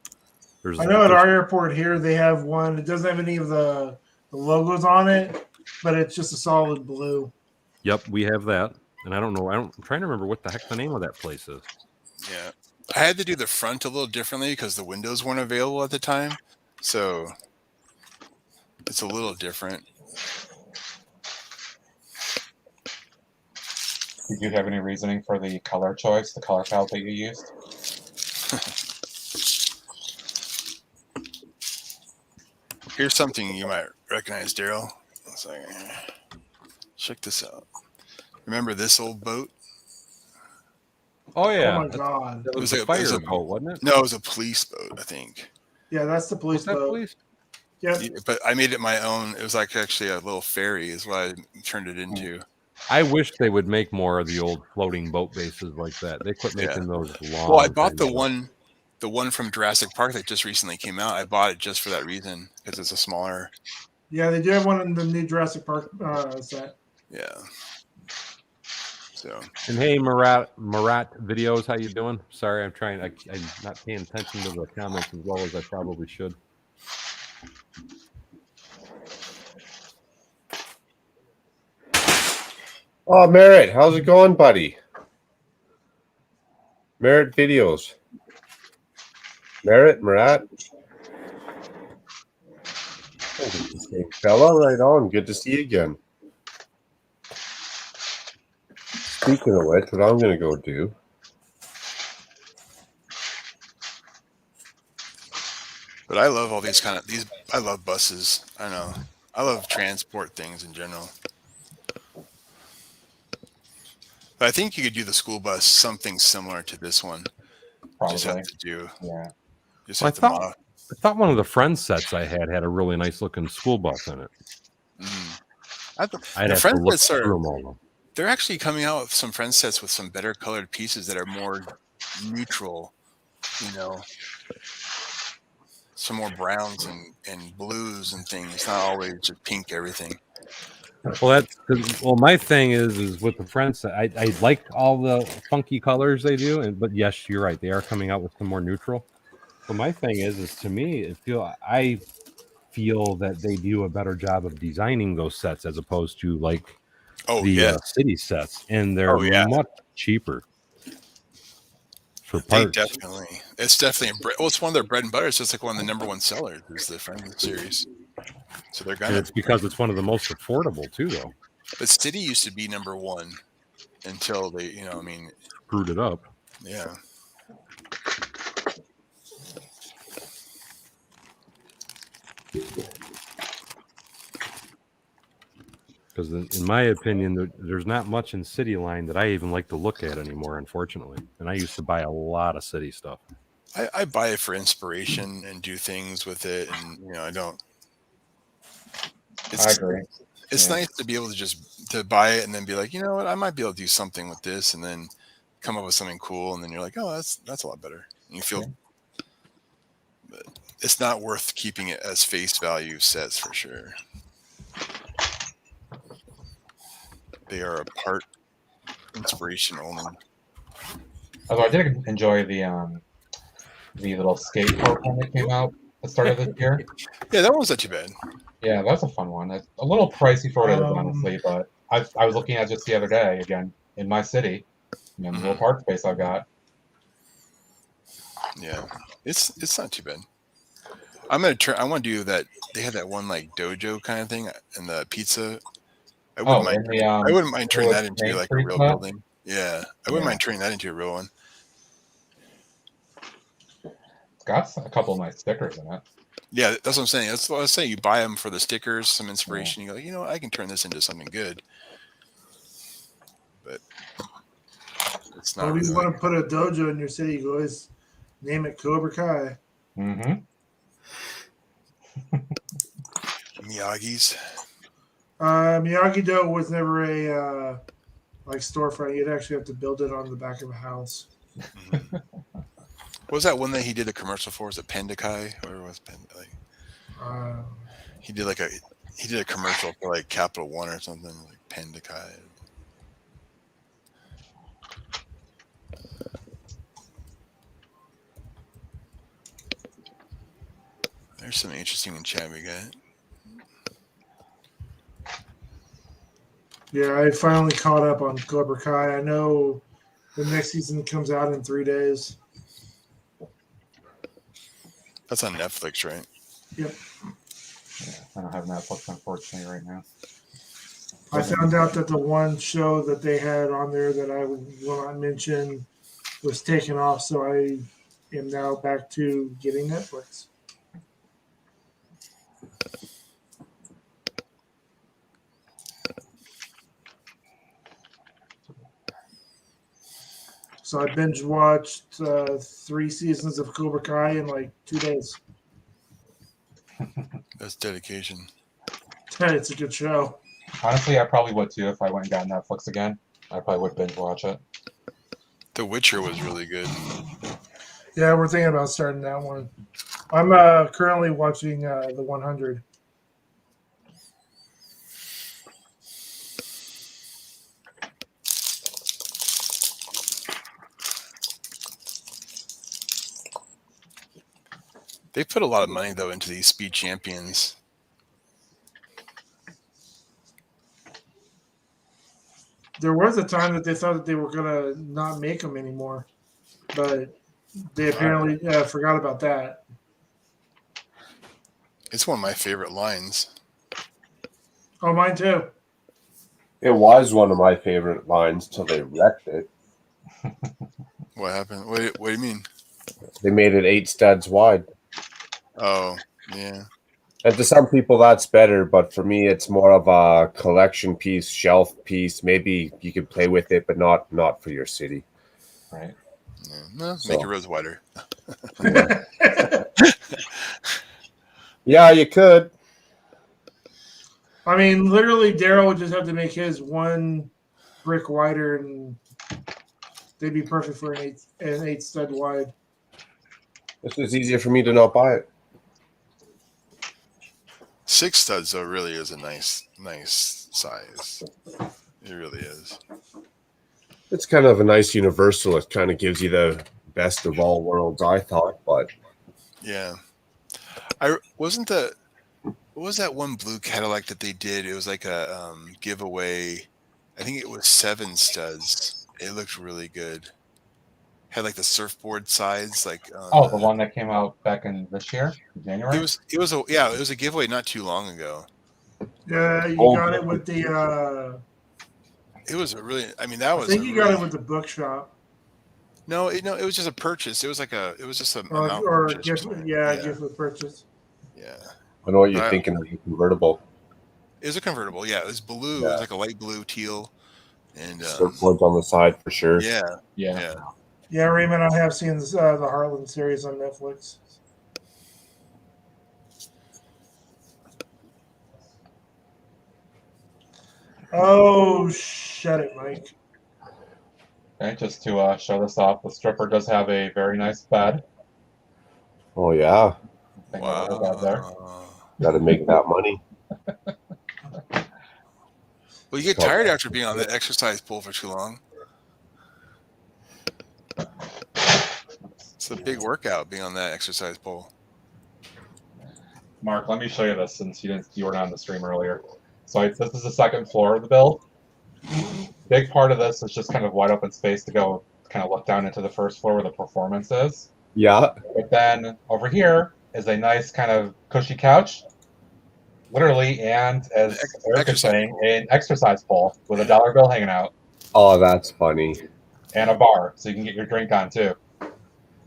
I know at our airport here, they have one. It doesn't have any of the logos on it, but it's just a solid blue. Yep, we have that. And I don't know. I'm trying to remember what the heck the name of that place is. Yeah. I had to do the front a little differently because the windows weren't available at the time. So it's a little different. Did you have any reasoning for the color choice, the color palette that you used? Here's something you might recognize, Daryl. Let's see. Check this out. Remember this old boat? Oh yeah, Oh my god. that It was was a a- it was fire a- boat, wasn't it? No, it was a police boat, I think. Yeah, that's the police Was that boat. police? Yep. Yeah, but I made it my own. It was like actually a little ferry, is what I turned it into. I wish they would make more of the old floating boat bases like that. They quit making those long. Well, I bought time the ago. one from Jurassic Park that just recently came out. I bought it just for that reason because it's a smaller. Yeah, they do have one in the new Jurassic Park set. Yeah. So And hey, Marat videos, how you doing? Sorry, I'm not paying attention to the comments as well as I probably should. Oh, Merritt, how's it going, buddy? Merritt videos. Marat. Hey, fella, right on. Good to see you again. Speaking of which, what I'm going to go do. but I love all these I love buses. I know. I love transport things in general. But I think you could do the school bus something similar to this one. Just Probably. have to do. Yeah. Just Well, have to mod. I thought one of the Friends sets I had a really nice looking school bus in it. I'd The have to Friends look sets through are. them all. They're actually coming out with some Friends sets with some better colored pieces that are more neutral. You know, some more browns and blues and things. It's not always just pink everything. Well, my thing is with the Friends set, I like all the funky colors they do, but yes, you're right, they are coming out with some more neutral. But my thing is to me, I feel that they do a better job of designing those sets as opposed to like city sets, and they're much cheaper for parts. Definitely, it's definitely it's one of their bread and butter. It's just like one of the number one sellers is the Friends series. So they're And it's because it's one of the most affordable too, though. But City used to be number one until they, Screwed it up. Yeah. Because in my opinion, there's not much in City line that I even like to look at anymore, unfortunately. And I used to buy a lot of City stuff. I buy it for inspiration and do things with it, and I don't. I agree. It's nice to be able to buy it and then be like, you know what, I might be able to do something with this, and then come up with something cool, and then you're like, oh, that's a lot better. And you feel, but it's not worth keeping it as face value sets for sure. They are a part inspiration only. Although I did enjoy the little skate program that came out at the start of this year. Yeah, that one wasn't too bad. Yeah, that's a fun one. It's a little pricey for what it is, honestly, but I was looking at it just the other day again in my city, the little park space I've got. Yeah, it's not too bad. I want to do that. They had that one like dojo kind of thing and the pizza. I wouldn't mind turning that into like a real building. Yeah, I wouldn't mind turning that into a real one. It's got a couple of nice stickers in it. Yeah, that's what I'm saying. That's what I was saying. You buy them for the stickers, some inspiration. You go, you know what? I can turn this into something good. But it's not. If you want to put a dojo in your city, you always name it Cobra Kai. Mm-hmm. Miyagi's. Miyagi-Do was never a like storefront. You'd actually have to build it on the back of a house. Mm-hmm. What was that one that he did a commercial for? Was it Pandakai or was he did a commercial for like Capital One or something like Pandakai. There's something interesting in chat we got. Yeah, I finally caught up on Cobra Kai. I know the next season comes out in 3 days. That's on Netflix, right? Yep. Yeah, I don't have Netflix, unfortunately, right now. I found out that the one show that they had on there that I will not mention was taken off, so I am now back to getting Netflix. So I binge watched 3 seasons of Cobra Kai in like 2 days. That's dedication. It's a good show. Honestly, I probably would too if I went and got Netflix again. I probably would binge watch it. The Witcher was really good. Yeah, we're thinking about starting that one. I'm currently watching The 100. They put a lot of money though into these speed champions. There was a time that they thought that they were gonna not make them anymore, but they apparently forgot about that. It's one of my favorite lines. Oh, mine too. It was one of my favorite lines till they wrecked it. What happened? What do you mean? They made it 8 studs wide. Oh, yeah. And to some people, that's better, but for me, it's more of a collection piece, shelf piece. Maybe you can play with it, but not for your city. Right. Yeah. No, So- make your roads wider. Yeah, you could. I mean, literally, Daryl would just have to make his 1 brick wider, and they'd be perfect for an 8 stud wide. It's just easier for me to not buy it. 6 studs though really is a nice size. It really is. It's kind of a nice universal. It kind of gives you the best of all worlds, I thought. But Yeah. What was that one blue Cadillac that they did? It was like a giveaway. I think it was 7 studs. It looked really good. Had like the surfboard sides, like Oh, the one that came out back in this year, January. It was a giveaway not too long ago. Yeah, you Oh, got it with the. It was a really. I mean, that I was. think you got it with the bookshop. No, it was just a purchase. It was just a amount Or a purchase gift, something. gift with purchase. Yeah. I know what you're Right. thinking of the convertible. It was a convertible. Yeah, it was blue. It Yeah. was like a light blue, teal, and Surfboards on the side for sure. yeah. Yeah. Yeah, Raymond, I have seen this, the Heartland series on Netflix. Oh, shut it, Mike. Okay, just to show this off, the stripper does have a very nice bed. Oh yeah, Thing over her bed there. Wow. got to make that money. Well, you get tired after being on the exercise pole for too long. It's a big workout being on that exercise pole. Mark, let me show you this since you weren't on the stream earlier. So this is the second floor of the build. Big part of this is just kind of wide open space to go kind of look down into the first floor where the performance is. Yeah, But then over here is a nice kind of cushy couch, literally, and as Eric is saying, an exercise pole with a dollar bill hanging out oh, that's funny. and a bar, so you can get your drink on too.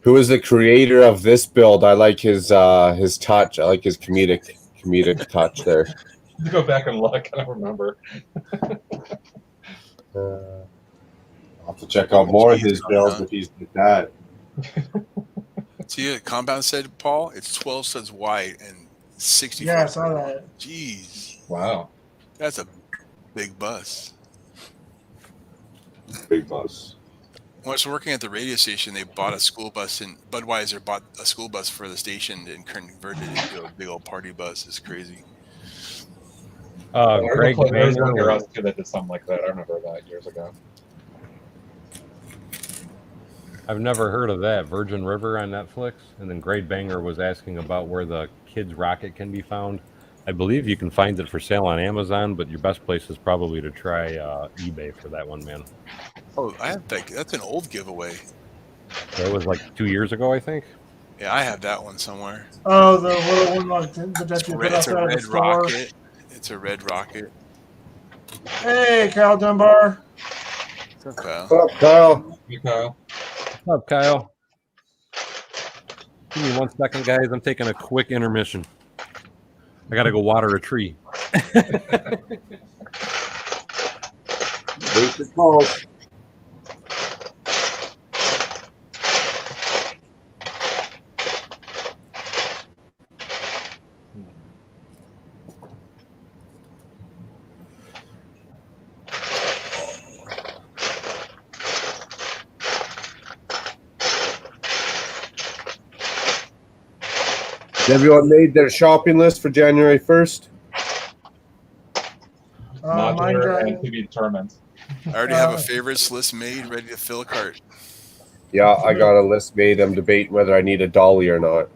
Who is the creator of this build? I like his touch. I like his comedic touch there. Go back and look. I don't remember. I'll have to check out more of his builds if he's like that. See, compound said, Paul, it's 12 studs wide and 60. Yeah, I saw that. Jeez, Wow. that's a big bus. Big bus. When I was working at the radio station, they bought a school bus, and Budweiser bought a school bus for the station and converted it into a big old party bus. It's crazy. Greg There's one near Banger, us too that did something like that. I remember that years ago. I've never heard of that. Virgin River on Netflix. And then Greg Banger was asking about where the kids' rocket can be found. I believe you can find it for sale on Amazon, but your best place is probably to try eBay for that one, man. Oh, I have that. That's an old giveaway. That was like 2 years ago, I think. Yeah, I have that one somewhere. Oh, the little one like that It's you a put red, it's a outside of the red store. rocket. It's a red rocket. Hey, Kyle Dunbar. What's up, pal? What's up, Kyle? You know, What's up, Kyle? Give me 1 second, guys. I'm taking a quick intermission. I got to go water a tree. Wait for calls. Everyone made their shopping list for January 1st? Mine Modular got, and to be determined. I already have a favorites list made, ready to fill a cart. Yeah, I got a list made. I'm debating whether I need a dolly or not.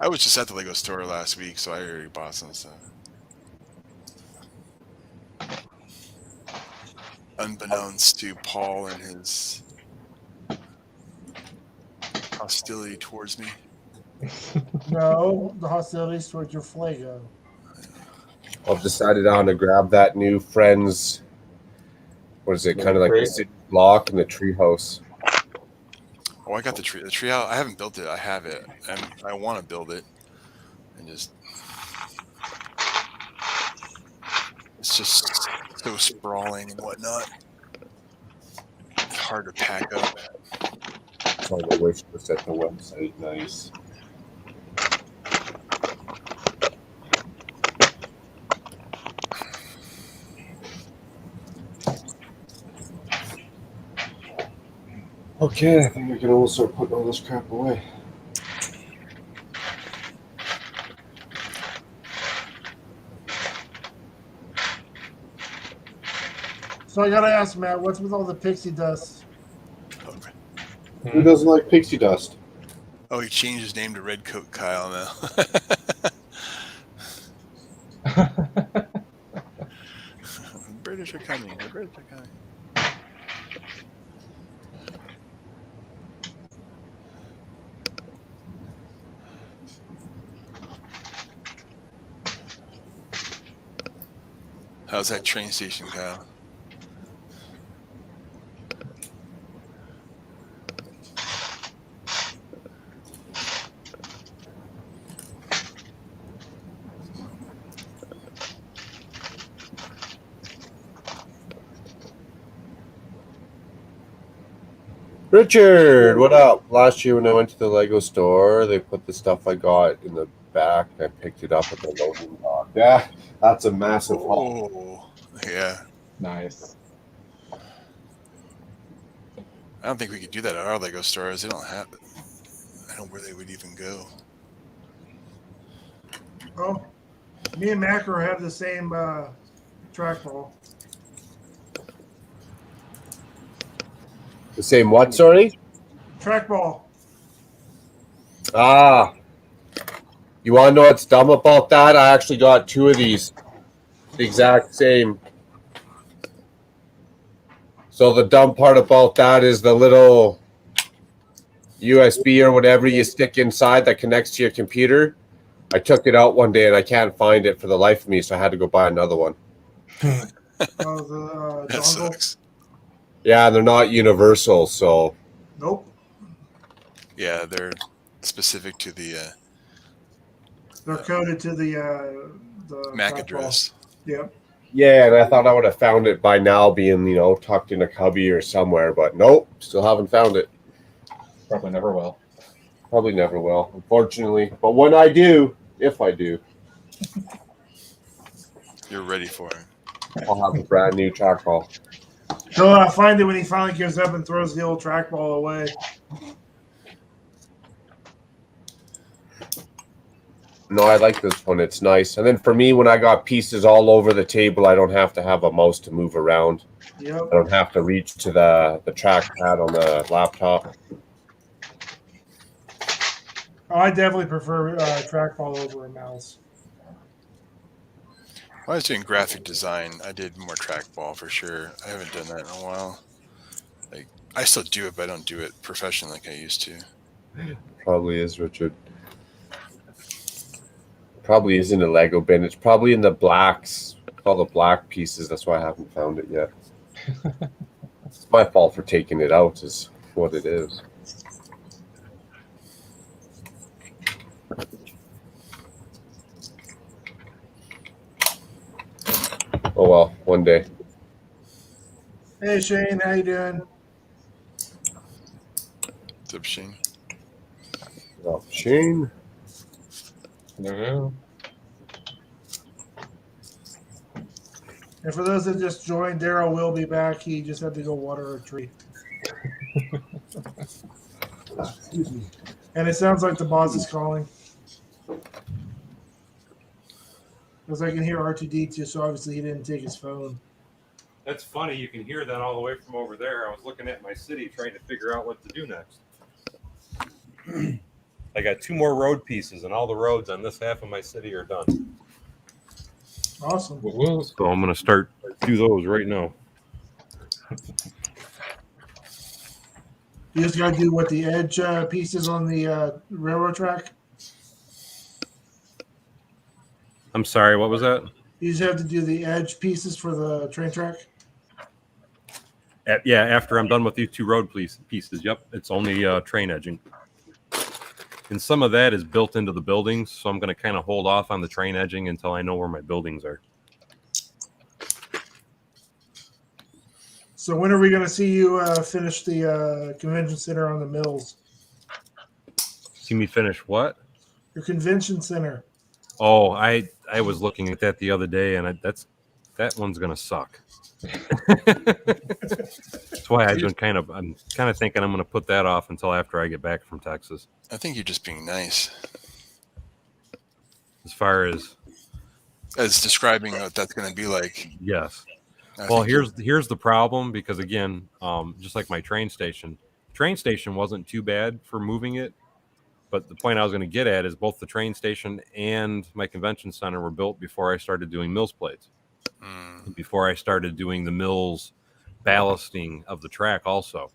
I was just at the Lego store last week, so I already bought some stuff. Unbeknownst to Paul and his hostility towards me. no, the hostilities towards your Flago. I've decided on to grab that new Friends. What is it? Kind of like the city block and the treehouse. Oh, I got the tree. The tree out. I haven't built it. I have it, and I want to build it. And just, it's just so sprawling and whatnot. It's hard to pack up. It's on the wish list at the website. Nice. Okay, I think I can almost start putting all this crap away. So I gotta ask Matt, what's with all the pixie dust? Okay. Who doesn't like pixie dust? Oh, he changed his name to Red Coat Kyle now. The British are coming. The British are coming. How's that train station, Kyle? Richard, what up? Last year when I went to the Lego store, they put the stuff I got in the back. I picked it up at the loading dock. Yeah, that's a massive haul. Oh, yeah. Nice. I don't think we could do that at our Lego stores. They don't have it. I don't know where they would even go. Oh, me and Macro have the same trackball. The same what, sorry? Trackball. Ah. You want to know what's dumb about that? I actually got two of these. The exact same. So the dumb part about that is the little USB or whatever you stick inside that connects to your computer. I took it out one day and I can't find it for the life of me, so I had to go buy another one. Oh, the That dongle. sucks. Yeah, they're not universal, so Nope. Yeah, they're specific to the They're coded to the MAC trackball. address. Yep. yeah, and I thought I would have found it by now being, tucked in a cubby or somewhere, but nope, still haven't found it. Probably never will. Probably never will, unfortunately. But when I do, if I do, You're ready for it. I'll have a brand new trackball. He'll find it when he finally gives up and throws the old trackball away. No, I like this one. It's nice. And then for me, when I got pieces all over the table, I don't have to have a mouse to move around. Yep. I don't have to reach to the trackpad on the laptop. Oh, I definitely prefer trackball over a mouse. When I was doing graphic design, I did more trackball for sure. I haven't done that in a while. Like, I still do it, but I don't do it professionally like I used to. Probably is, Richard. Probably is in the Lego bin. It's probably in the blacks. All the black pieces. That's why I haven't found it yet. It's my fault for taking it out, is what it is. Oh well, one day. Hey Shane, how you doing? What's up, Shane? Oh, Shane. No. And for those that just joined, Daryl will be back. He just had to go water a tree. Excuse me. And it sounds like the boss is calling. Because I can hear R2D2, so obviously he didn't take his phone. That's funny. You can hear that all the way from over there. I was looking at my city trying to figure out what to do next. I got 2 more road pieces, and all the roads on this half of my city are done. Awesome. So I'm going to do those right now. You just got to do what the edge pieces on the railroad track. I'm sorry, what was that? You just have to do the edge pieces for the train track. Yeah, after I'm done with these 2 road pieces. Yep, it's only train edging. And some of that is built into the buildings, so I'm going to kind of hold off on the train edging until I know where my buildings are. So when are we going to see you finish the convention center on the mills? See me finish what? Your convention center. Oh, I was looking at that the other day, and that one's going to suck. That's why I'm kind of thinking I'm going to put that off until after I get back from Texas. I think you're just being nice. As far as describing what that's going to be like. yes. Well, here's the problem, because again, just like my train station wasn't too bad for moving it, but the point I was going to get at is both the train station and my convention center were built before I started doing mills plates, before I started doing the mills ballasting of the track also.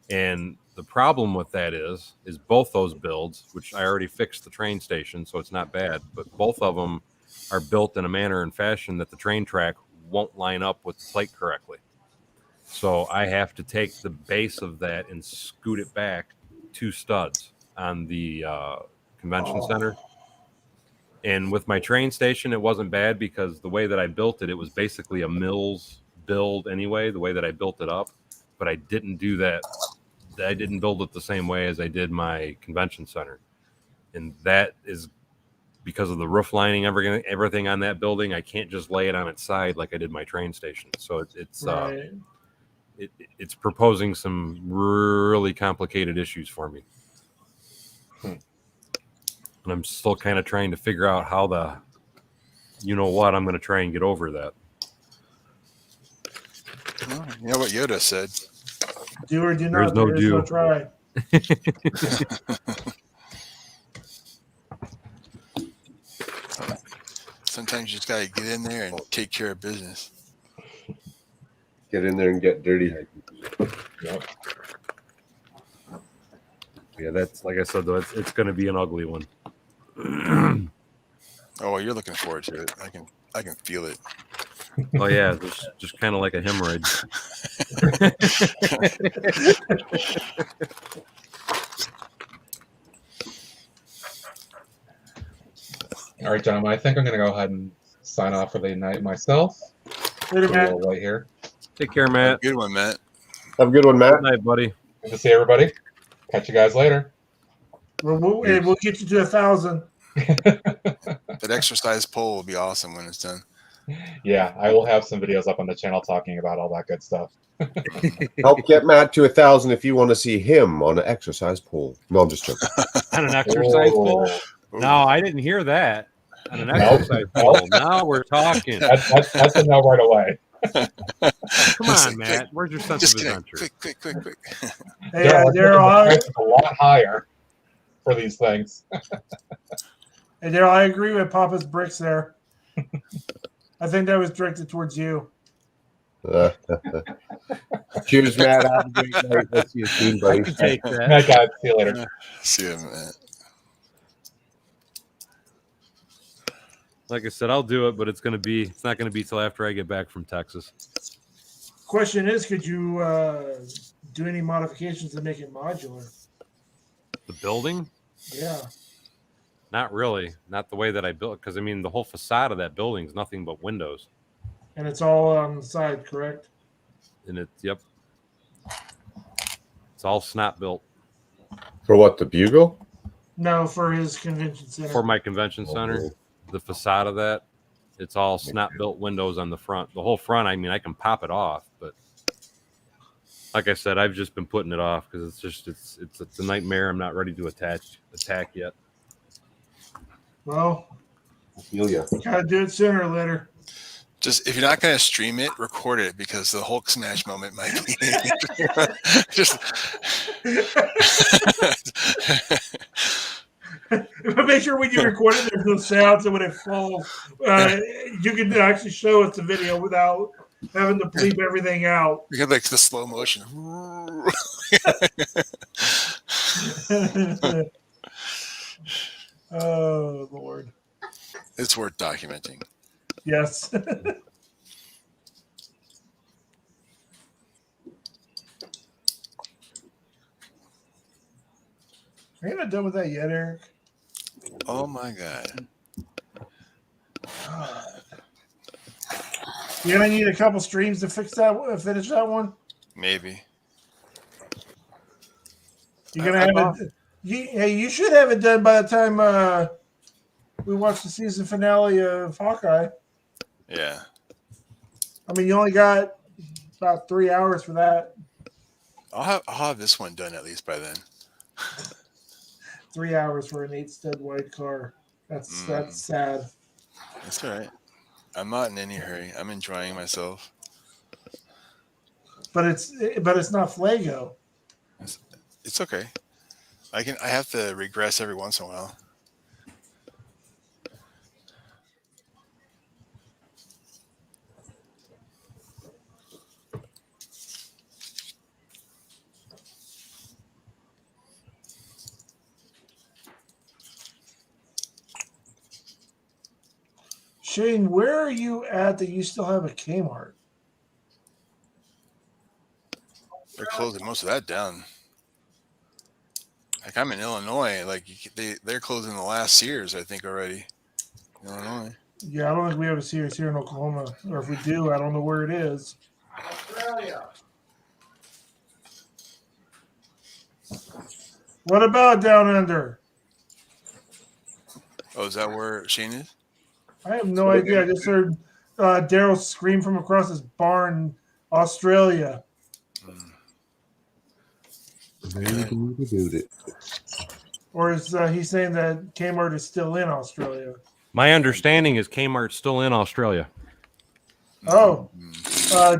And the problem with that is both those builds, which I already fixed the train station, so it's not bad, but both of them are built in a manner and fashion that the train track won't line up with the plate correctly. So I have to take the base of that and scoot it back 2 studs on the convention center. And with my train station, it wasn't bad because the way that I built it, it was basically a mills build anyway, the way that I built it up. But I didn't do that. I didn't build it the same way as I did my convention center. And that is because of the roof lining, everything on that building. I can't just lay it on its side like I did my train station. So it's Right. It's proposing some really complicated issues for me. And I'm still kind of trying to figure out how I'm going to try and get over that. Well, you know what Yoda said. Do or do There's not. no There is do. no try. Sometimes you just got to get in there and take care of business. Get in there and get dirty. Yep. Yeah, that's like I said, though, it's going to be an ugly one. Oh, well, you're looking forward to it. I can feel it. Oh yeah, just kind of like a hemorrhoid. All right, gentlemen, I think I'm going to go ahead and sign off for the night myself. Later, A man. little late here. Take care, Matt. Good one, Matt. Have a good one, Matt. Good night, buddy. Good to see everybody. Catch you guys later. We'll get you to 1,000. That exercise pole will be awesome when it's done. Yeah, I will have some videos up on the channel talking about all that good stuff. Help get Matt to 1,000 if you want to see him on an exercise pole. No, I'm just joking. On an exercise pole? Oh, No, I didn't hear that. On an exercise pole. Now we're talking. that's a no right away. Come on, Matt. Where's your sense Just of kidding. adventure? Quick. Hey, Daryl, It's a lot higher for these things. I agree with Papa's bricks there. I think that was directed towards you. Cheers, Matt. Have a great night. Let's see you soon, I buddy. can take Good that. night, guys. See you later. See you, Matt. Like I said, I'll do it, but it's not gonna be till after I get back from Texas. Question is, could you do any modifications to make it modular? The building? Yeah. Not really. Not the way that I built, because I mean the whole facade of that building is nothing but windows. And it's all on the side, correct? And it's all snap built For what, the Bugle? No, for his convention center. for my convention center. The facade of that, it's all snap built windows on the front. The whole front, I mean, I can pop it off, but Like I said, I've just been putting it off because it's a nightmare. I'm not ready to attack yet. Well, I feel you. gotta do it sooner or later. Just if you're not going to stream it, record it because the Hulk smash moment might be just. Make sure when you record it, there's no sound, so when it falls, you can actually show us the video without having to bleep everything out. You get like the slow motion. Oh Lord! It's worth documenting. Yes. Are you not done with that yet, Eric? Oh my god! You gonna need a couple streams to finish that one. Maybe. You're gonna have it. You should have it done by the time we watch the season finale of Hawkeye. Yeah. I mean, you only got about 3 hours for that. I'll have this one done at least by then. 3 hours for an 8-stud white car. That's sad. That's all right. I'm not in any hurry. I'm enjoying myself. But it's not Flago. It's okay. I have to regress every once in a while. Shane, where are you at that you still have a Kmart? They're closing most of that down. Like I'm in Illinois. Like they're closing the last Sears, I think, already. In Illinois. Yeah, I don't think we have a Sears here in Oklahoma. Or if we do, I don't know where it is. Australia. What about down under? Oh, is that where Shane is? I have no idea. I just heard Daryl scream from across his barn, Australia. Or is he saying that Kmart is still in Australia? My understanding is Kmart's still in Australia. Oh,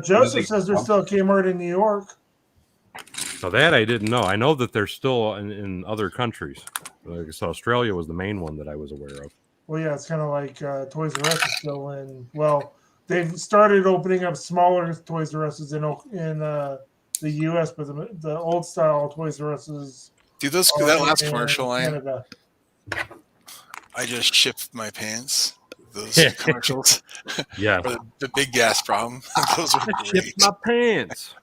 Joseph says there's still a Kmart in New York. So that I didn't know. I know that they're still in other countries. So Australia was the main one that I was aware of. Well, yeah, it's kind of like Toys R Us is still in. Well, they've started opening up smaller Toys R Us's in the U.S., but the old style Toys R Us's. Dude, that last commercial line. Canada. I just shipped my pants. Those commercials. Yeah. the big gas problem. Those were I great. shipped my pants.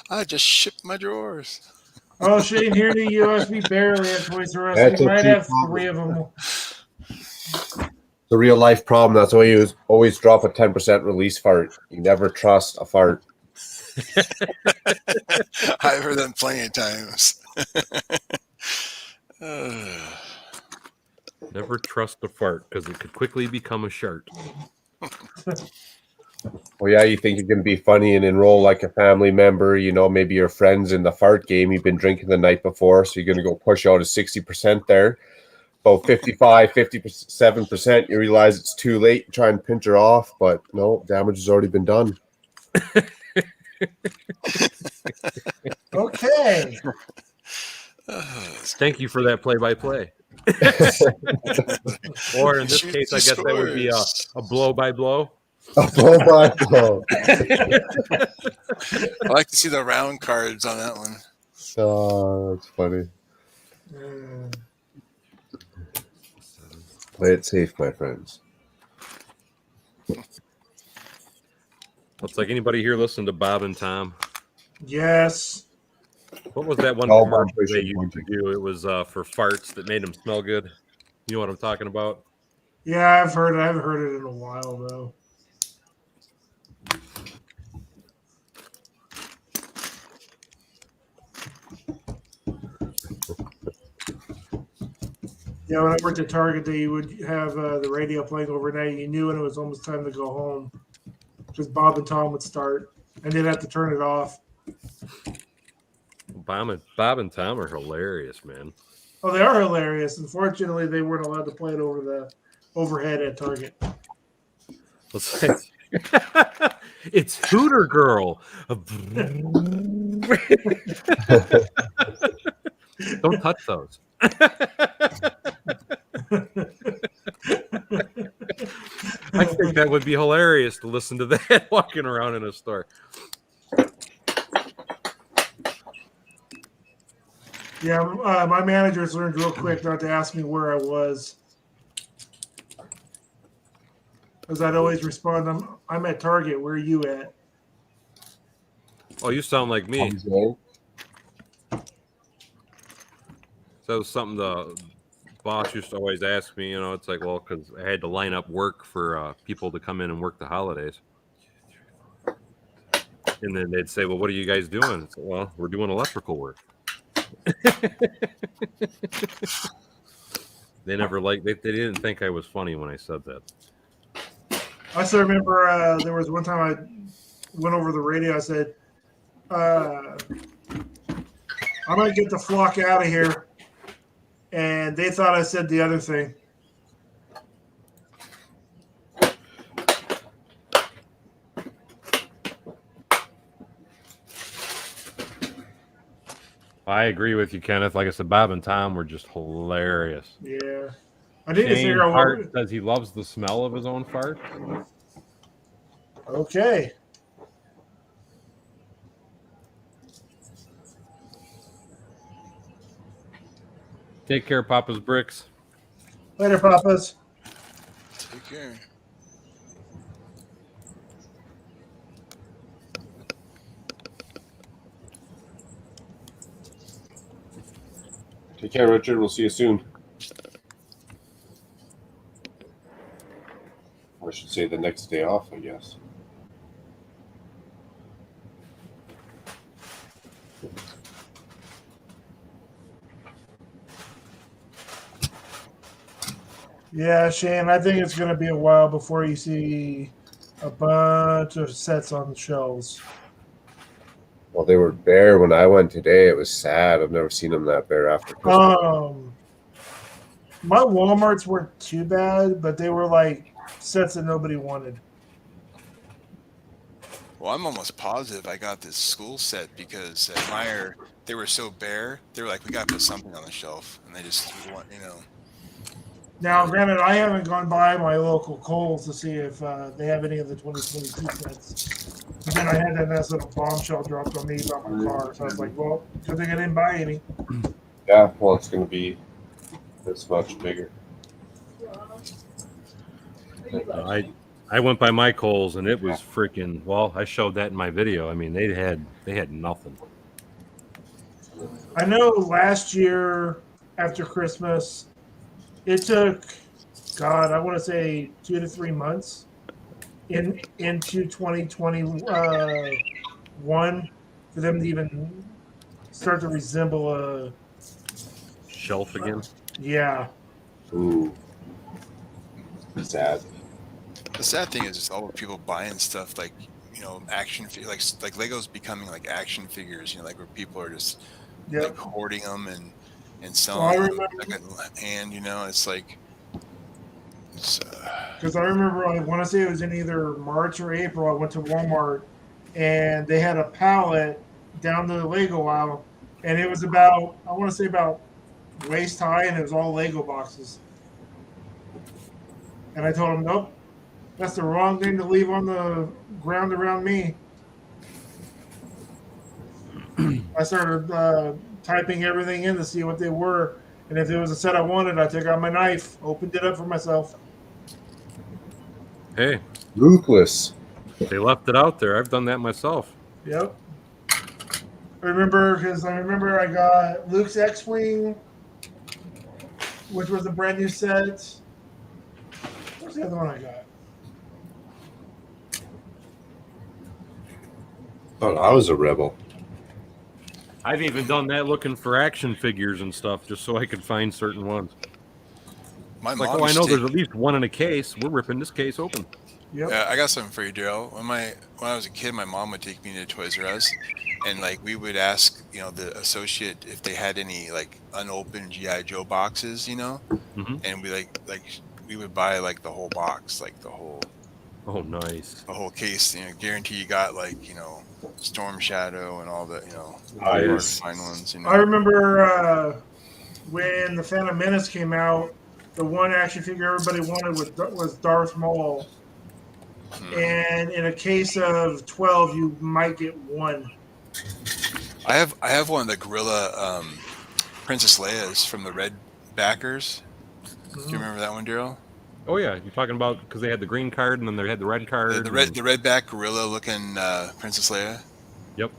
I just shipped my drawers. Oh, Shane, here in the U.S., we barely have Toys R Us. That's We a might cheap have problem. 3 of them. The real life problem. That's why you always drop a 10% release fart. You never trust a fart. I've heard that plenty of times. Never trust a fart because it could quickly become a shirt. Well, yeah, you think you can be funny and enroll like a family member. You know, maybe your friends in the fart game. You've been drinking the night before, so you're going to go push out a 60% there. About 55, 57%, you realize it's too late. You try and pinch her off, but no, damage has already been done. Okay. Thank you for that play-by-play. Or in this Shoot case, the I guess that would be a blow-by-blow. Blow by blow. I like to see the round cards on that one. Oh, that's funny. Play it safe, my friends. Looks like anybody here listen to Bob and Tom. Yes. What was that one Oh, commercial Bob, they used to do? It was for farts that made them smell good. You know what I'm talking about? Yeah, I've heard it. I haven't heard it in a while, though. Yeah, when I worked at Target, they would have the radio playing overnight. You knew when it was almost time to go home because Bob and Tom would start, and they'd have to turn it off. Bob and Tom are hilarious, man. Oh, they are hilarious. Unfortunately, they weren't allowed to play it over the overhead at Target. Let's say it's Hooter Girl. Don't touch those. I think that would be hilarious to listen to that walking around in a store. Yeah, my managers learned real quick not to ask me where I was, because I'd always respond, "I'm at Target. Where are you at?" Oh, you sound like me. Homeschool. That was something the boss used to always ask me. You know, it's like, well, because I had to line up work for people to come in and work the holidays. And then they'd say, well, what are you guys doing? It's like, well, we're doing electrical work. They never liked, they didn't think I was funny when I said that. I still remember there was one time I went over the radio. I said, "I'm gonna get the flock out of here," and they thought I said the other thing. I agree with you, Kenneth. Like I said, Bob and Tom were just hilarious. Yeah, I need to Shane figure out Hart what. says he loves the smell of his own fart. Okay. Take care, Papa's Bricks. Later, Papas. Take care. Take care, Richard. We'll see you soon. Or I should say the next day off, I guess. Yeah, Shane, I think it's going to be a while before you see a bunch of sets on the shelves. Well, they were bare when I went today. It was sad. I've never seen them that bare after Christmas. My Walmarts weren't too bad, but they were like sets that nobody wanted. Well, I'm almost positive I got this school set because at Meyer, they were so bare. They were like, we got to put something on the shelf. And they just want, you know. Now, granted, I haven't gone by my local Kohl's to see if they have any of the 2022 sets. But then I had that nice little bombshell dropped on me about my car. So I was like, well, good thing I didn't buy any. Yeah, well, it's going to be this much bigger. I went by my Kohl's and it was freaking, well, I showed that in my video. I mean, they had nothing. I know last year after Christmas, it took, God, I want to say 2 to 3 months into 2021 for them to even start to resemble a Shelf again. Yeah. Ooh. Sad. The sad thing is just all the people buying stuff like, you know, action like Lego's becoming like action figures, you know, like where people are just like hoarding them and selling them second hand, you know. It's like because I remember I want to say it was in either March or April. I went to Walmart and they had a pallet down the Lego aisle, and it was about, I want to say about waist high, and it was all Lego boxes. And I told him, nope, that's the wrong thing to leave on the ground around me. I started typing everything in to see what they were. And if there was a set I wanted, I took out my knife, opened it up for myself. Hey, Ruthless. they left it out there. I've done that myself. Yep. I remember I got Luke's X-Wing, which was a brand new set. What's the other one I got? Thought I was a rebel. I've even done that looking for action figures and stuff just so I could find certain ones. my Like, mom oh, I used know to there's at least one in a case. We're ripping this case open. Yep. Yeah, I got something for you, Daryl. When I was a kid, my mom would take me to Toys R Us, and like we would ask, you know, the associate if they had any like unopened GI Joe boxes, you know, Hmm. and we would buy like the whole box, like Oh, nice. the whole case, you know, guarantee you got like, you know, Storm Shadow and all the, you know, Nice. hard to find ones, you know. I remember when the Phantom Menace came out, the one action figure everybody wanted was Darth Maul. And in a case of 12, you might get one. I have one of the Gorilla Princess Leia's from the Red Backers. Do you remember that one, Daryl? Oh yeah, you're talking about because they had the green card and then they had the red card. The red back gorilla looking Princess Leia. Yep,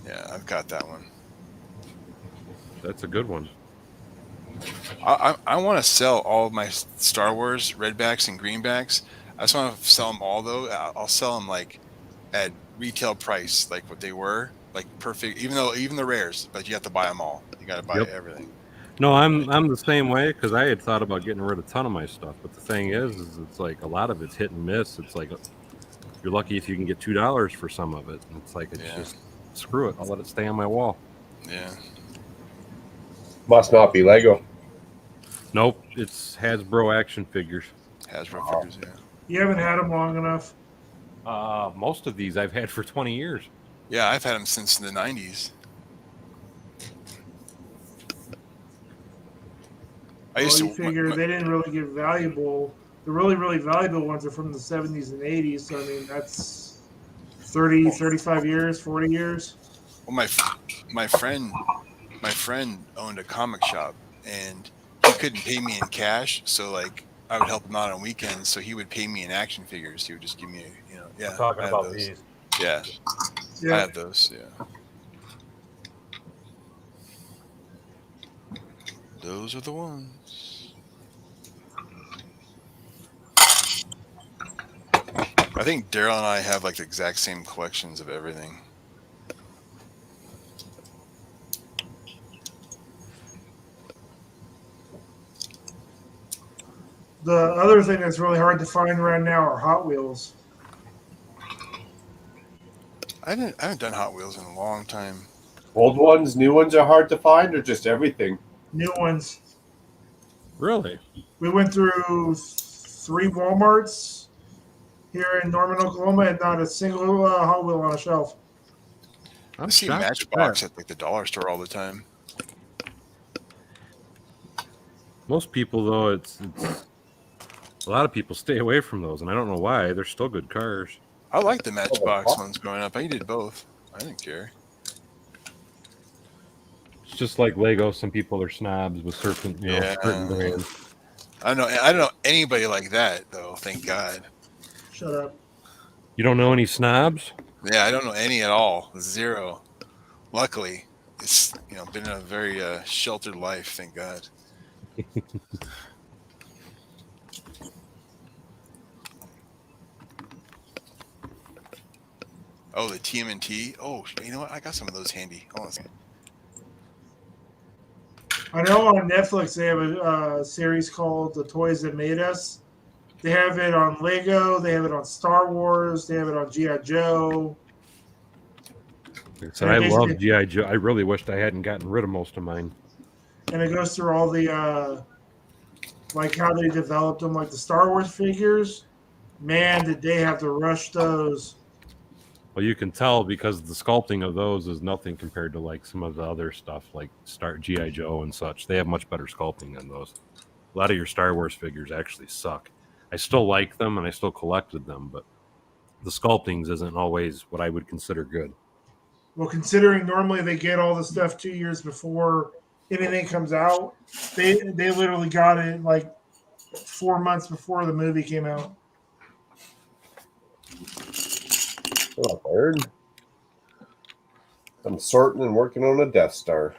Yeah, I've got that one. that's a good one. I want to sell all of my Star Wars redbacks and greenbacks. I just want to sell them all though. I'll sell them like at retail price, like what they were, like perfect. Even the rares, but you have to buy them all. You got to buy everything. No, I'm the same way because I had thought about getting rid of a ton of my stuff, but the thing is it's like a lot of it's hit and miss. It's like you're lucky if you can get $2 for some of it. And it's like it's just screw it. I'll let it stay on my wall. Yeah. Must not be Lego. Nope, it's Hasbro action figures. Hasbro figures. Yeah. You haven't had them long enough. Most of these I've had for 20 years. Yeah, I've had them since the 90s. I used You to figure they didn't really get valuable. The really, really valuable ones are from the 70s and 80s. So, I mean, that's 30, 35 years, 40 years. Well, my friend owned a comic shop, and he couldn't pay me in cash, so like I would help him out on weekends. So he would pay me in action figures. He would just give me, you know, yeah. Talking I had about those. these. Yeah, I had those. Yeah, those are the ones. I think Daryl and I have like the exact same collections of everything. The other thing that's really hard to find right now are Hot Wheels. I haven't done Hot Wheels in a long time. Old ones, new ones are hard to find, or just everything? New ones. Really? We went through 3 Walmarts here in Norman, Oklahoma, and not a single Hot Wheel on a shelf. I see shocked at Matchbox that. at like the dollar store all the time. Most people though, it's a lot of people stay away from those, and I don't know why. They're still good cars. I like the Matchbox ones growing up. I did both. I didn't care. It's just like Lego. Some people are snobs with certain brands. I don't know anybody like that though. Thank God. Shut up. You don't know any snobs? Yeah, I don't know any at all. Zero. Luckily, it's been a very sheltered life. Thank God. Oh, the TMNT. Oh, you know what? I got some of those handy. Hold on a second. I know on Netflix they have a series called The Toys That Made Us. They have it on Lego. They have it on Star Wars. They have it on G.I. Joe. So I love G.I. Joe. I really wished I hadn't gotten rid of most of mine. And it goes through all the, like how they developed them, like the Star Wars figures. Man, did they have to rush those. Well, you can tell because the sculpting of those is nothing compared to like some of the other stuff, like G.I. Joe and such. They have much better sculpting than those. A lot of your Star Wars figures actually suck. I still like them and I still collected them, but the sculptings isn't always what I would consider good. Well, considering normally they get all the stuff 2 years before anything comes out, they literally got it like 4 months before the movie came out. Oh, bird. I'm sorting and working on a Death Star.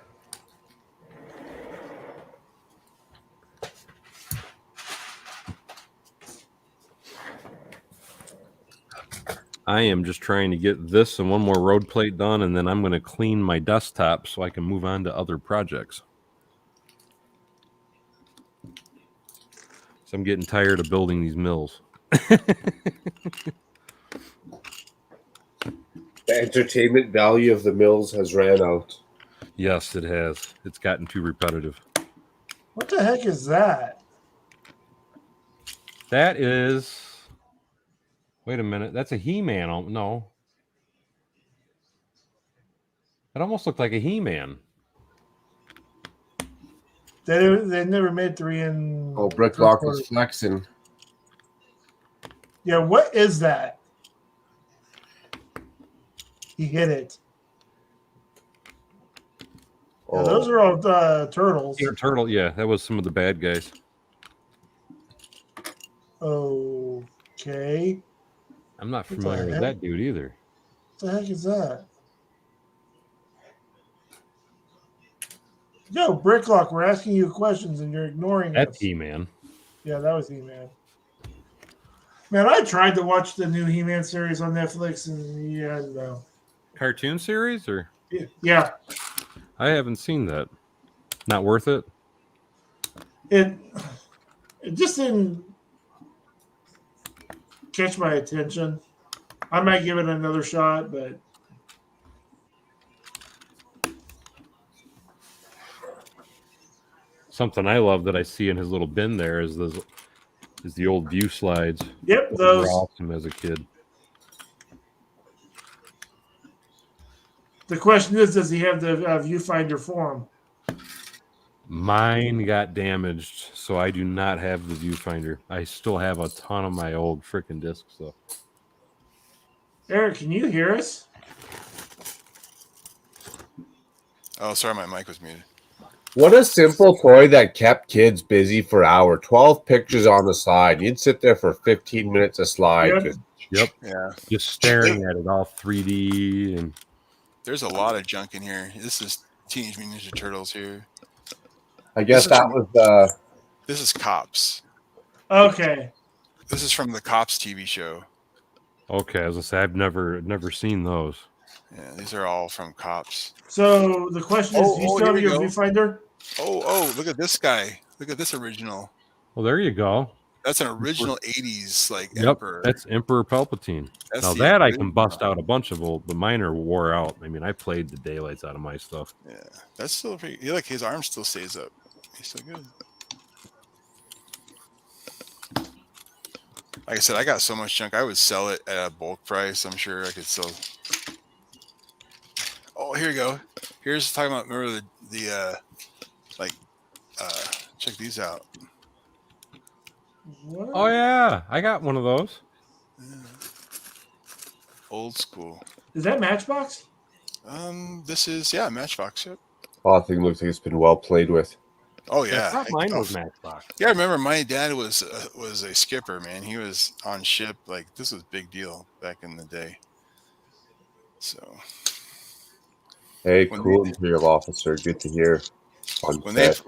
I am just trying to get this and one more road plate done, and then I'm going to clean my desktop so I can move on to other projects. So I'm getting tired of building these mills. The entertainment value of the mills has ran out. Yes, it has. It's gotten too repetitive. What the heck is that? That is. Wait a minute. That's a He-Man. No. It almost looked like a He-Man. They never made 3 in. Oh, Bricklock was flexing. Yeah, what is that? He hit it. Yeah, those are all turtles. Turtle, yeah, that was some of the bad guys. Okay. I'm not What the familiar with heck? that dude either. What the heck is that? Yo, Bricklock, we're asking you questions and you're ignoring That's us. He-Man. Yeah, that was He-Man. Man, I tried to watch the new He-Man series on Netflix, and yeah, no. Cartoon series, or Yeah, I haven't seen that. Not worth it. it just didn't catch my attention. I might give it another shot, but Something I love that I see in his little bin there is the old view slides. yep, Those those. were awesome as a kid. The question is, does he have the viewfinder for him? Mine got damaged, so I do not have the viewfinder. I still have a ton of my old freaking discs, though. Eric, can you hear us? Oh, sorry, my mic was muted. What a simple toy that kept kids busy for hours. 12 pictures on the slide. You'd sit there for 15 minutes a slide. Yep. Just- Yep, Yeah, just staring at it all 3D and there's a lot of junk in here. This is Teenage Mutant Ninja Turtles here. I guess This is that from- was This is Cops. Okay. This is from the Cops TV show. okay. As I say, I've never seen those. Yeah, these are all from Cops. So the question is, do you Oh, still here have we your go. viewfinder? Oh, look at this guy. Look at this original. Well, there you go. That's an original 80s like Yep, Emperor. that's Emperor Palpatine. That's Now the that I can original. bust out a bunch of old, but mine are wore out. I mean, I played the daylights out of my stuff. Yeah, that's still pretty. Like his arm still stays up. He's still good. Like I said, I got so much junk. I would sell it at a bulk price. I'm sure I could sell. Oh, here you go. Here's talking about. Remember check these out. What? Oh yeah, I got one of those. Yeah. Old school. Is that Matchbox? This is Matchbox. Yep. oh, thing looks like it's been well played with. Oh I yeah. thought mine was Matchbox. Yeah, I remember my dad was a skipper, man. He was on ship. Like this was a big deal back in the day. So Hey, When cool they- Imperial officer. Good to hear. On when set.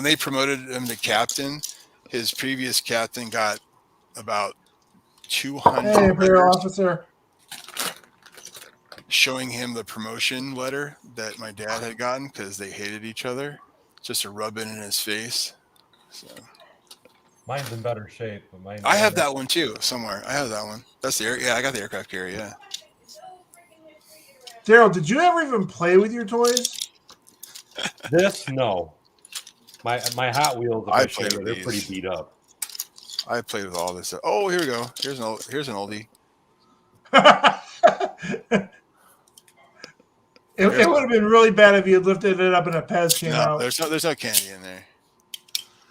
they promoted him to captain, his previous captain got about 200 Hey, Imperial letters Officer. showing him the promotion letter that my dad had gotten because they hated each other, just to rub it in his face. So Mine's in better shape, but mine. I have that one too somewhere. I have that one. That's the I got the aircraft carrier. Yeah. Daryl, did you ever even play with your toys? This no. My Hot Wheels, if I I show played you, with they're these. pretty beat up. I played with all this stuff. Oh, here we go. Here's an oldie. It would have been really bad if you had lifted it up and a Pez came No, out. there's no candy in there.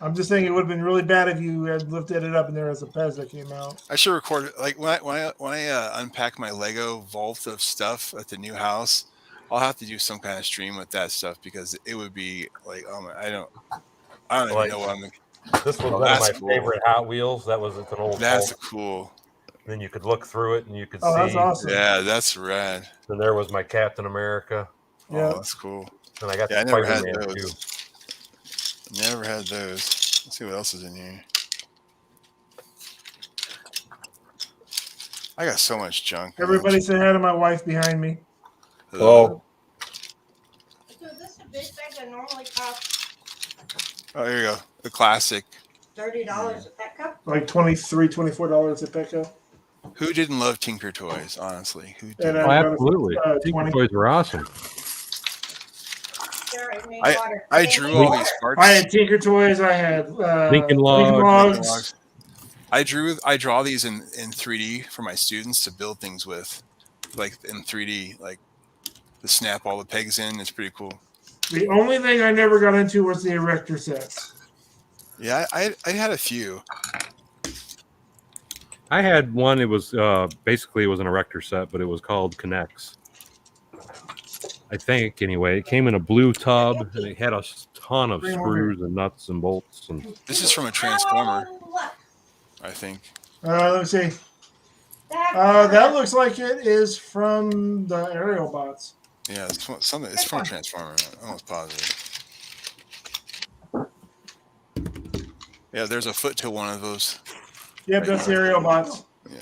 I'm just saying it would have been really bad if you had lifted it up and there was a Pez that came out. I should record it. Like when I unpack my Lego vault of stuff at the new house, I'll have to do some kind of stream with that stuff because it would be like, oh my, I don't even know what I'm. This was Oh, one of that's my cool. favorite Hot Wheels. It's an old. That's Colt. cool. Then you could look through it and you could Oh, see. that's awesome. Yeah, that's rad. And there was my Captain America. Yeah. Oh, that's cool. And I got Yeah, I the never had Spider-Man too. those. Never had those. Let's see what else is in here. I got so much junk. man. Everybody say hi to my wife behind me. Oh, So is this a big bag that normally costs Oh, here you go. The classic. $30 a Petco? Like $23, $24 at Petco. Who didn't love Tinker Toys? Honestly, who And did? Oh, I got absolutely. Tinker 20. Toys were awesome. There, I made I- water. I Made drew all water. these I parts. had Tinker Toys. I had Lincoln Lincoln Logs. Logs. I draw these in 3D for my students to build things with, like in 3D, like to snap all the pegs in. It's pretty cool. The only thing I never got into was the erector sets. Yeah, I had a few. I had one. It was basically it was an erector set, but it was called Connects. I think anyway. It came in a blue tub and it had a ton of Bring 'em screws and nuts and bolts. And This is from a Transformer, Oh, I think. Let's see. that That looks like it is from the aerial bots. Yeah, it's something. It's from a Transformer. I'm almost positive. Yeah, there's a foot to one of those. Yep, that's the aerial bots. Yeah.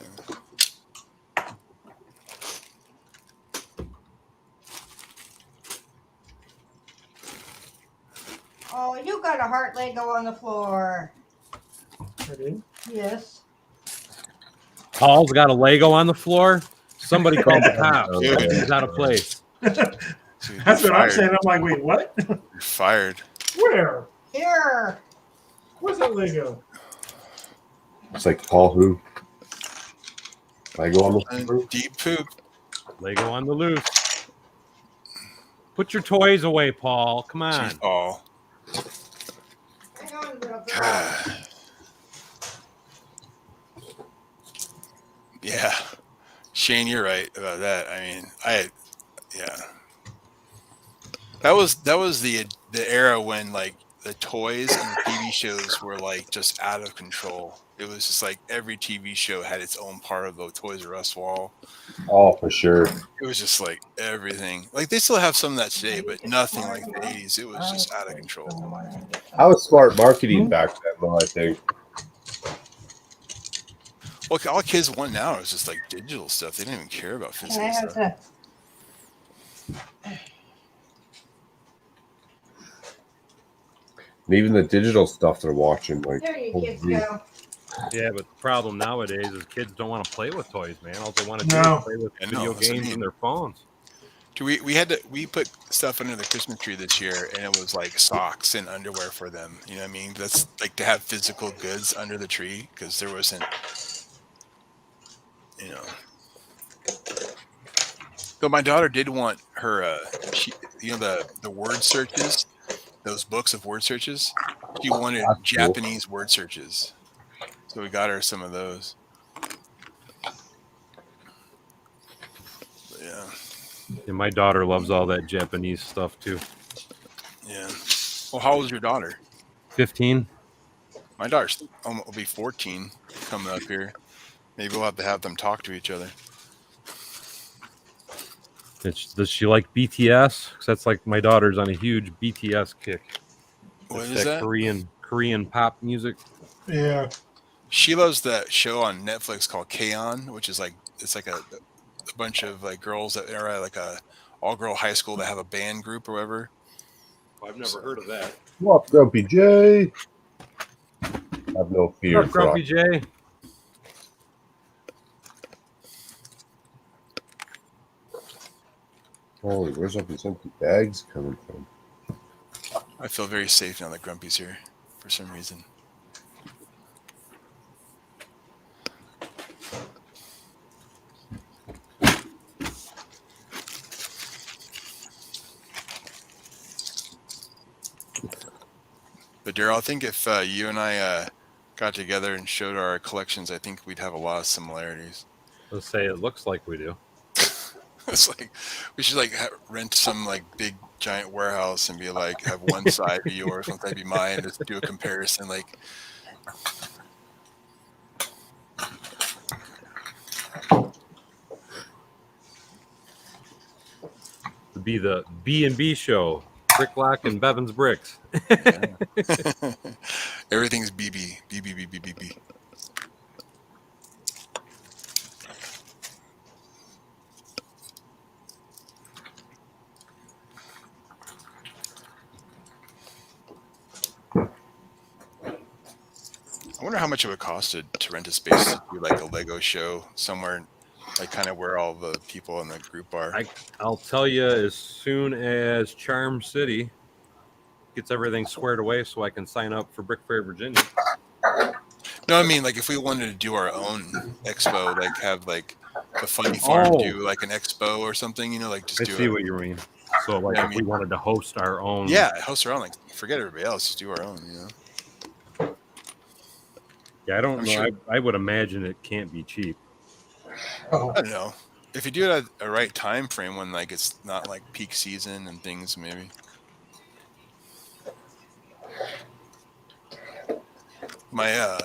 Oh, you got a heart Lego on the floor. I do. Yes. Paul's got a Lego on the floor. Somebody called the cops. Yeah. He's out of place. Dude, That's you're what I'm fired. saying. I'm like, wait, what? You're fired. Where? Here. Where's that Lego? It's like Paul who? I go on the roof. Deep poop. Lego on the loose. Put your toys away, Paul. Come on. Jeez, Paul. Hang on, little girl. God. Yeah, Shane, you're right about that. I mean, yeah. That was the era when like the toys and the TV shows were like just out of control. It was just like every TV show had its own part of the Toys R Us wall. Oh, for sure. It was just like everything. Like they still have some of that today, but nothing like the 80s. It was just out of control. That was smart marketing back then, though, I think. Well, all kids want now is just like digital stuff. They don't even care about Can I physical have stuff. the And even the digital stuff they're watching, like, there you holy kids geez. go. Yeah, but the problem nowadays is kids don't want to play with toys, man. All they want to do No. is play with I know, video that's what I games mean. and their phones. We put stuff under the Christmas tree this year, and it was like socks and underwear for them. You know what I mean? That's like to have physical goods under the tree because there wasn't, you know. But my daughter did want her, the word searches, those books of word searches. She wanted That's cool. Japanese word searches, so we got her some of those. But yeah. And my daughter loves all that Japanese stuff too. Yeah. Well, how old is your daughter? 15. My daughter's will be 14 coming up here. Maybe we'll have to have them talk to each other. Does she like BTS? 'Cause that's like my daughter's on a huge BTS kick. What It's is that? Korean pop music. Yeah. She loves that show on Netflix called K-On, which is like it's like a bunch of like girls that are at like a all-girl high school that have a band group or whatever. I've never heard of that. What, Grumpy J? Have no fear. What's up, Grumpy J? Holy, where's all these empty bags coming from? I feel very safe now that Grumpy's here for some reason. But Daryl, I think if you and I got together and showed our collections, I think we'd have a lot of similarities. Let's say it looks like we do. It's like we should like rent some like big giant warehouse and be like have one side be yours, one side be mine, and just do a comparison. Like It'd be the B&B show, Bricklock and Bevan's Bricks. everything's BB. I wonder how much it would cost to rent a space to do like a Lego show somewhere, like kind of where all the people in the group are. I'll tell you as soon as Charm City gets everything squared away, so I can sign up for Brick Fair, Virginia. No, I mean like if we wanted to do our own expo, like have like the Funny Farm do like an expo or something, you know, like just I do see it. what you mean. So like Yeah, I if we mean- wanted to host our own. Yeah, host our own. Like forget everybody else, just do our own. You know. Yeah, I don't I'm know. sure- I would imagine it can't be cheap. Oh, I don't know. If you do it at a right time frame when like it's not like peak season and things, maybe. My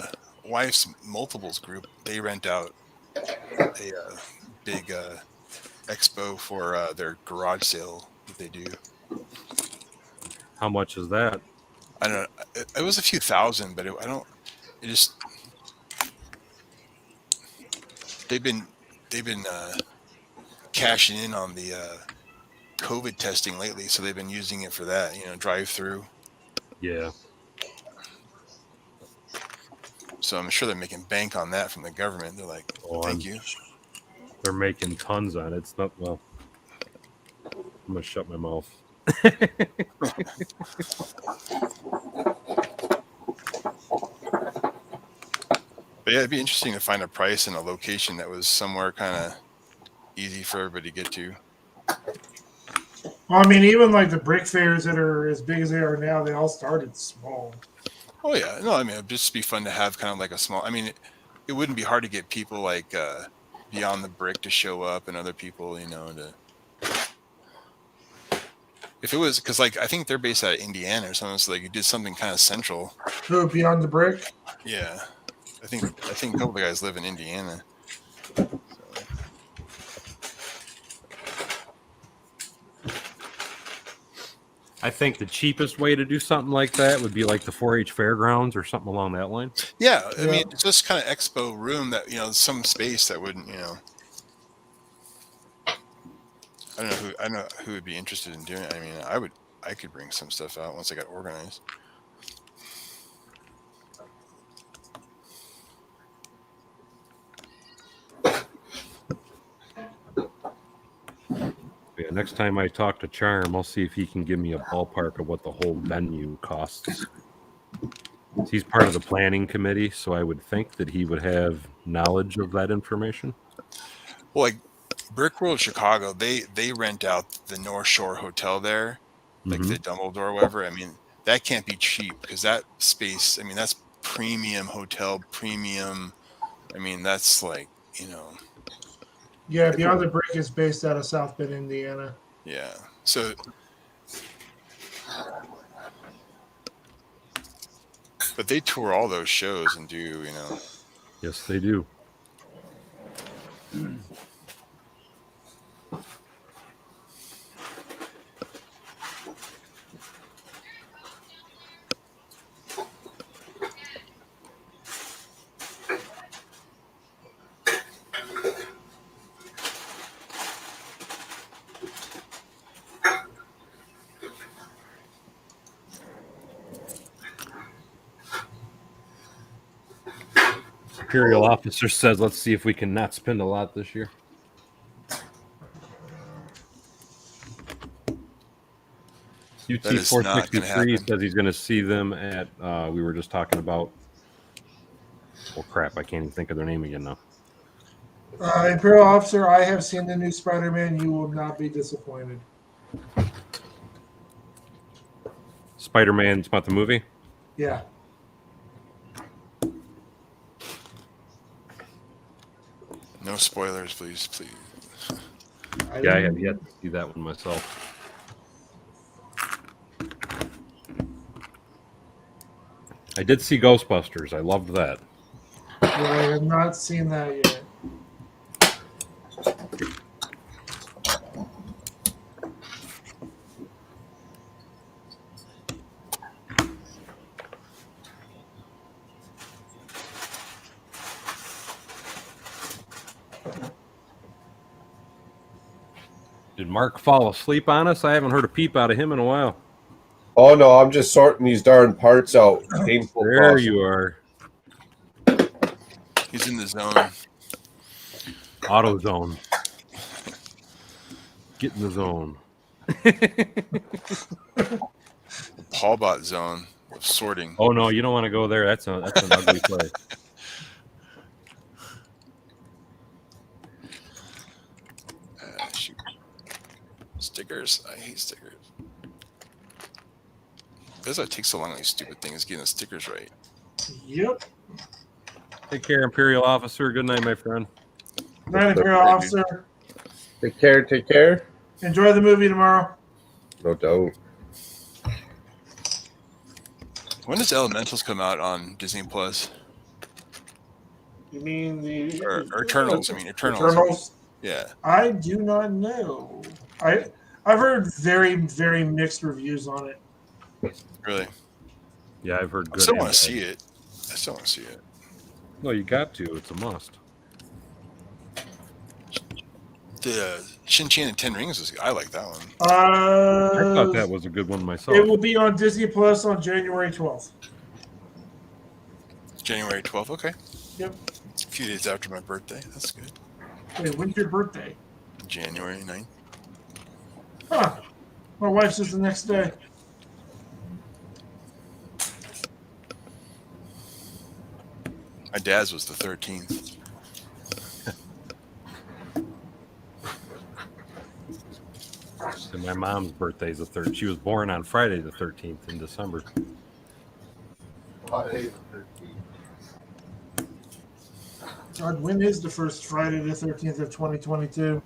wife's multiples group, they rent out a big expo for their garage sale that they do. How much is that? I don't know. It was a few thousand, but I don't. It just they've been cashing in on the COVID testing lately, so they've been using it for that. You know, drive through. Yeah. So I'm sure they're making bank on that from the government. They're like, thank you. They're making tons on it. It's not well. I'm gonna shut my mouth. But yeah, it'd be interesting to find a price and a location that was somewhere kind of easy for everybody to get to. Well, I mean, even like the brick fairs that are as big as they are now, they all started small. Oh yeah, no, I mean it'd just be fun to have kind of like a small. I mean, it wouldn't be hard to get people like beyond the brick to show up and other people, you know, to. If it was because like I think they're based out of Indiana or something, so like you did something kind of central. Who beyond the brick? Yeah, I think a couple of guys live in Indiana. So. I think the cheapest way to do something like that would be like the 4-H fairgrounds or something along that line. Yeah, I mean, it's just kind of expo room that, you know, some space that wouldn't, you know. I don't know who would be interested in doing it. I mean, I could bring some stuff out once I got organized. Yeah, next time I talk to Charm, I'll see if he can give me a ballpark of what the whole venue costs. He's part of the planning committee, so I would think that he would have knowledge of that information. Well, like Brick World Chicago, they rent out the North Shore Hotel there, like the Dumbledore or whatever. I mean, that can't be cheap because that space, I mean, that's premium hotel, premium. I mean, that's like, you know. Yeah, beyond the brick is based out of South Bend, Indiana. Yeah. So but they tour all those shows and do, you know. Yes, they do. Imperial officer says, let's see if we can not spend a lot this year. UT That is not gonna 463 happen. says he's going to see them at, we were just talking about, oh crap, I can't even think of their name again now. Imperial Officer, I have seen the new Spider-Man. You will not be disappointed. Spider-Man's about the movie? Yeah. No spoilers, please. Yeah, I have yet to see that one myself. I did see Ghostbusters. I loved that. Yeah, I have not seen that yet. Did Mark fall asleep on us? I haven't heard a peep out of him in a while. Oh no, I'm just sorting these darn parts out. Painful There process. you are. He's in the zone. AutoZone. Get in the zone. Paulbot zone of sorting. Oh no, you don't want to go there. That's an ugly place. Shoot. Stickers. I hate stickers. That's why it takes so long on these stupid things, getting the stickers right. Yep. Take care, Imperial Officer. Good night, my friend. Night, Imperial Officer. Take care. Take care. Enjoy the movie tomorrow. No doubt. When does Elementals come out on Disney Plus? You mean the Or Eternals? I mean, Eternals. Eternals? Yeah. I do not know. I've heard very, very mixed reviews on it. Really? Yeah, I've heard I good. still want and to bad. see it. I still want to see it. No, you got to. It's a must. The Shin-Chan and Ten Rings is. I like that one. I thought that was a good one myself. It will be on Disney Plus on January 12th. January 12th. Okay. Yep. A few days after my birthday. That's good. Wait, when's your birthday? January 9th. Huh. My wife's is the next day. My dad's was the 13th. And my mom's birthday is the 3rd. She was born on Friday the 13th in December. God, when is the first Friday the 13th of 2022?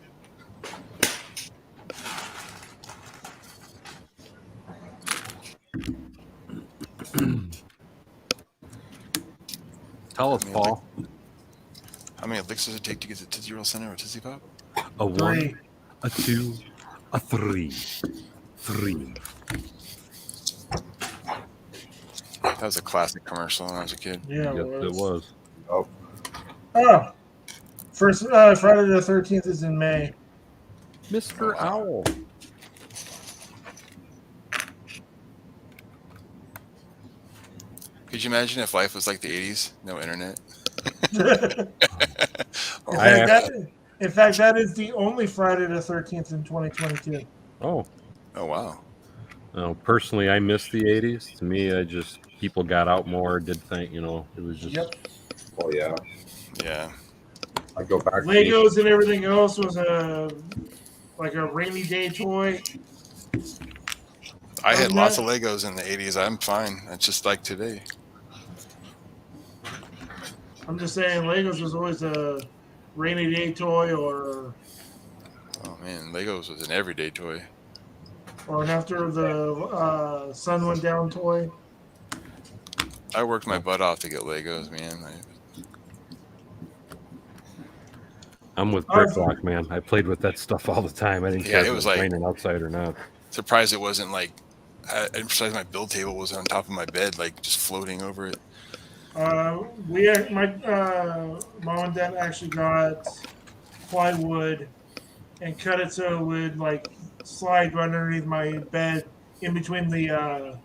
Tell us, Paul. How many elixirs does it take to get to Tootsie Roll Center or Tootsie Pop? A 1, 3. a 2, a 3. 3. That was a classic commercial when I was a kid. Yeah, Yes, it was. Oh, Oh, first Friday the 13th is in May. Mr. Owl. Could you imagine if life was like the 80s? No internet? In fact, that is the only Friday the 13th in 2022. Oh. Oh, wow. No, personally, I miss the 80s. To me, people got out more, did think, it was just. Yep. well, yeah. Yeah. I go back. Legos and everything else was like a rainy day toy. I had lots of Legos in the 80s. I'm fine. It's just like today. I'm just saying, Legos was always a rainy day toy or Oh, man. Legos was an everyday toy. an after the sun went down toy. I worked my butt off to get Legos, man. I'm with Bricklock, man. I played with that stuff all the time. I didn't care if it was raining outside or not. Surprised it wasn't like. I'm surprised my build table was on top of my bed, like just floating over it. My mom and dad actually got plywood and cut it so it would like slide right underneath my bed in between the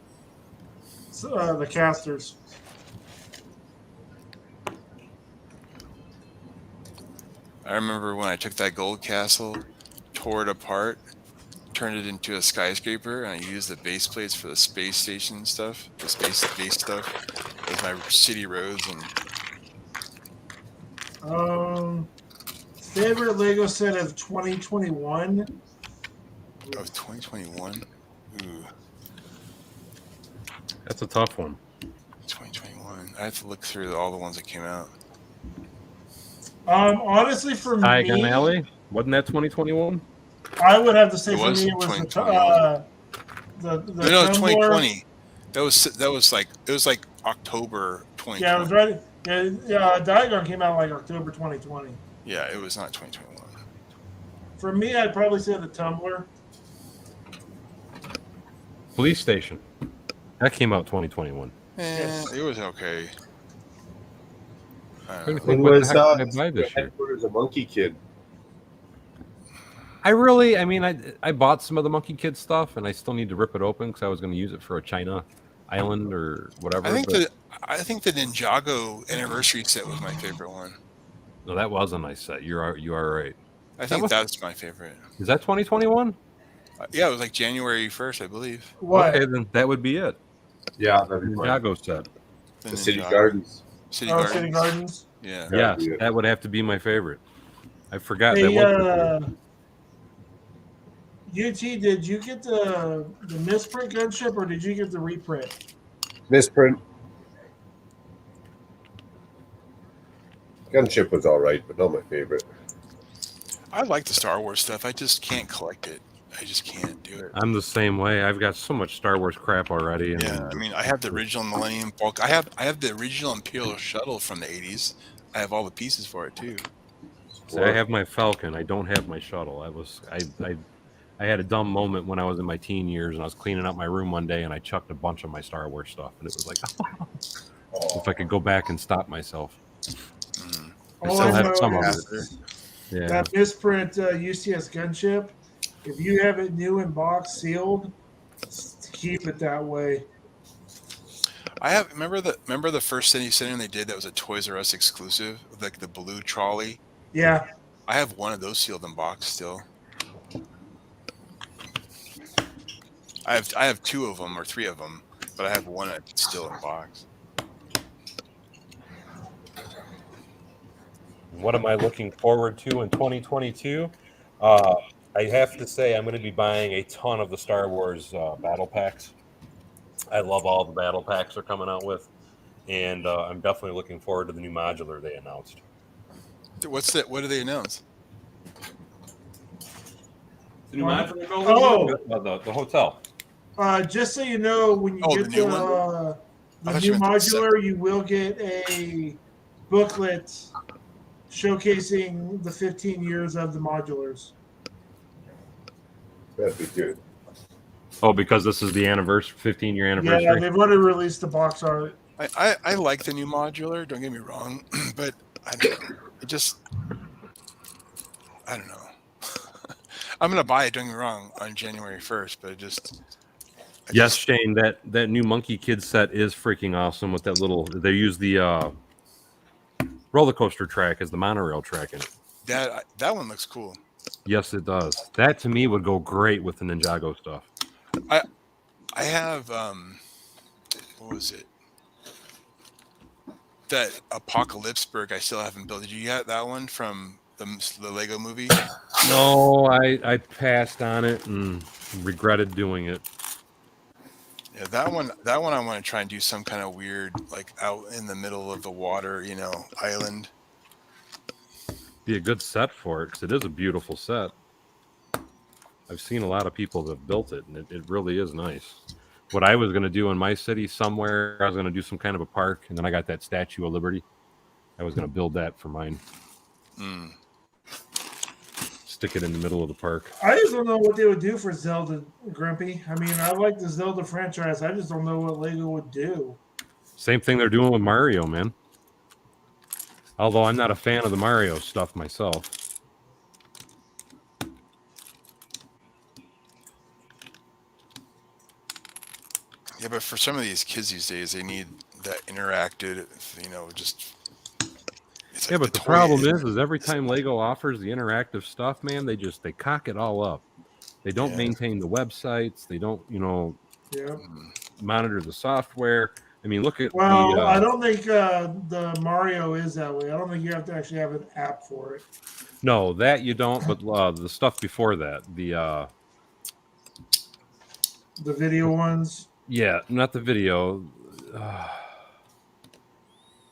casters. I remember when I took that gold castle, tore it apart, turned it into a skyscraper, and I used the base plates for the space station stuff, the space base stuff, as my city roads. And Favorite Lego set of 2021? of 2021, ooh, That's a tough one. 2021. I have to look through all the ones that came out. Honestly, for Diagon me, Alley? Wasn't that 2021? I would have to say It for was me it was 2021. the No, Tumbler. 2020. That was like it was like October 2020. Yeah, it was right. Yeah, Diagon came out like October 2020. Yeah, it was not 2021. For me, I'd probably say the Tumbler. Police Station. That came out 2021. Yes. It was okay. I Trying to don't know. think, When what the was heck did I buy this year? headquarters of Monkey Kid? I bought some of the Monkey Kid stuff, and I still need to rip it open because I was going to use it for a China Island or whatever. I think but- the Ninjago anniversary set was my favorite one. No, that was a nice set. You are right. I think was- that's my favorite. Is that 2021? Yeah, it was like January 1st, I believe. What? Okay, then that would be it. Yeah, that'd be fine. Ninjago set. The City Ninjago. Gardens. City Oh, Gardens. City Gardens. Yeah. Yeah. Yes, be it. that would have to be my favorite. I forgot that Hey, was. my favorite. UT, did you get the misprint gunship or did you get the reprint? Misprint. Gunship was all right, but not my favorite. I like the Star Wars stuff. I just can't collect it. I just can't do it. I'm the same way. I've got so much Star Wars crap already. And Yeah, I mean, I have the original Millennium Falcon. I have the original Imperial Shuttle from the 80s. I have all the pieces for it too. See, I have my Falcon. I don't have my shuttle. I had a dumb moment when I was in my teen years and I was cleaning up my room one day and I chucked a bunch of my Star Wars stuff and it was like, if I could go back and stop myself. Mm. I All still I have know some of is it. Yeah. that misprint UCS gunship, if you have it new in box sealed, keep it that way. I have remember the first City Center they did that was a Toys R Us exclusive, like the blue trolley. Yeah. I have one of those sealed in box still. I have 2 of them or 3 of them, but I have one that's still in box. What am I looking forward to in 2022? I have to say I'm going to be buying a ton of the Star Wars battle packs. I love all the battle packs they're coming out with, and I'm definitely looking forward to the new modular they announced. What's that? What do they announce? The new What? modular Oh. the hotel. Just so you know, when you Oh, get the new one? the I thought new you meant the modular, you will get a booklet showcasing the 15 years of the modulars. That'd be good. Oh, because this is the 15-year anniversary. Yeah, they've already released the box art. I like the new modular. Don't get me wrong, but I don't know. I'm gonna buy it. Don't get me wrong on January 1st, but Yes, Shane, that new Monkey Kid set is freaking awesome with that little. They use the roller coaster track as the monorail track in it. that one looks cool. Yes, it does. That to me would go great with the Ninjago stuff. I have what was it? That Apocalypseburg I still haven't built. Did you get that one from the Lego movie? No, I passed on it and regretted doing it. Yeah, that one I want to try and do some kind of weird, like out in the middle of the water, island. Be a good set for it because it is a beautiful set. I've seen a lot of people that have built it, and it really is nice. What I was going to do in my city somewhere, I was going to do some kind of a park, and then I got that Statue of Liberty. I was going to build that for mine. Mm. Stick it in the middle of the park. I just don't know what they would do for Zelda, Grumpy. I mean, I like the Zelda franchise. I just don't know what Lego would do. Same thing they're doing with Mario, man. Although I'm not a fan of the Mario stuff myself. Yeah, but for some of these kids these days, they need that interactive, just. It's Yeah, like but the toy problem is every time Lego offers the interactive stuff, man, they cock it all up. They don't Yeah. maintain the websites. They don't, Yeah. monitor the software. I mean, look at Well, I don't think the Mario is that way. I don't think you have to actually have an app for it. No, that you don't. But the stuff before that, the video ones. yeah, not the video.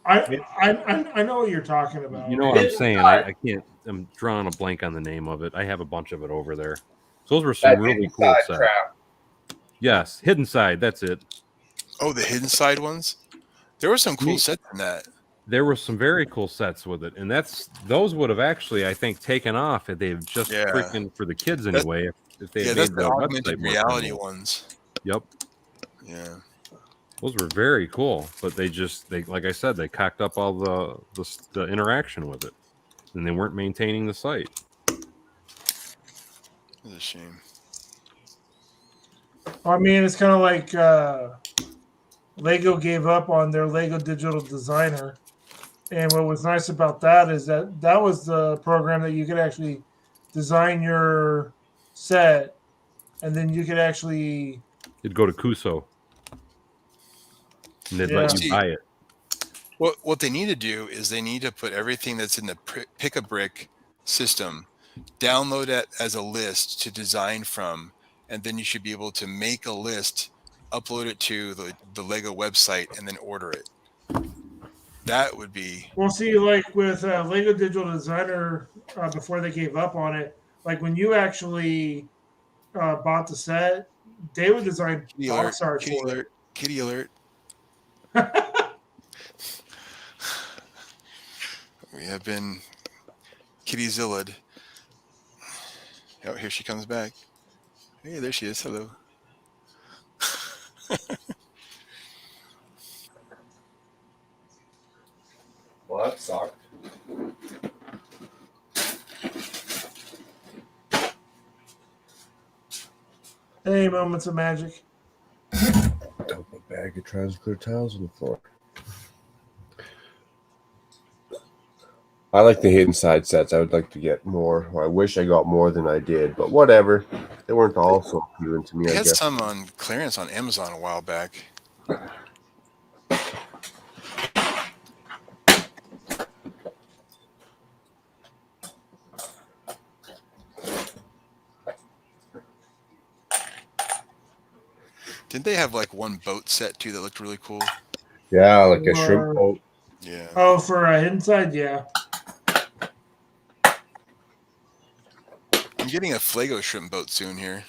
I know what you're talking about. You know what I'm saying? I can't. I'm drawing a blank on the name of it. I have a bunch of it over there. So those were some really cool Inside sets. Trap. Yes, Hidden Side. That's it. Oh, the hidden side ones. There were some cool Neat. sets in that. There were some very cool sets with it, and those would have actually, I think, taken off if they've just Yeah. freaking for the kids That's- anyway. If they had That's made the the augmented website more reality friendly. ones. Yep, Yeah. those were very cool, but they like I said, they cocked up all the interaction with it, and they weren't maintaining the site. It's a shame. I mean, it's kind of like Lego gave up on their Lego Digital Designer. And what was nice about that is that that was the program that you could actually design your set, and then you could actually You'd go to Kuso, and they'd let you See, buy it. what they need to do is they need to put everything that's in the pick a brick system, download it as a list to design from, and then you should be able to make a list, upload it to the Lego website, and then order it. That would be Well, see, like with Lego Digital Designer, before they gave up on it, like when you actually bought the set, they would design kitty alert, box art kitty for alert, kitty alert. We have been kitty zillaed. Oh, here she comes back. Hey, there she is. Hello. Well, that sucked. it. Hey, moments of magic. Dump a bag of transclear tiles on the floor. I like the hidden side sets. I would like to get more. I wish I got more than I did, but whatever. They weren't all so appealing to me, They I had guess. some on clearance on Amazon a while back. Didn't they have like one boat set too that looked really cool? Yeah, like a shrimp boat. Yeah. Oh, for inside, yeah. I'm getting a Flago shrimp boat soon here.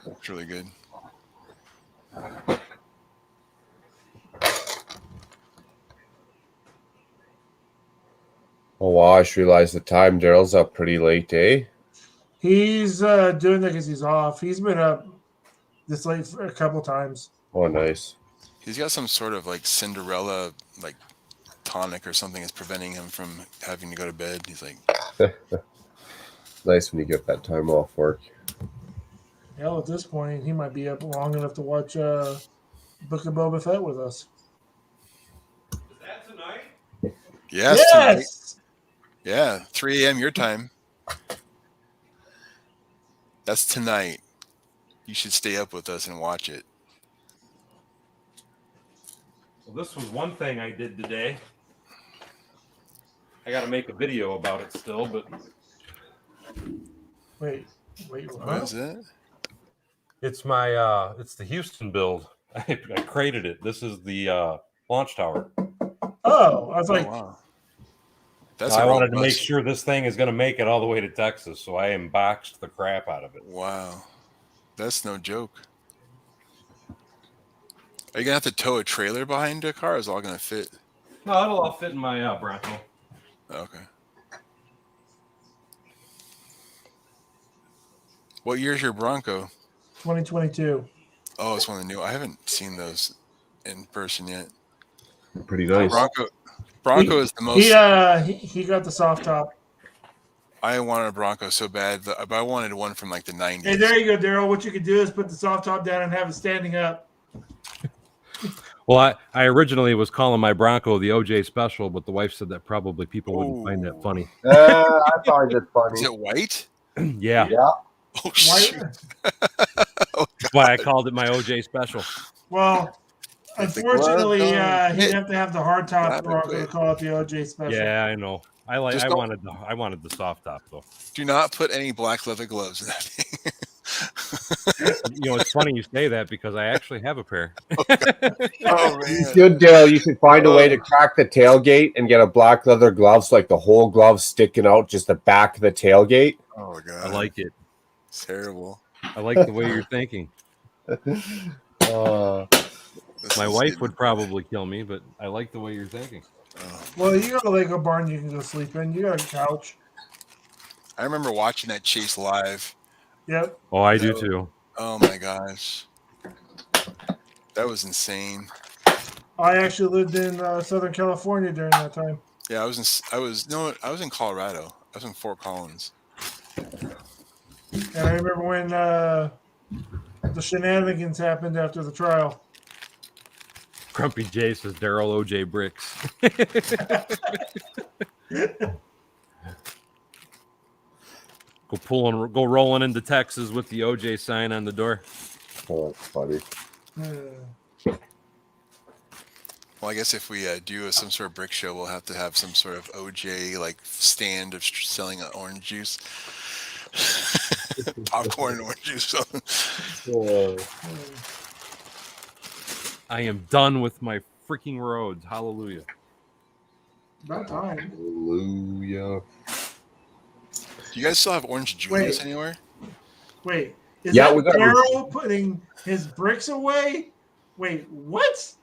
Looks really good. Oh, wow. I just realized the time. Daryl's up pretty late, eh? He's doing that because he's off. He's been up this late for a couple times. Oh, nice. He's got some sort of like Cinderella like tonic or something that's preventing him from having to go to bed. He's like, Nice when you get that time off work. Hell, at this point, he might be up long enough to watch Book of Boba Fett with us. Is that tonight? yes, tonight. Yeah, 3 a.m. your time. That's tonight. You should stay up with us and watch it. Well, this was one thing I did today. I got to make a video about it still, but Wait, What is that? it's my it's the Houston build. I created it. This is the launch tower. Oh, I was like, Oh, wow. That's I a wanted to make robust- sure this thing is going to make it all the way to Texas, so I unboxed the crap out of it. Wow. That's no joke. Are you gonna have to tow a trailer behind a car? Or is it all gonna fit? No, it'll all fit in my Bronco. Okay. What year's your Bronco? 2022. Oh, it's one of the new. I haven't seen those in person yet. Pretty nice. Bronco is the most. He got the soft top. I wanted a Bronco so bad, but I wanted one from like the 90s. Hey, there you go, Daryl. What you could do is put the soft top down and have it standing up. Well, I originally was calling my Bronco the OJ Special, but the wife said that probably people wouldn't find that funny. I find it funny. Is it white? Yeah, Yeah. Oh shoot! that's why I called it my OJ Special. Well, unfortunately, he'd Hey, have to have the hard top Rapid Bronco to quit. call it the OJ Special. Yeah, I know. I Just don't- wanted the soft top though. Do not put any black leather gloves in that thing. You know, it's funny you say that because I actually have a pair. Oh You man! should, Daryl. You should find a way to crack the tailgate and get a black leather glove, so like the whole glove sticking out, just the back of the tailgate. Oh my god! I like it. It's terrible. I like the way you're thinking. This My is- wife would probably kill me, but I like the way you're thinking. oh. Well, you got a Lego barn you can go sleep in. You got a couch. I remember watching that chase live. Yep. Oh, I do too. Oh my gosh, that was insane. I actually lived in Southern California during that time. Yeah, I was in Colorado. I was in Fort Collins. And I remember when the shenanigans happened after the trial. Grumpy J says Daryl OJ bricks. Go rolling into Texas with the OJ sign on the door. Oh, that's funny. Well, I guess if we do some sort of brick show, we'll have to have some sort of OJ like stand of selling orange juice, popcorn and orange juice. I am done with my freaking roads. Hallelujah. About time. Hallelujah. Do you guys still have orange juice anywhere? Wait, is Yeah, that we got- Daryl putting his bricks away? Wait, what?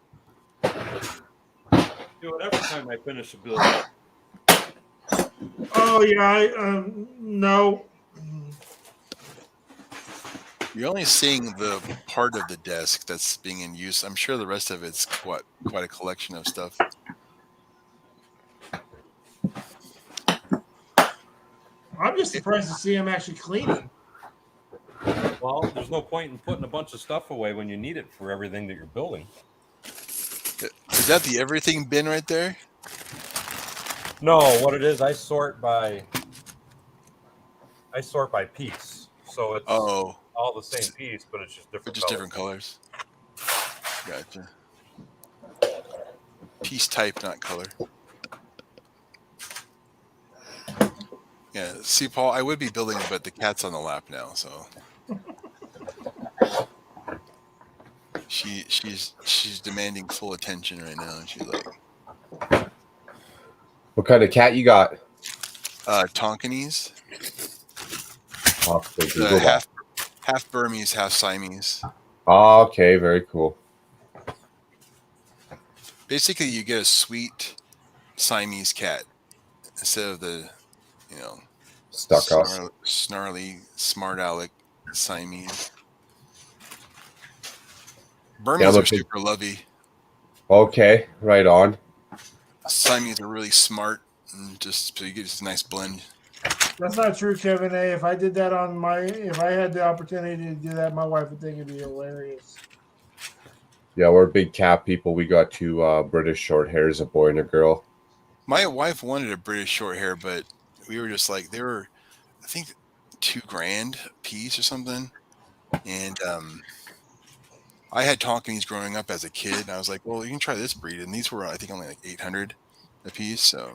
Do it every time I finish a build. Oh yeah, no. You're only seeing the part of the desk that's being in use. I'm sure the rest of it's quite a collection of stuff. I'm just surprised to see him actually cleaning. Well, there's no point in putting a bunch of stuff away when you need it for everything that you're building. Is that the everything bin right there? No, what it is, I sort by piece. So it's Oh, all the same piece, but it's just different. just different colors. Gotcha. Piece type, not color. Yeah, see, Paul, I would be building, but the cat's on the lap now, so she's demanding full attention right now, and she's like, What kind of cat you got? Tonkinese, Oh, so Google that. half Burmese, half Siamese. Oh, okay, very cool. Basically, you get a sweet Siamese cat instead of the, Stuck up. snarly, smart aleck Siamese. Burmese are super lovey. Okay, right on. Siamese are really smart, and just so you get this nice blend. That's not true, Kevin A. If I did that if I had the opportunity to do that, my wife would think it'd be hilarious. Yeah, we're big cat people. We got two British short hairs, a boy and a girl. My wife wanted a British short hair, but we were just like, they were, I think, $2,000 a piece or something. And I had Tonkinese growing up as a kid, and I was like, well, you can try this breed. And these were, I think, only like $800 a piece. So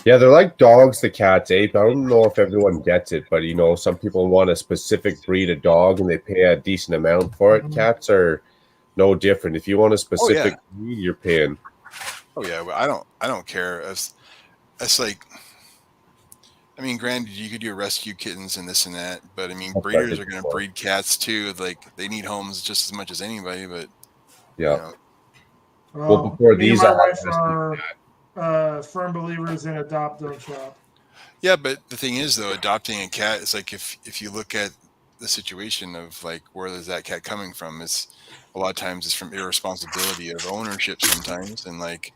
Yeah, they're like dogs to cats, I don't know if everyone gets it, but some people want a specific breed of dog and they pay a decent amount for it. Mhm. Cats are no different. If you want a specific breed, you're paying. oh yeah, but I don't care. It's like, I mean, granted, you could do rescue kittens and this and that, but I mean, That's breeders right. are going to breed cats too. Like, they need homes just as much as anybody. But Yeah. Well, Well, before me and these, my I had wife a are firm believers in adopt, don't shop. yeah, but the thing is, though, adopting a cat is like, if you look at the situation of like, where is that cat coming from? It's a lot of times it's from irresponsibility of ownership sometimes, and like,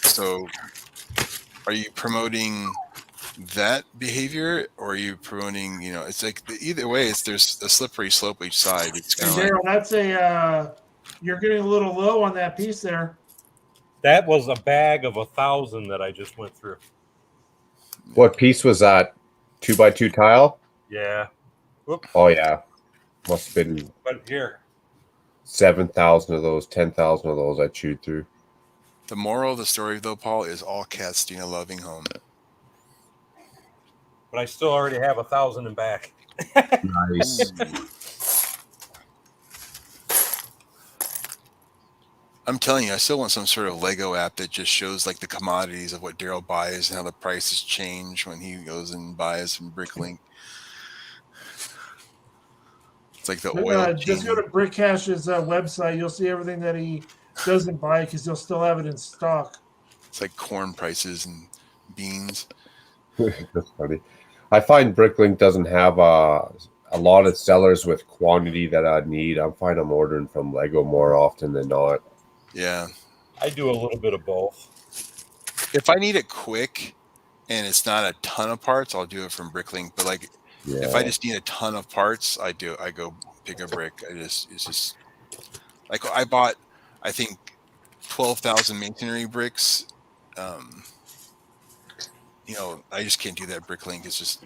so are you promoting that behavior, or are you promoting, it's like either way, there's a slippery slope each side. It's kind And of like, Daryl, that's you're getting a little low on that piece there. That was a bag of 1,000 that I just went through. What piece was that? 2x2 tile? Yeah. Whoop. Oh, yeah. Must have been But here. 7,000 of those, 10,000 of those I chewed through. the moral of the story, though, Paul, is all cats need a loving home. But I still already have 1,000 in back. Nice. I'm telling you, I still want some sort of Lego app that just shows like the commodities of what Daryl buys and how the prices change when he goes and buys from Bricklink. It's like the oil. Just go to Brickcash's website. You'll see everything that he doesn't buy because he'll still have it in stock. It's like corn prices and beans. That's funny. I find Bricklink doesn't have a lot of sellers with quantity that I'd need. I find I'm ordering from Lego more often than not. Yeah. I do a little bit of both. If I need it quick and it's not a ton of parts, I'll do it from Bricklink. But like, Yeah. if I just need a ton of parts, I go pick a brick. It's just like I bought, I think, 12,000 masonry bricks. You know, I just can't do that. Bricklink is just,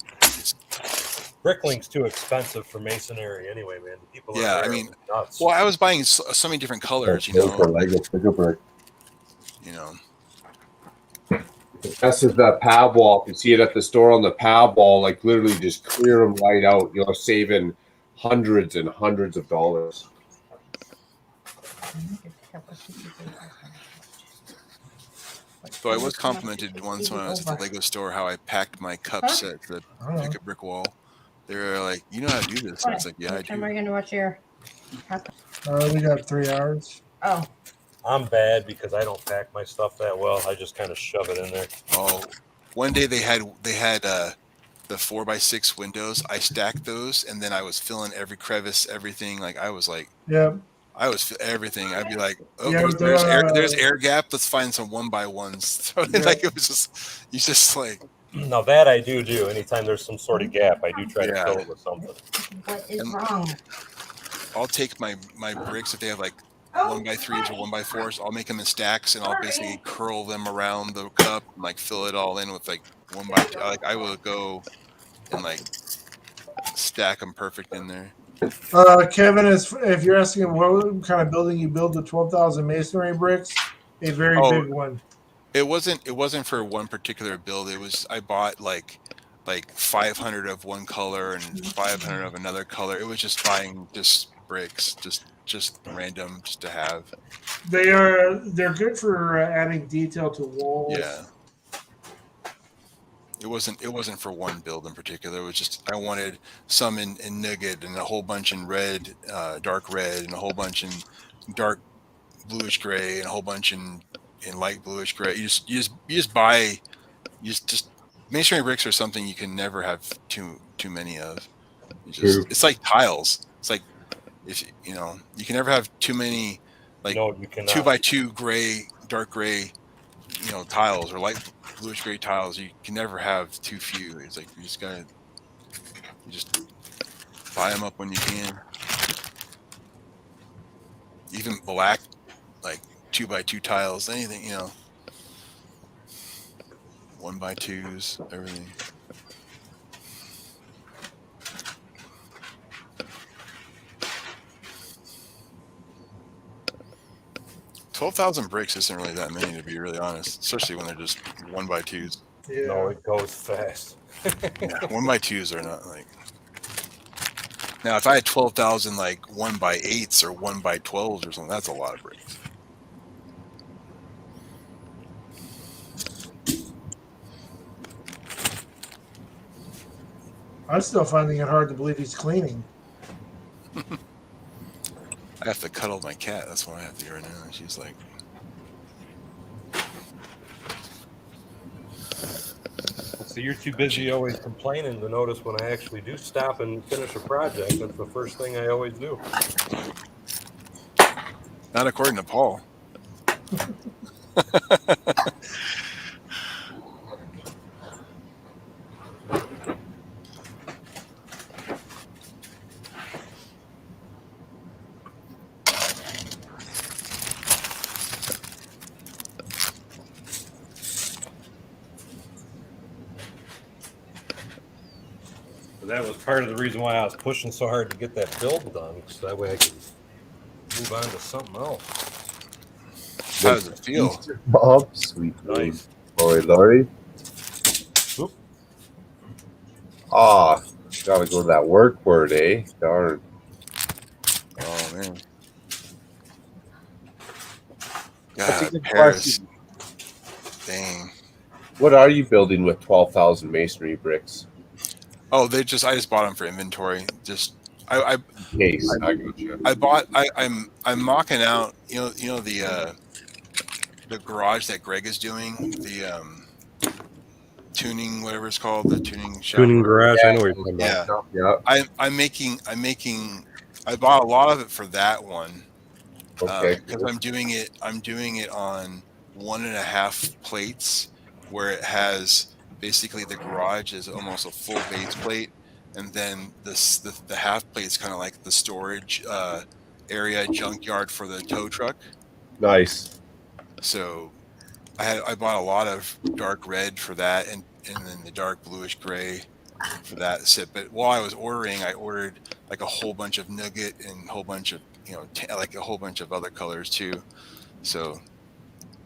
Bricklink's too expensive for masonry anyway, man. People yeah. are I mean, nuts. well, I was buying so many different colors. You For know, Lego pick a brick. you know. That's just that pad wall. If you see it at the store on the pad wall, like literally just clear them right out. You're saving hundreds and hundreds of dollars. So I was complimented once when I was at the Lego store how I packed my cup set to pick a brick wall. They were like, "You know how to do this?" And I was like, "Yeah, I What time do." are you gonna watch your? We got 3 hours. Oh, I'm bad because I don't pack my stuff that well. I just kind of shove it in there. Oh, one day they had the 4x6 windows. I stacked those, and then I was filling every crevice, everything. Like I was everything. I'd be like, "Oh, Yeah, there's air gap. Let's find some 1x1s." So like it was just, you just like. Now that I do. Anytime there's some sort of gap, I do try to Yeah. fill it with something. what is And- wrong? I'll take my bricks if they have like Oh, 1x3s or 1x4s. I'll make them in stacks, and I'll basically curl them around the cup and like fill it all in with like 1x2. Like I will go and like stack them perfect in there. Kevin, if you're asking what kind of building you build with 12,000 masonry bricks, a very Oh. big one. It wasn't for one particular build. It was I bought like 500 of one color and 500 of another color. It was just buying just bricks, just random, just to have. They're good for adding detail to walls. Yeah. It wasn't for one build in particular. It was just I wanted some in nugget and a whole bunch in red, dark red, and a whole bunch in dark bluish gray, and a whole bunch in light bluish gray. You just buy masonry bricks are something you can never have too many of. It's like tiles. It's like if you know you can never have too many like No, you cannot. 2x2 gray, dark gray, tiles or light bluish gray tiles. You can never have too few. It's like you just buy them up when you can. Even black, like 2x2 tiles, anything, 1x2s, everything. $12,000 bricks isn't really that many, to be really honest, especially when they're just 1x2s. Yeah. No, it goes fast. Yeah, 1x2s are not like. Now, if I had 12,000 like 1x8s or 1x12s or something, that's a lot of bricks. I'm still finding it hard to believe he's cleaning. I have to cuddle my cat. That's what I have to do right now. She's like. So you're too busy always complaining to notice when I actually do stop and finish a project. That's the first thing I always do. Not according to Paul. But that was part of the reason why I was pushing so hard to get that build done, because that way I could move on to something else. How does it feel? Bob, sweet Nice. Lori. Oop. Ah, gotta go to that work word, eh? Darn. Oh man. That's a God, good Paris. question. Dang. What are you building with 12,000 masonry bricks? Oh, I just bought them for inventory. Just I Case. I got you. I'm mocking out. The garage that Greg is doing, the tuning, whatever it's called, the tuning shop. Tuning garage, I know what you're talking about. Yeah. Yeah. I'm making. I bought a lot of it for that one. Okay. Because I'm doing it on 1.5 plates, where it has basically the garage is almost a full base plate, and then the half plate is kind of like the storage area junkyard for the tow truck. Nice. So I bought a lot of dark red for that, and then the dark bluish gray for that set. But while I was ordering, I ordered like a whole bunch of nugget and a whole bunch of like a whole bunch of other colors too. So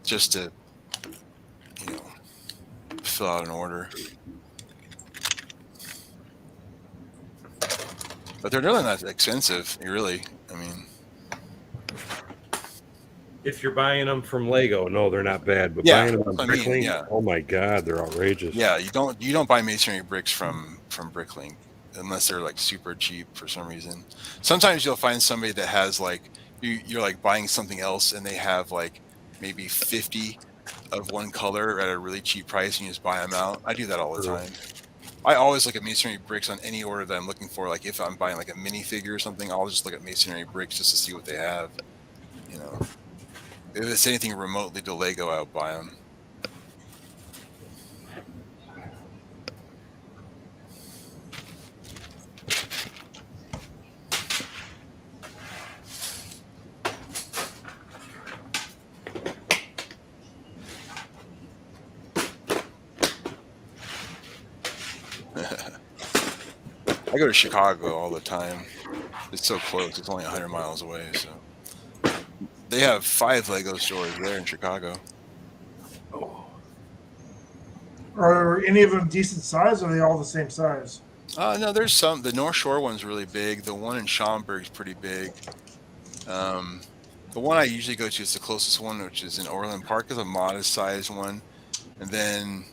just to fill out an order. But they're really not expensive, really. I mean, If you're buying them from Lego, no, they're not bad. But Yeah, buying them on I mean, Bricklink, yeah. oh my God, they're outrageous. yeah, you don't buy masonry bricks from Bricklink unless they're like super cheap for some reason. Sometimes you'll find somebody that has like you're like buying something else and they have like maybe 50 of one color at a really cheap price and you just buy them out. I do that all the time. I always look at masonry bricks on any order that I'm looking for. Like if I'm buying like a minifigure or something, I'll just look at masonry bricks just to see what they have. You know, if it's anything remotely to Lego, I'll buy them. I go to Chicago all the time. It's so close. It's only 100 miles away. So they have 5 Lego stores there in Chicago. Are any of them decent size, or are they all the same size? No, there's some. The North Shore one's really big. The one in Schaumburg's pretty big. The one I usually go to is the closest one, which is in Orland Park, is a modest sized one. And then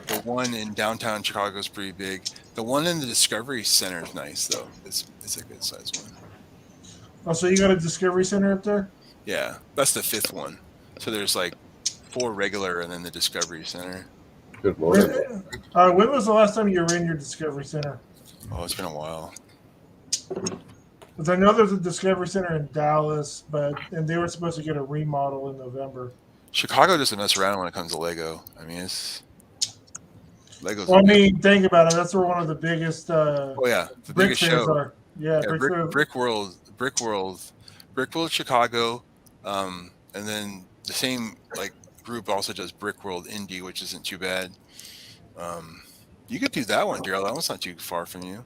the one in downtown Chicago is pretty big. The one in the Discovery Center is nice, though. It's a good sized one. Oh, so you got a Discovery Center up there? Yeah, that's the 5th one. So there's like 4 regular and then the Discovery Center. Good morning. When was the last time you were in your Discovery Center? Oh, it's been a while. Because I know there's a Discovery Center in Dallas, and they were supposed to get a remodel in November. Chicago doesn't mess around when it comes to Lego. I mean, Lego's. Well, I mean, think about it. That's where one of the biggest oh yeah, the brick biggest fairs show. are. Yeah, Brick World, Chicago, and then the same like group also does Brick World Indy, which isn't too bad. You could do that one, Daryl. That one's not too far from you.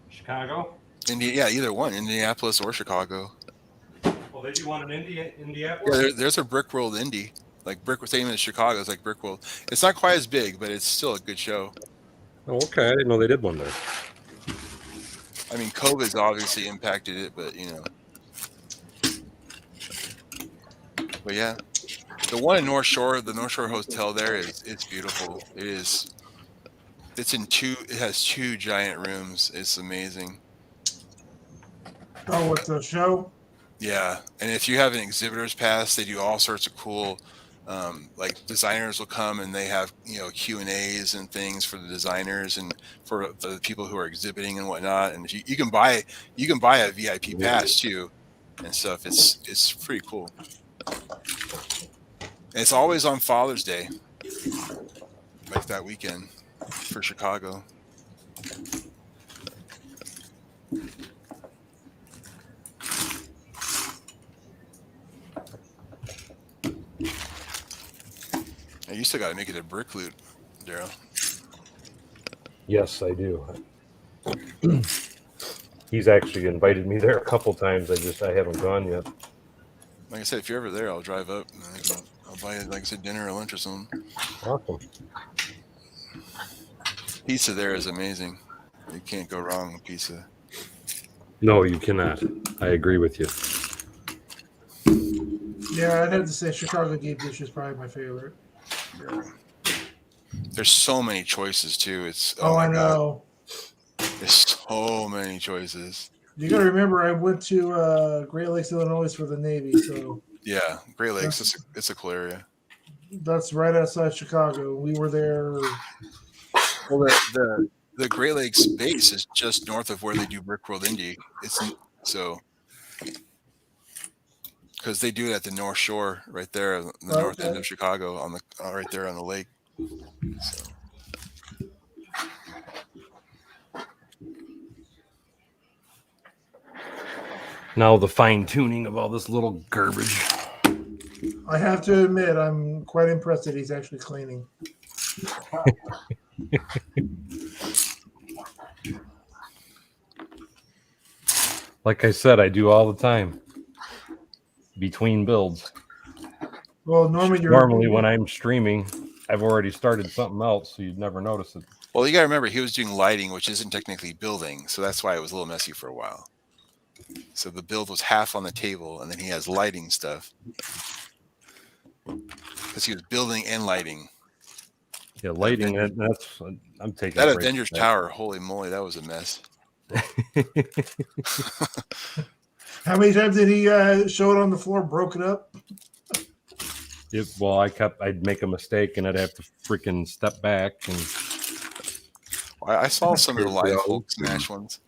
Chicago? Yeah, either one, Indianapolis or Chicago. Well, they do one in Indianapolis. Yeah, there's a Brick World Indy, like same as Chicago. It's like Brick World. It's not quite as big, but it's still a good show. Oh, okay. I didn't know they did one there. I mean, COVID's obviously impacted it, but But yeah, the one in North Shore, the North Shore Hotel there it's beautiful. It is. It has 2 giant rooms. It's amazing. Oh, what's the show? Yeah, and if you have an exhibitor's pass, they do all sorts of cool. Like designers will come and they have Q&As and things for the designers and for the people who are exhibiting and whatnot. And you can buy a VIP pass too and stuff. It's pretty cool. And it's always on Father's Day, like that weekend for Chicago. You still got to make it a brick loot, Daryl. Yes, I do. He's actually invited me there a couple times. I haven't gone yet. Like I said, if you're ever there, I'll drive up. And I'll buy you, like I said, dinner or lunch or something. Awesome. Pizza there is amazing. You can't go wrong with pizza. No, you cannot. I agree with you. Yeah, I'd have to say Chicago deep dish is probably my favorite. There's so many choices too. It's I know. There's so many choices. You got to remember, I went to Great Lakes, Illinois for the Navy, so Yeah, Great Lakes. It's a cool area. that's right outside Chicago. We were there. Well, the Great Lakes base is just north of where they do Brick World Indy. Because they do it at the North Shore, right there, on the north end of Chicago, right there on the lake. So. Now the fine tuning of all this little garbage. I have to admit, I'm quite impressed that he's actually cleaning. Like I said, I do all the time between builds. Well, normally When I'm streaming, I've already started something else, so you'd never notice it. Well, you got to remember he was doing lighting, which isn't technically building, so that's why it was a little messy for a while. So the build was half on the table, and then he has lighting stuff because he was building and lighting. Yeah, lighting. That's I'm taking That a break Avengers from that. Tower. Holy moly, that was a mess. How many times did he show it on the floor, broke it up? Well, I'd make a mistake and I'd have to freaking step back and. I saw some of the live Hulk smash ones.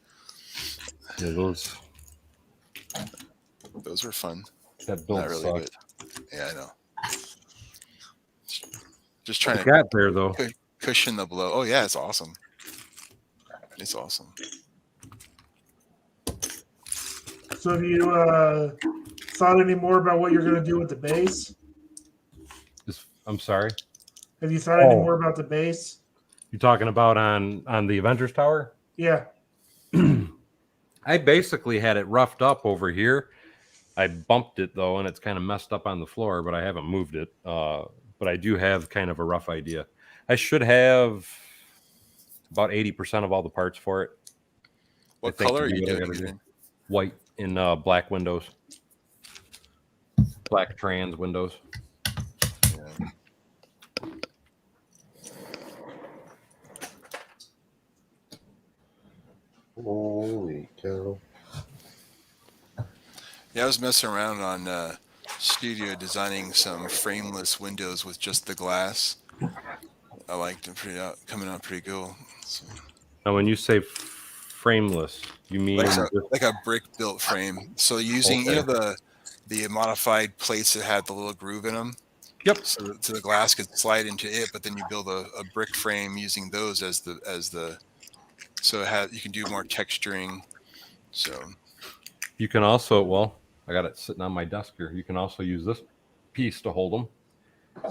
Yeah, those were fun. That build Not really sucked. good. Yeah, I know. Just trying It to got there though. cushion the blow. Oh yeah, it's awesome. It's awesome. So have you thought any more about what you're going to do with the base? I'm sorry. Have you thought any more about the base? You talking about on the Avengers Tower? Yeah. I basically had it roughed up over here. I bumped it though, and it's kind of messed up on the floor, but I haven't moved it. But I do have kind of a rough idea. I should have about 80% of all the parts for it. What color are you doing? White in black windows. Black trans windows. Yeah. Holy cow. Yeah, I was messing around on Studio designing some frameless windows with just the glass. I liked it coming out pretty cool. So, Now, when you say frameless, you mean like a brick built frame. So using the modified plates that had the little groove in them. Yep. So the glass could slide into it, but then you build a brick frame using those as the so you can do more texturing. So you can also, I got it sitting on my desk here. You can also use this piece to hold them.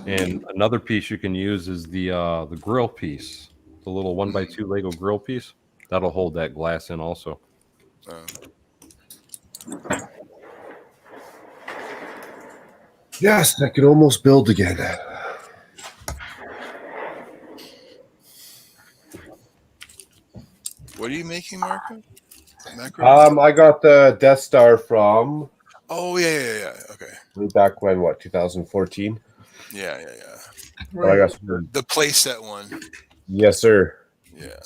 And another piece you can use is the grill piece, the little 1x2 Lego grill piece. That'll hold that glass in also. Yes, I can almost build again. what are you making, Marco? I got the Death Star from. Oh yeah. Okay. Way back when, 2014? Yeah. Right. I got the playset one. Yes, sir. Yeah.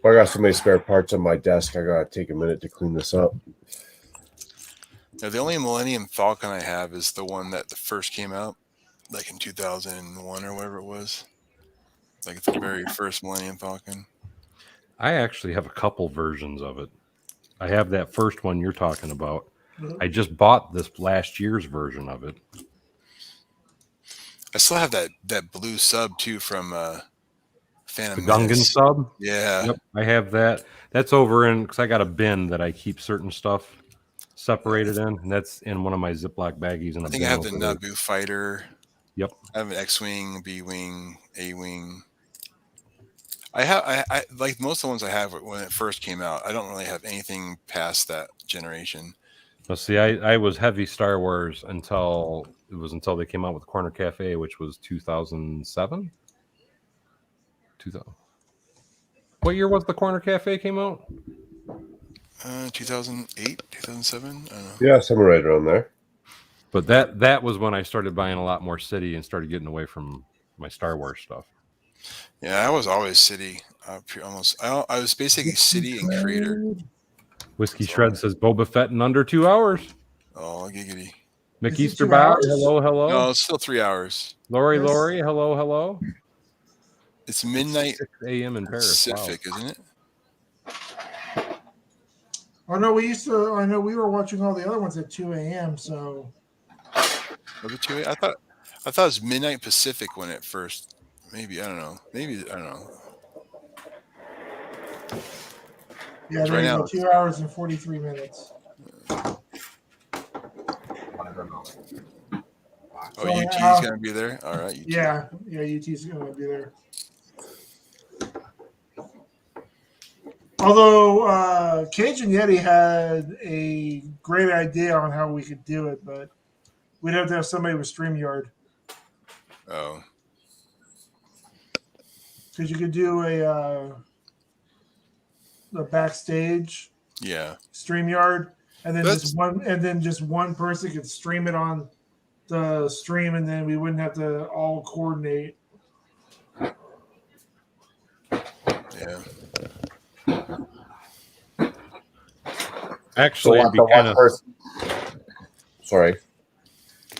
I got so many spare parts on my desk. I gotta take a minute to clean this up. Now, the only Millennium Falcon I have is the one that first came out, like in 2001 or whatever it was. Like the very first Millennium Falcon. I actually have a couple versions of it. I have that first one you're talking about. I just bought this last year's version of it. I still have that blue sub too from Phantom the Gungan sub. Yeah. Yep, I have that. That's over in because I got a bin that I keep certain stuff separated in, and that's in one of my Ziploc baggies. I think I have the Naboo fighter. Yep. I have an X-wing, B-wing, A-wing. I like most of the ones I have when it first came out. I don't really have anything past that generation. Well, see, I was heavy Star Wars until they came out with Corner Cafe, which was 2007. 2000. What year was the Corner Cafe came out? 2008, 2007. I don't know. Yeah, somewhere right around there. But that was when I started buying a lot more City and started getting away from my Star Wars stuff. Yeah, I was always City. I was basically City and Creator. Whiskey Shred says Boba Fett in under 2 hours. Oh, giggity. Mick Easterbout, hello. No, it's still 3 hours. Lori, hello. It's midnight 6 a.m. in Paris. Pacific, isn't it? Oh no, I know we were watching all the other ones at 2 a.m. So was it 2 a.m.? I thought it was midnight Pacific when it first. Maybe I don't know. Yeah, right now 2 hours and 43 minutes. I don't know. Oh, So, UT's gonna be there. All right, UT. Yeah, UT's going to be there. Although Cajun Yeti had a great idea on how we could do it, but we'd have to have somebody with StreamYard Oh, because you could do a backstage yeah. StreamYard, and then That's just one person could stream it on the stream, and then we wouldn't have to all coordinate. yeah. Actually, it'd be the kind one of. person. Sorry.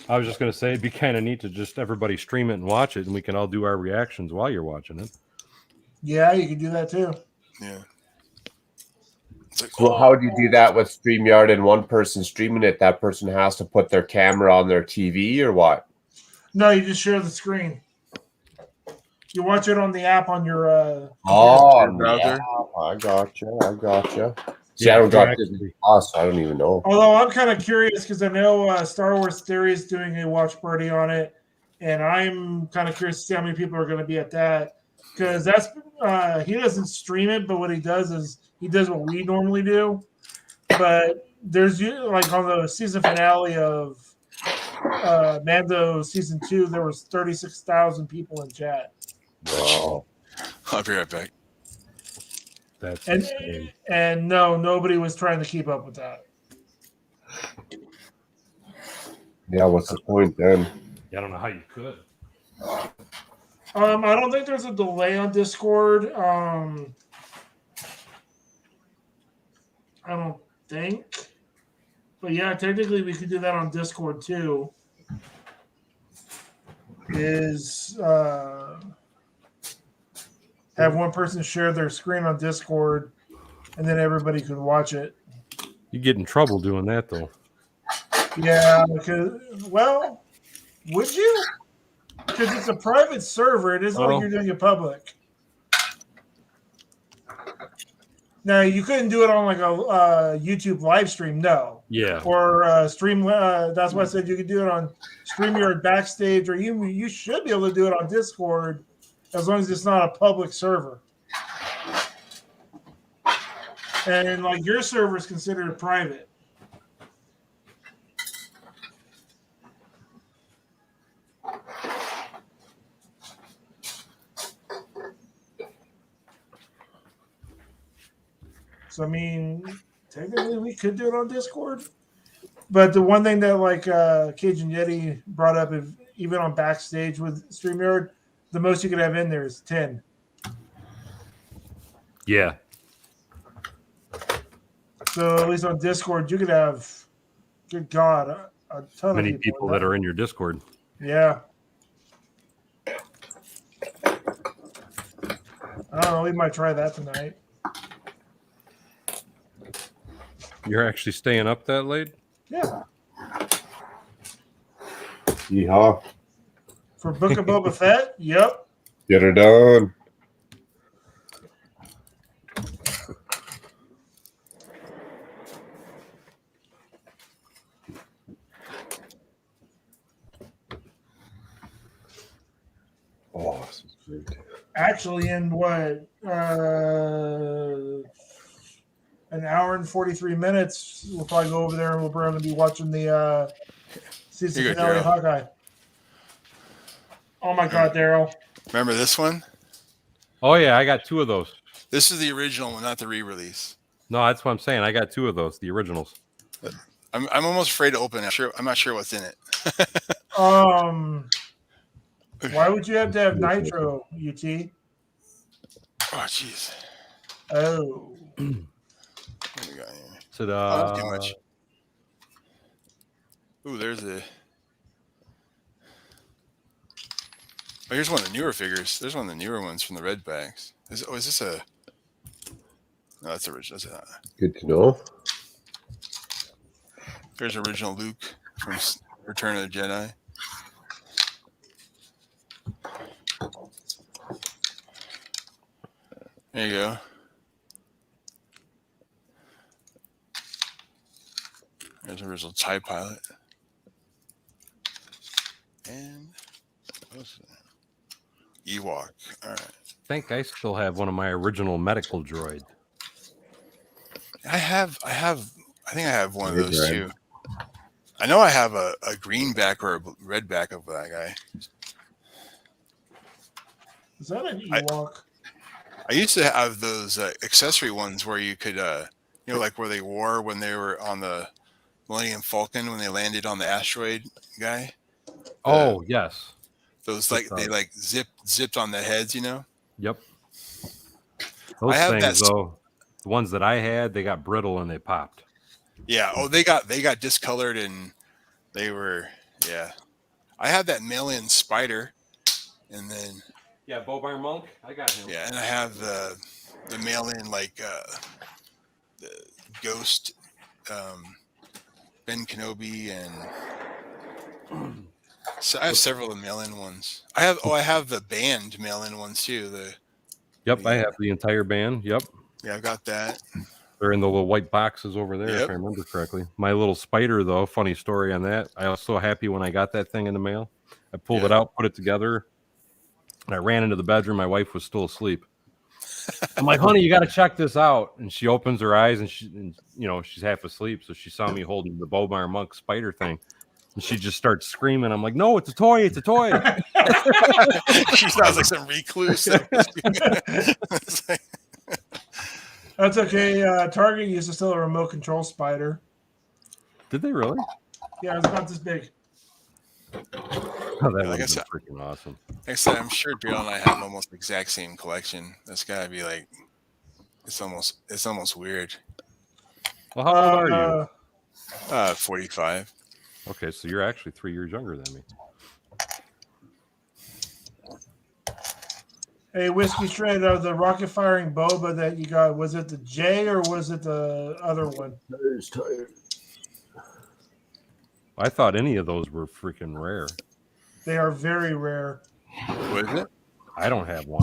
I was just going to say it'd be kind of neat to just everybody stream it and watch it, and we can all do our reactions while you're watching it. Yeah, you could do that too. Yeah. It's like, So how do you do that with StreamYard and one person streaming it? That person has to put their camera on their TV or what? No, you just share the screen. You watch it on the app on your. Oh, browser? yeah, I gotcha. See, Yeah, I don't got exactly. Disney Plus. I don't even know. Although I'm kind of curious because I know Star Wars Theory is doing a watch party on it, and I'm kind of curious to see how many people are going to be at that because that's he doesn't stream it, but what he does is he does what we normally do. But there's like on the season finale of Mando season 2, there was 36,000 people in chat, Wow. I'll be right back. That's and insane. and no, nobody was trying to keep up with that. Yeah, what's the point then? Yeah, I don't know how you could. I don't think there's a delay on Discord. I don't think. But yeah, technically we could do that on Discord too. Is have one person share their screen on Discord and then everybody could watch it. You get in trouble doing that, though. Yeah, because well, would you? Because it's a private server. It isn't like you're doing it public. Now you couldn't do it on like a YouTube live stream, no. Yeah. Or stream. That's why I said you could do it on StreamYard Backstage, or you should be able to do it on Discord, as long as it's not a public server. And like your server is considered private. So I mean, technically we could do it on Discord. But the one thing that like Cajun Yeti brought up, is even on Backstage with StreamYard, the most you could have in there is 10. Yeah. So at least on Discord, you could have, good God, a ton Many of people that are in your Discord. Yeah. I don't know. We might try that tonight. You're actually staying up that late? Yeah. Yeehaw. For Book of Boba Fett? Yep. Get her done. Oh, this is great. Actually, in what? An hour and 43 minutes, we'll probably go over there and we'll probably be watching the season Here you go, finale of Daryl. Hawkeye. Oh my God, Daryl. Remember this one? Oh, yeah. I got 2 of those. This is the original one, not the re-release. No, that's what I'm saying. I got 2 of those, the originals. I'm almost afraid to open it. I'm not sure what's in it. Why would you have to have Nitro, UT? Oh, jeez. Oh. What do we got here? So Oh, that's too much. Ooh, there's a. Oh, here's one of the newer figures. There's one of the newer ones from the red bags. Is this a? No, that's original. That's Good to know. There's original Luke from Return of the Jedi. There you go. There's original TIE Pilot. And what was that? Ewok. All right. I think I still have one of my original medical droids. I think I have one of Good those droid. too. I know I have a green back or a red back of that guy. Is that an I- Ewok? I used to have those accessory ones where you could, like where they wore when they were on the Millennium Falcon when they landed on the asteroid guy. Oh, yes. Those With, they like zipped on the heads, Yep. I Those have things, that- though, the ones that I had, they got brittle and they popped. Yeah. Oh, they got discolored and they were I had that mail-in spider, and then Yeah, Bobar Monk. I got him. and I have the mail-in like the Ghost, Ben Kenobi, and so I have several of the mail-in ones. I have the band mail-in ones too. Yep, I have the entire band. Yep. I've got that. They're in the little white boxes over there, Yep. if I remember correctly. My little spider, though, funny story on that. I was so happy when I got that thing in the mail. I pulled it out, put it together, and I ran into the bedroom. My wife was still asleep. I'm like, honey, you got to check this out. And she opens her eyes, and she's half asleep. So she saw me holding the Bobar Monk spider thing. And she just starts screaming. I'm like, no, it's a toy. It's a toy. She sounds like some recluse. That's okay. Target used to sell a remote control spider. Did they really? Yeah, it was about this big. Oh, that like I was said- freaking awesome. Like I said, I'm sure Bill and I have almost the exact same collection. That's gotta be like, it's almost weird. Well, how old are you? 45. Okay, so you're actually 3 years younger than me. Hey, Whiskey Shred, the rocket firing boba that you got, was it the J or was it the other one? I thought any of those were freaking rare. They are very rare. What is it? I don't have one.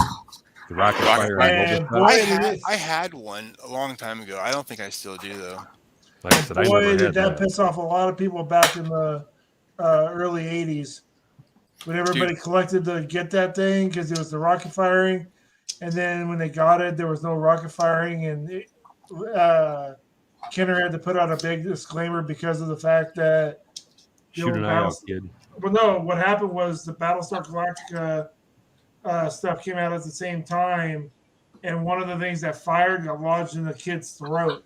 The rocket Rocket fire. Man, boy, I had one a long time ago. I don't think I still do though. Like I said, I boy, never did had that piss off a lot of people back in the early 80s. When everybody collected to get that thing because it was the rocket firing. And then when they got it, there was no rocket firing. And Kenner had to put out a big disclaimer because of the fact that Shoot an eye out, kid. Well, no, what happened was the Battlestar Galactica stuff came out at the same time, and one of the things that fired got lodged in the kid's throat.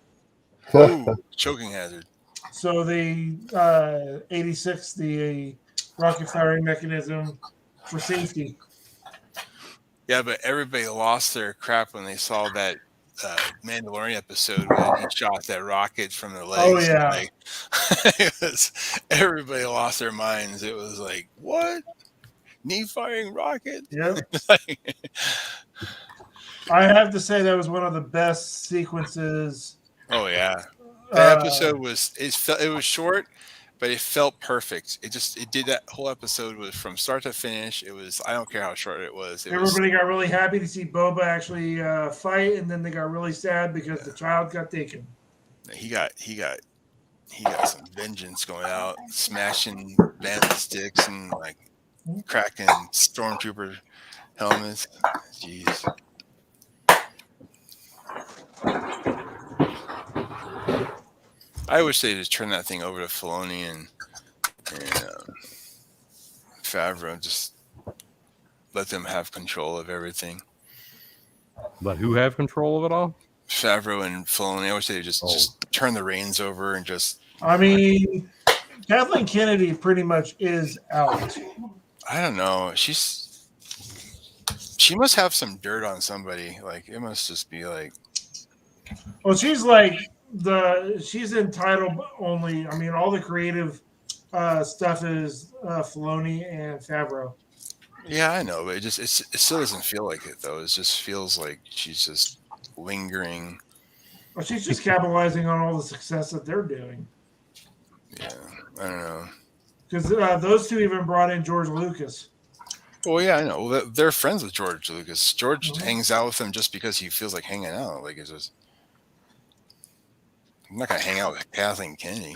Ooh, choking hazard. So the 86, the rocket firing mechanism for safety. Yeah, but everybody lost their crap when they saw that Mandalorian episode when he shot that rocket from the legs. Oh, yeah. Like, everybody lost their minds. It was like, what? Knee firing rocket? Yep. I have to say that was one of the best sequences. Oh yeah, that episode was it was short, but it felt perfect. It did that whole episode was from start to finish. It was I don't care how short it was. Everybody got really happy to see Boba actually fight, and then they got really sad because the child got taken. He got some vengeance going out, smashing bandit sticks and like cracking stormtrooper helmets. Jeez. I wish they just turn that thing over to Filoni and Favreau. Just let them have control of everything. But who have control of it all? Favreau and Filoni. I wish they just turn the reins over and just. I mean, Kathleen Kennedy pretty much is out. I don't know. She must have some dirt on somebody. Like it must just be like. Well, she's like she's entitled only. I mean, all the creative stuff is Filoni and Favreau. Yeah, I know, but it still doesn't feel like it though. It just feels like she's just lingering. Well, she's just capitalizing on all the success that they're doing. Yeah, I don't know. Because those two even brought in George Lucas. Well, yeah, I know. Well, they're friends with George Lucas. George hangs out with him just because he feels like hanging out. Like it's just. I'm not gonna hang out with Kathleen Kennedy.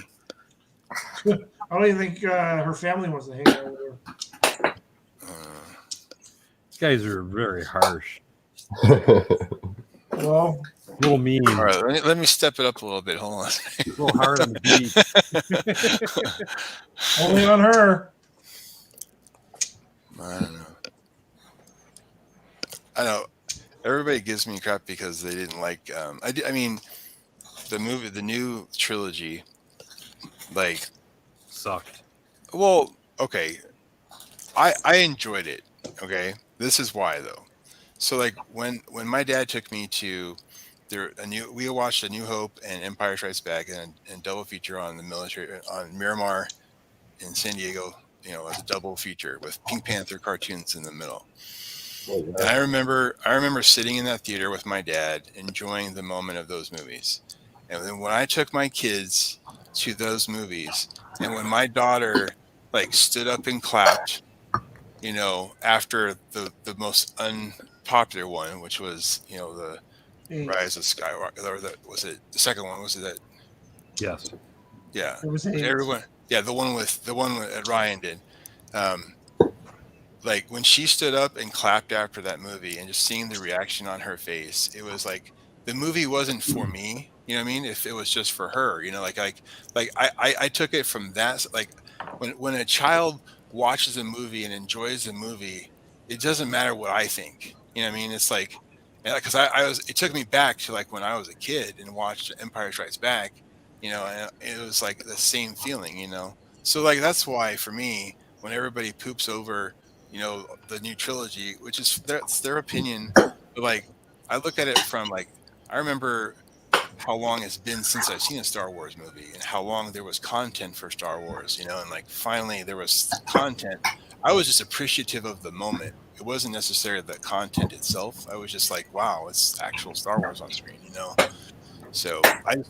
I don't even think her family wants to hang out with her. guys are very harsh. Well, A little mean. All right, let me step it up a little bit. Hold on. A little hard on the beat. only on her. I don't know. I know everybody gives me crap because they didn't like. I mean, the new trilogy, like, Sucked. well, okay. I enjoyed it. Okay, this is why though. So like when my dad took me to we watched A New Hope and Empire Strikes Back and double feature on the military on Miramar in San Diego, you know, as a double feature with Pink Panther cartoons in the middle. And I remember sitting in that theater with my dad, enjoying the moment of those movies. And then when I took my kids to those movies, and when my daughter like stood up and clapped, you know, after the most unpopular one, which was, you know, the Rise of Skywalker, or was it the second one? Was it that? Yes. Yeah, It was 8. everyone. Yeah, the one that Ryan did. Like when she stood up and clapped after that movie, and just seeing the reaction on her face, it was like the movie wasn't for me. You know what I mean? If it was just for her, you know, like I took it from that. Like when a child watches a movie and enjoys the movie, it doesn't matter what I think. You know what I mean? It's like, because it took me back to like when I was a kid and watched Empire Strikes Back, you know, and it was like the same feeling, you know. So like that's why for me, when everybody poops over, you know, the new trilogy, which is that's their opinion, but like I look at it from like I remember how long it's been since I've seen a Star Wars movie and how long there was content for Star Wars, you know, and like finally there was content. I was just appreciative of the moment. It wasn't necessarily the content itself. I was just like, wow, it's actual Star Wars on screen, you know. So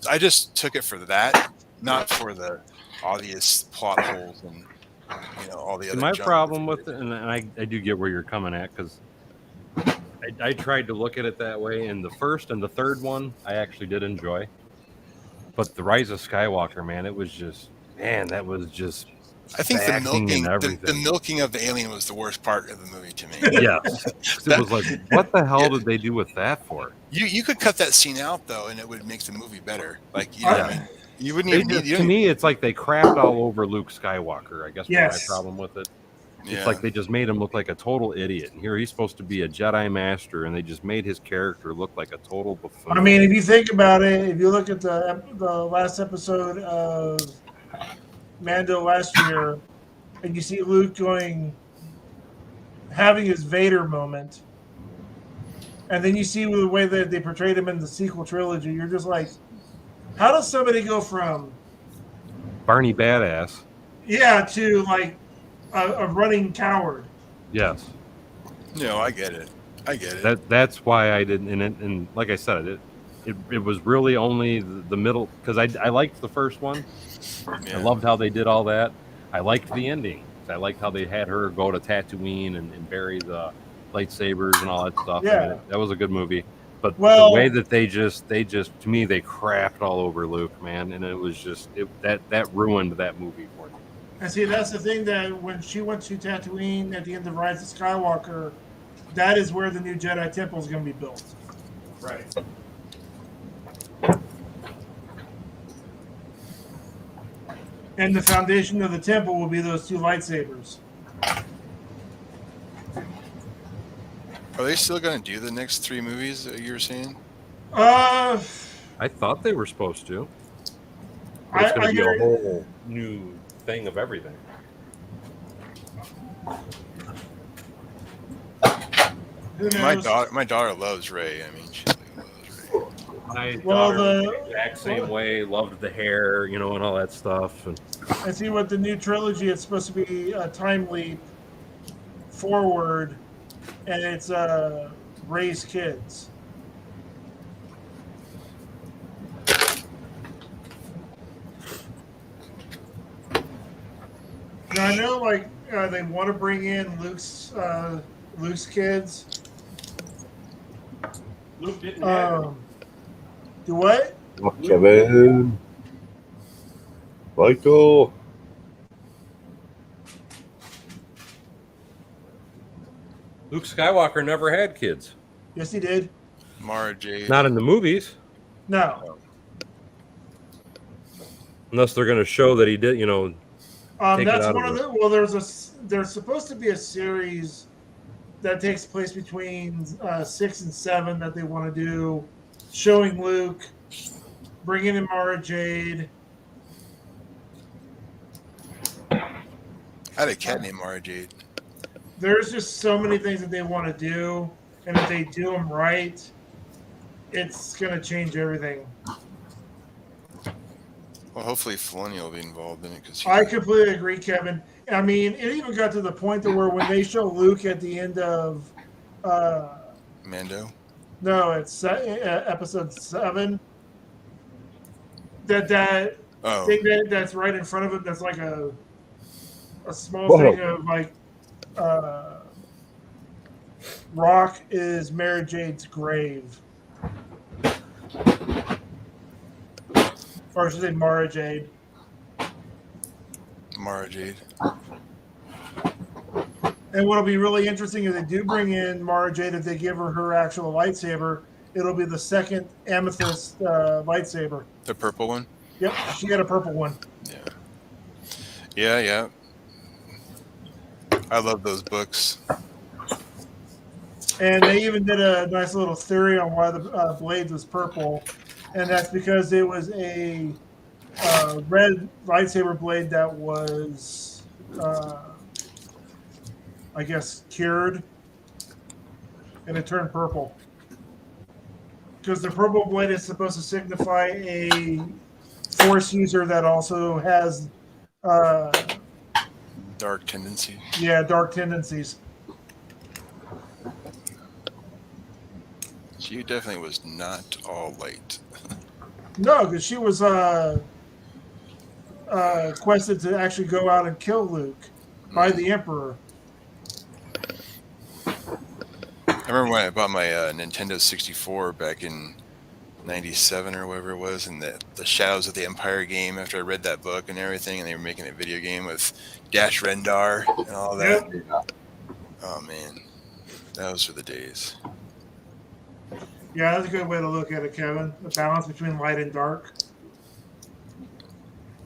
I just took it for that, not for the obvious plot holes and, you know, all the other My junk problem that's with it, and I do get where you're coming at, because I tried to look at it that way, and the first and the third one I actually did enjoy. But the Rise of Skywalker, man, it was just, man, that was just I think the acting and milking, everything. the milking of the alien was the worst part of the movie to me. Yes. 'Cause it was like, what the hell did they do with that for? You could cut that scene out though, and it would make the movie better. Like, you know what I mean? You wouldn't They even just, need. to me, it's like they crapped all over Luke Skywalker. I guess Yes. was my problem with it. Yeah. It's like they just made him look like a total idiot. And here he's supposed to be a Jedi Master, and they just made his character look like a total buffoon. I mean, if you think about it, if you look at the last episode of Mando last year, and you see Luke having his Vader moment, and then you see the way that they portrayed him in the sequel trilogy, you're just like, how does somebody go from Barney Badass. to like a running coward? Yes. No, I get it. I get it. That's why I didn't. And like I said, it was really only the middle, because I liked the first one. Yeah. I loved how they did all that. I liked the ending. I liked how they had her go to Tatooine and bury the lightsabers and all that stuff. Yeah. I mean, that was a good movie. But Well- the way that they just to me, they crapped all over Luke, man, and it was just that ruined that movie for me. And see, that's the thing, that when she went to Tatooine at the end of Rise of Skywalker, that is where the new Jedi Temple is going to be built. Right. And the foundation of the temple will be those 2 lightsabers. Are they still going to do the next 3 movies that you were saying? Uh, I thought they were supposed to. But it's going to be a whole new thing of everything. who My knows? daughter loves Ray. I mean, she loves Ray. My Well, daughter was the exact same way, loved the hair, and all that stuff. And And see, what the new trilogy, it's supposed to be a time leap forward, and it's Ray's kids. Now I know, like they want to bring in Luke's kids. Luke didn't have Do what? Kevin. Michael. Luke Skywalker never had kids. Yes, he did. Mara Jade. Not in the movies, No. unless they're going to show that he did. You know, take it That's out one of of the. the. Well, there's supposed to be a series that takes place between 6 and 7 that they want to do, showing Luke, bringing in Mara Jade. I had a cat named Mara Jade. There's just so many things that they want to do, and if they do them right, it's going to change everything. Well, hopefully Filoni will be involved in it because I completely agree, Kevin. I mean, it even got to the point to where when they show Luke at the end of, Mando. no, it's episode 7. That Oh, thing that's right in front of it. That's like a small Whoa. thing of like rock is Mara Jade's grave, or should I say Mara Jade? Mara Jade. And what'll be really interesting is they do bring in Mara Jade. If they give her actual lightsaber, it'll be the second amethyst lightsaber. The purple one. Yep, she had a purple one. Yeah. I love those books. And they even did a nice little theory on why the blade was purple, and that's because it was a red lightsaber blade that was, I guess, cured, and it turned purple. Because the purple blade is supposed to signify a Force user that also has, Dark tendency. dark tendencies. She definitely was not all light. No, because she was quested to actually go out and kill Luke by the Emperor. I remember when I bought my Nintendo 64 back in 97 or whatever it was, and the Shadows of the Empire game, after I read that book and everything, and they were making a video game with Dash Rendar and all that. Yep. Oh man, those were the days. Yeah, that's a good way to look at it, Kevin. The balance between light and dark.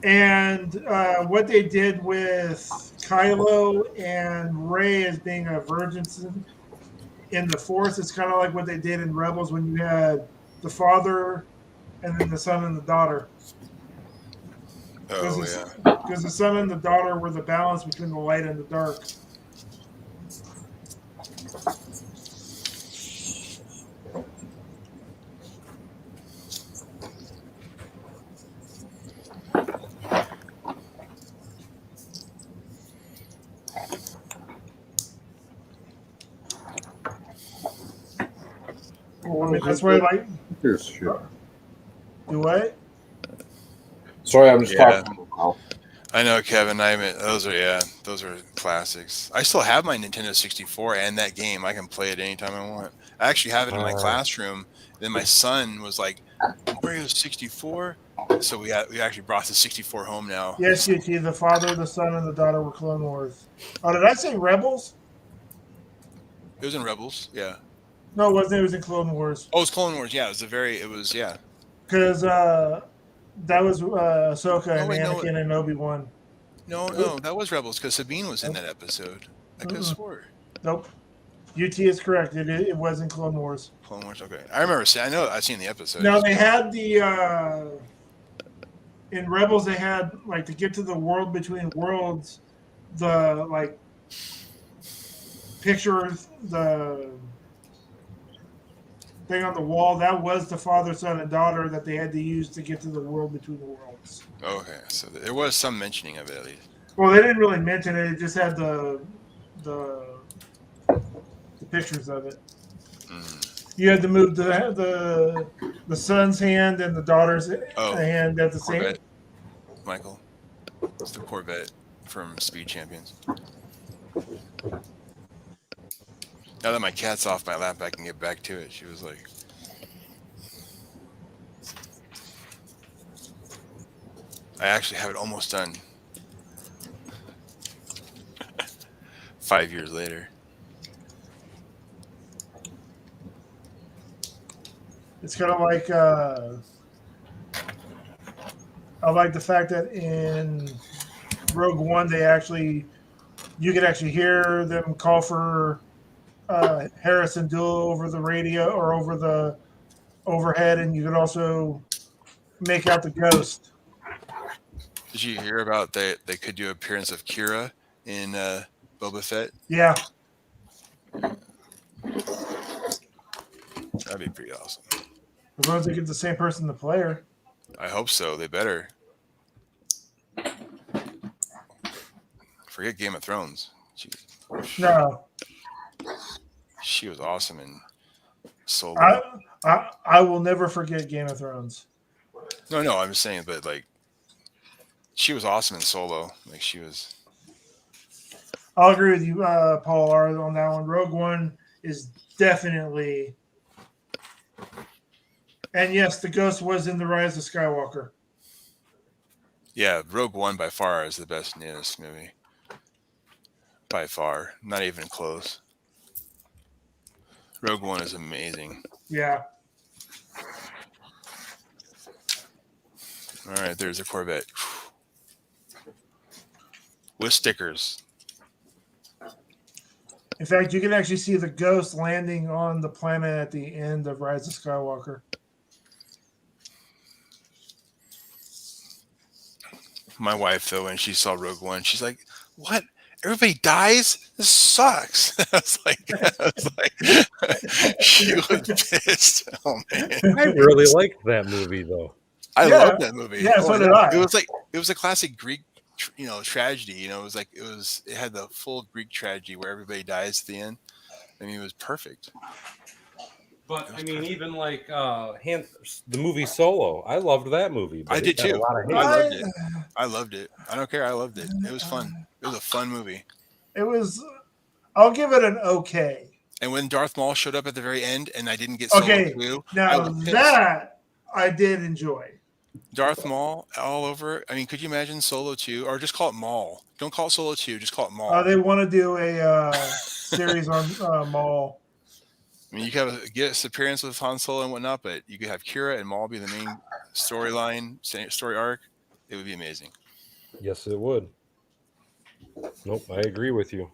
And what they did with Kylo and Rey as being a virgin in the Force, it's kind of like what they did in Rebels when you had the father and then the son and the daughter. Oh yeah. Because the son and the daughter were the balance between the light and the dark. Well, I mean, that's why I like. Sure. Do what? Sorry, I'm just Yeah. talking. Now. I know, Kevin. I mean, those are classics. I still have my Nintendo 64 and that game. I can play it anytime I want. I actually have it in my classroom. Then my son was like, "Mario 64." So we actually brought the 64 home now. Yes, GT, the father, the son, and the daughter were Clone Wars. Oh, did I say Rebels? It was in Rebels. Yeah. No, it wasn't. It was in Clone Wars. Oh, it was Clone Wars. Yeah, yeah. Because that was Ahsoka and wait, no, Anakin and Obi-Wan. No, that was Rebels because Sabine was in that episode. I could have swore. Nope. UT is correct. It was in Clone Wars. Clone Wars. Okay, I remember. I know. I've seen the episode. Now they had the in Rebels. They had like to get to the world between worlds. The like picture, the thing on the wall, that was the father, son, and daughter that they had to use to get to the world between the worlds. Okay, so there was some mentioning of it at least. Well, they didn't really mention it. It just had the pictures of it. You had to move the son's hand and the daughter's hand at the same. Corvette. Michael, it's the Corvette from Speed Champions. Now that my cat's off my lap, I can get back to it. She was like, I actually have it almost done. 5 years later. It's kind of like I like the fact that in Rogue One you could actually hear them call for Harrison Duel over the radio or over the overhead, and you could also make out the ghost. Did you hear about they could do appearance of Kira in Boba Fett? Yeah. That'd be pretty awesome. As long as they get the same person to play her. I hope so. They better. Forget Game of Thrones. No. She was awesome in Solo. I will never forget Game of Thrones. No, I'm just saying, but like, she was awesome in Solo. Like, she was. I'll agree with you, Paul R. on that one. Rogue One is definitely, and yes, the ghost was in The Rise of Skywalker. Yeah, Rogue One by far is the best in this movie. By far, not even close. Rogue One is amazing. Yeah. All right, there's a Corvette with stickers. In fact, you can actually see the ghost landing on the planet at the end of Rise of Skywalker. My wife, though, when she saw Rogue One, she's like, "What? Everybody dies? This sucks." I was like, she was pissed. Oh man, I really liked that movie though. I Yeah. love that movie. Yeah, so did I. It was a classic Greek, tragedy. It had the full Greek tragedy where everybody dies at the end. I mean, it was perfect. But I mean, even like the movie Solo, I loved that movie. But I did it got too. A lot of hate. I loved it. I don't care. I loved it. It was fun. It was a fun movie. It was. I'll give it an okay. And when Darth Maul showed up at the very end, and I didn't get Solo Okay, too, I now was pissed. that I did enjoy. Darth Maul all over. I mean, could you imagine Solo 2? Or just call it Maul. Don't call it Solo 2. Just call it Maul. They want to do a series on Maul. I mean, you could have a guest appearance with Han Solo and whatnot, but you could have Kira and Maul be the main storyline, story arc. It would be amazing. Yes, it would. Nope, I agree with you.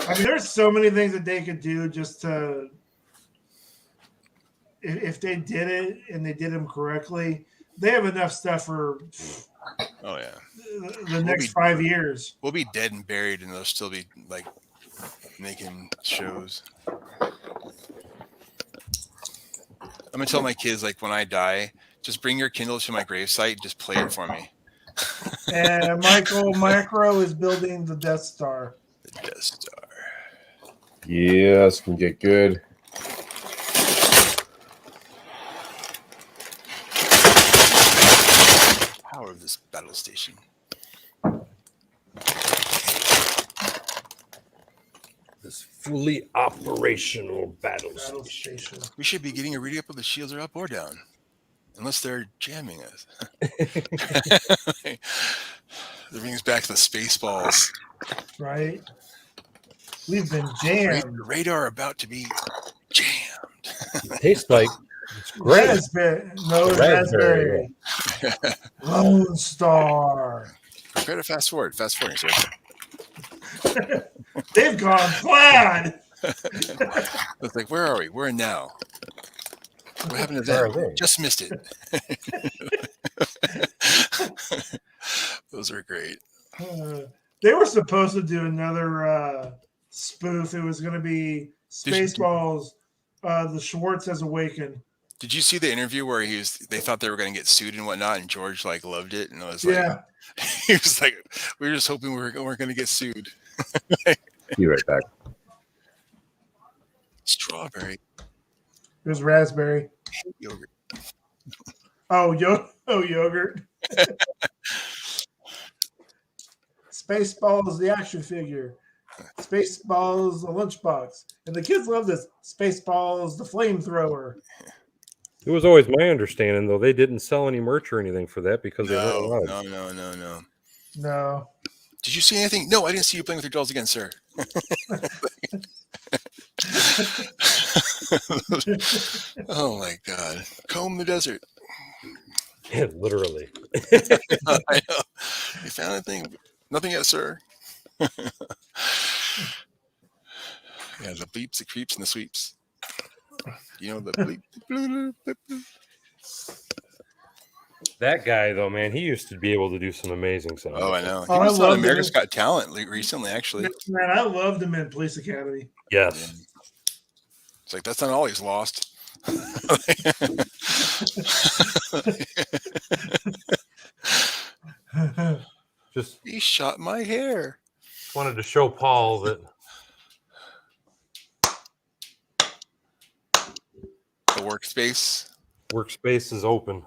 I mean, there's so many things that they could do just to, if they did it and they did them correctly, they have enough stuff for Oh yeah, the next 5 years. we'll be dead and buried, and they'll still be like making shows. I'm gonna tell my kids, like, when I die, just bring your Kindle to my gravesite and just play it for me. And Michael Macro is building the Death Star. The Death Star. Yeah, this can get good. Power of this battle station. This fully operational battle Battle station. Station. We should be getting a read up of the shields are up or down. Unless they're jamming us. That brings back the Spaceballs. Right? We've been jammed. Radar about to be jammed. It tastes like it's great. Raspberry. No, Raspberry. raspberry. Lone Star. Prepare to fast forward. Fast forward, sir. They've gone plaid. It's like, where are we? We're in now. What happened to Where are them? they? Just missed it. Those are great. They were supposed to do another spoof. It was going to be Spaceballs. The Schwartz has awakened. Did you see the interview where they thought they were going to get sued and whatnot, and George like loved it, and I was like, Yeah. he was like, we were just hoping we weren't going to get sued. Be right back. Strawberry It was raspberry. yogurt. Oh, yogurt. Spaceballs, the action figure. Spaceballs, the lunchbox. And the kids love this. Spaceballs, the flamethrower. It was always my understanding, though, they didn't sell any merch or anything for that because they weren't allowed. No. No. Did you see anything? No, I didn't see you playing with your dolls again, sir. Oh my God. Comb the desert. Literally. I know. You found anything? Nothing yet, sir. Yeah, the bleeps, the creeps, and the sweeps. You know the bleep. Bloop, bloop, bloop. That guy though, man, he used to be able to do some amazing sound. Oh, I know. He Oh, I was on love America's it. Got Talent recently, actually. Man, I loved him in Police Academy. Yes. It's like that's not all he's lost. Just He shot my hair. wanted to show Paul that The workspace is open.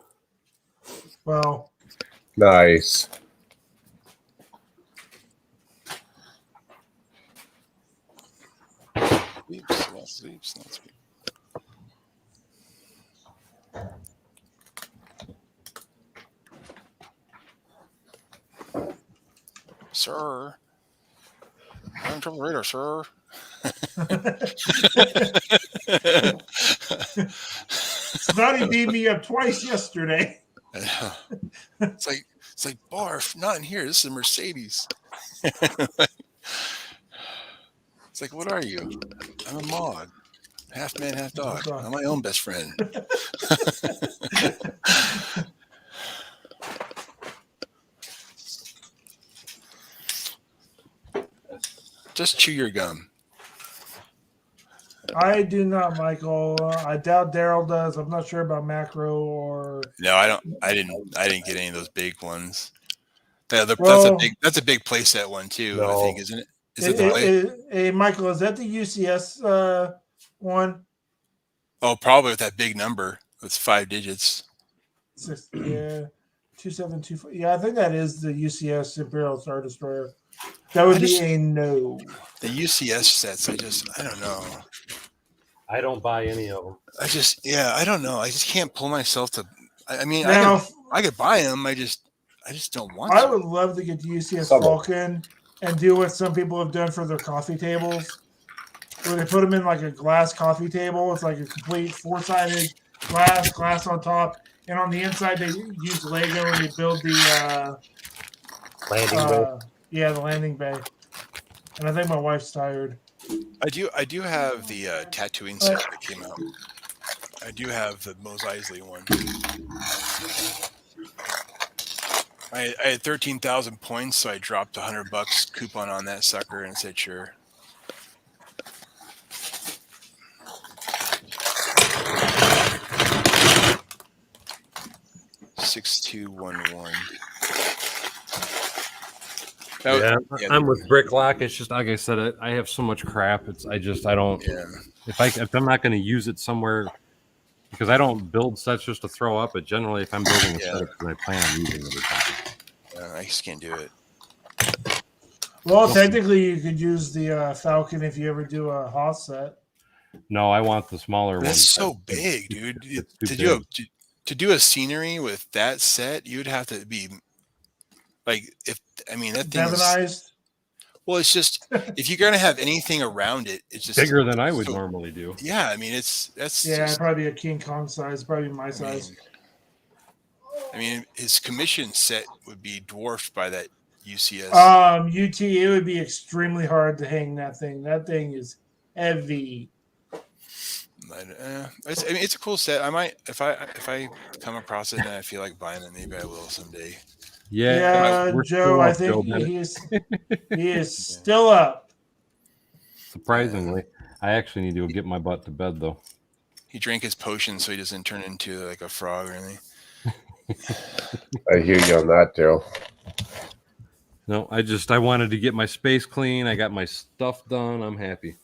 Well, Nice. Sleeps. Sir, I'm from the radar, sir. Snotty beat me up twice yesterday. It's like barf, not in here. This is a Mercedes. It's like, what are you? I'm a mod. Half man, half dog. I'm my own best friend. Just chew your gum. I do not, Michael. I doubt Daryl does. I'm not sure about macro or. No, I don't. I didn't get any of those big ones. Yeah, Well, that's a big playset one too. No. I think, isn't it? Is it the play? Hey, Michael, is that the UCS one? Oh, probably with that big number. It's 5 digits. Yeah, 2724. Yeah, I think that is the UCS Imperial Star Destroyer. That would be a no. The UCS sets. I don't know. I don't buy any of them. I don't know. I just can't pull myself to. I mean, Now, I could buy them. I just don't want I to. would love to get the UCS Some. Falcon and do what some people have done for their coffee tables, where they put them in like a glass coffee table. It's like a complete four-sided glass on top, and on the inside they use Lego and they build the Landing bay. yeah, the landing bay. And I think my wife's tired. I do have the tattooing set that came out. I do have the Mos Eisley one. I had 13,000 points, so I dropped $100 coupon on that sucker and said sure. $6211. Yeah, I'm with Bricklock. It's just like I said. I have so much crap. I don't. Yeah. If I'm not going to use it somewhere, because I don't build sets just to throw up. But generally, if I'm building a set, I plan on using it or something. I just can't do it. Well, technically, you could use the Falcon if you ever do a Haas set. No, I want the smaller one. That's so big, dude. To do a scenery with that set, you'd have to be like, that thing is, Devonized. well, it's just if you're gonna have anything around it, it's just bigger than I would normally do. Yeah, I mean that's Yeah, just, probably a King Kong size, probably my size. I mean, his commission set would be dwarfed by that UCS. UT, it would be extremely hard to hang that thing. That thing is heavy. It's a cool set. I might if I come across it and I feel like buying it, maybe I will someday. Yeah, we're Joe, still I up, think Joe he is still up. Surprisingly, I actually need to go get my butt to bed though. He drank his potion so he doesn't turn into like a frog or anything. I hear you on that, Daryl. No, I wanted to get my space clean. I got my stuff done. I'm happy.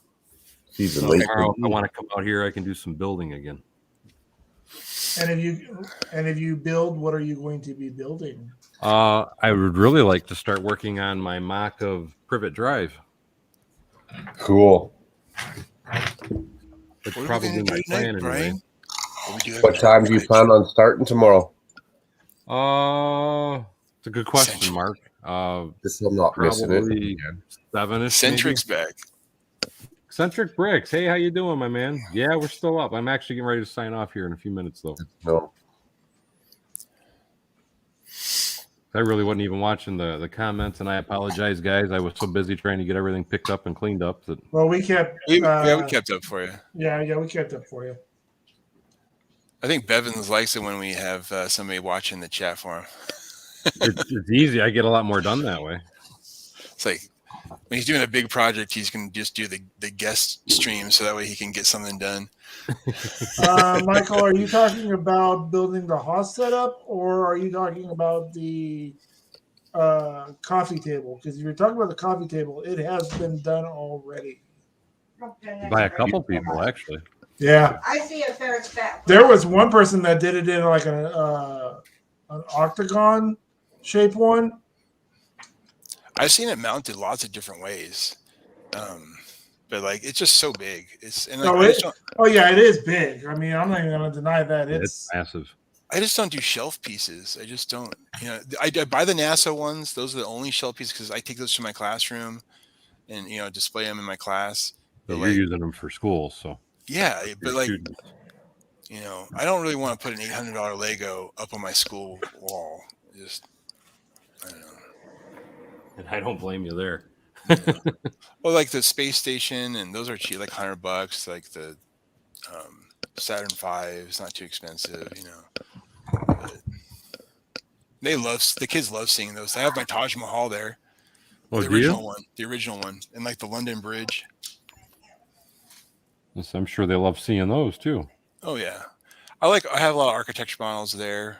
Season So late. tomorrow, if I want to come out here, I can do some building again. And if you build, what are you going to be building? I would really like to start working on my mock of Privet Drive. Cool. What That's are we probably gonna do my tonight, plan anyway. Brian? What time do you plan on starting tomorrow? It's a good question, Central. Mark. Just so I'm not missing it. Probably 7ish. Centric's back. Centric Bricks. Hey, how you doing, my man? Yeah, we're still up. I'm actually getting ready to sign off here in a few minutes, though. No. I really wasn't even watching the comments, and I apologize, guys. I was so busy trying to get everything picked up and cleaned up that Well, we kept. We kept up for you. Yeah, we kept up for you. I think Bevins likes it when we have somebody watching the chat for him. it's easy. I get a lot more done that way. It's like when he's doing a big project, he's going to just do the guest stream so that way he can get something done. Michael, are you talking about building the Haas setup, or are you talking about the coffee table? Because if you're talking about the coffee table, it has been done already By a couple people, actually. Yeah, I see a ferret's fat. there was one person that did it in like an octagon shape one. I've seen it mounted lots of different ways, but like it's just so big. It's and like, Yeah, it is big. I mean, I'm not even going to deny that It's massive. I just don't do shelf pieces. I just don't. I buy the NASA ones. Those are the only shelf pieces because I take those to my classroom and display them in my class. But you're using them for school, so yeah. But like students. I don't really want to put an $800 Lego up on my school wall. Just I don't know. And I don't blame you there. Well, like the space station, and those are cheap, like $100. Like the Saturn V is not too expensive, But the kids love seeing those. I have my Taj Mahal there. Oh, The original one, and like the London Bridge. Yes, I'm sure they love seeing those too. Oh yeah, I have a lot of architecture models there.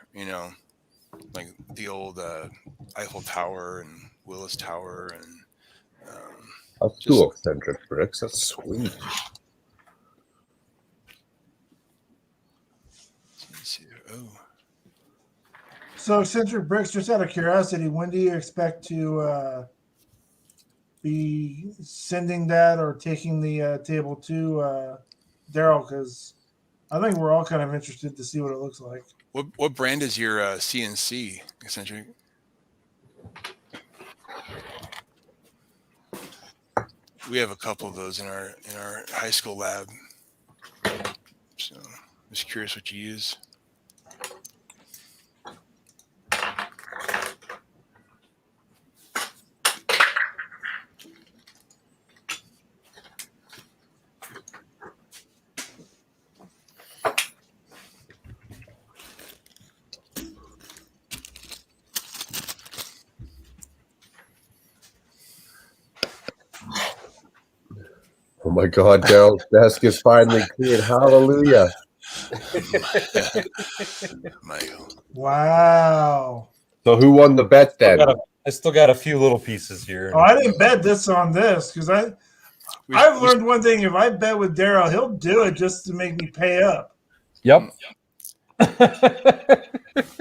Like the old Eiffel Tower and Willis Tower, and That's cool. Centric Bricks. That's sweet. let's see. Oh, So, Centric Bricks, just out of curiosity, when do you expect to be sending that or taking the table to Daryl? Because I think we're all kind of interested to see what it looks like. what brand is your CNC, Eccentric? We have a couple of those in our high school lab. So, just curious what you use. Oh my God, Daryl's desk is finally cleared. Hallelujah. Michael. Wow. So who won the bet then? I still got a few little pieces here. Oh, I didn't bet this on this because I've learned one thing. If I bet with Daryl, he'll do it just to make me pay up. Yep.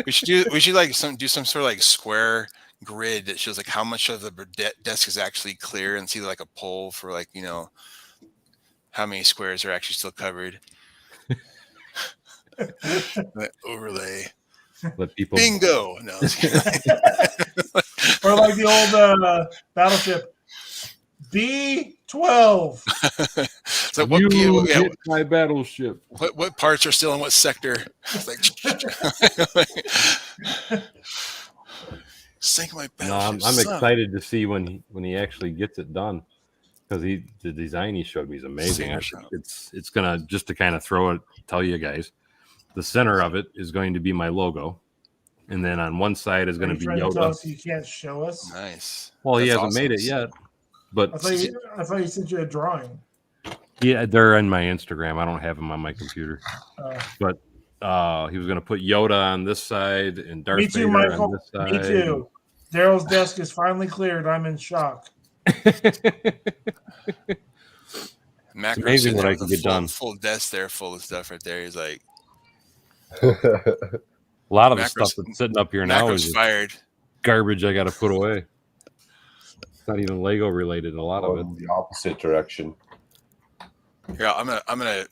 We should do some sort of like square grid that shows like how much of the desk is actually clear, and see like a poll for like how many squares are actually still covered. Overlay. Let people Bingo. No. Or like the old battleship B-12. So you hit my battleship. what parts are still in what sector? It's like sink my No, battleship. I'm son. excited to see when he actually gets it done, because the design he showed me is amazing. I think it's gonna, just to kind of tell you guys, the center of it is going to be my logo, and then on one side is going to be Trying to tell Yoda. us you can't show us. Nice. Well, he That's hasn't made it awesome. yet, but I thought you sent you a drawing. yeah, they're in my Instagram. I don't have them on my computer, but he was going to put Yoda on this side and Darth Me too, Vader Michael. on this side. Me too. Daryl's desk is finally cleared. I'm in shock. Macro's amazing sitting what there I with can a get done. Full desk there, full of stuff right there. He's like, A lot of the Macro's- stuff that's sitting up here now Macro's is fired. garbage I got to put away. It's not even Lego related. A lot of it. The opposite direction. Here, I'm gonna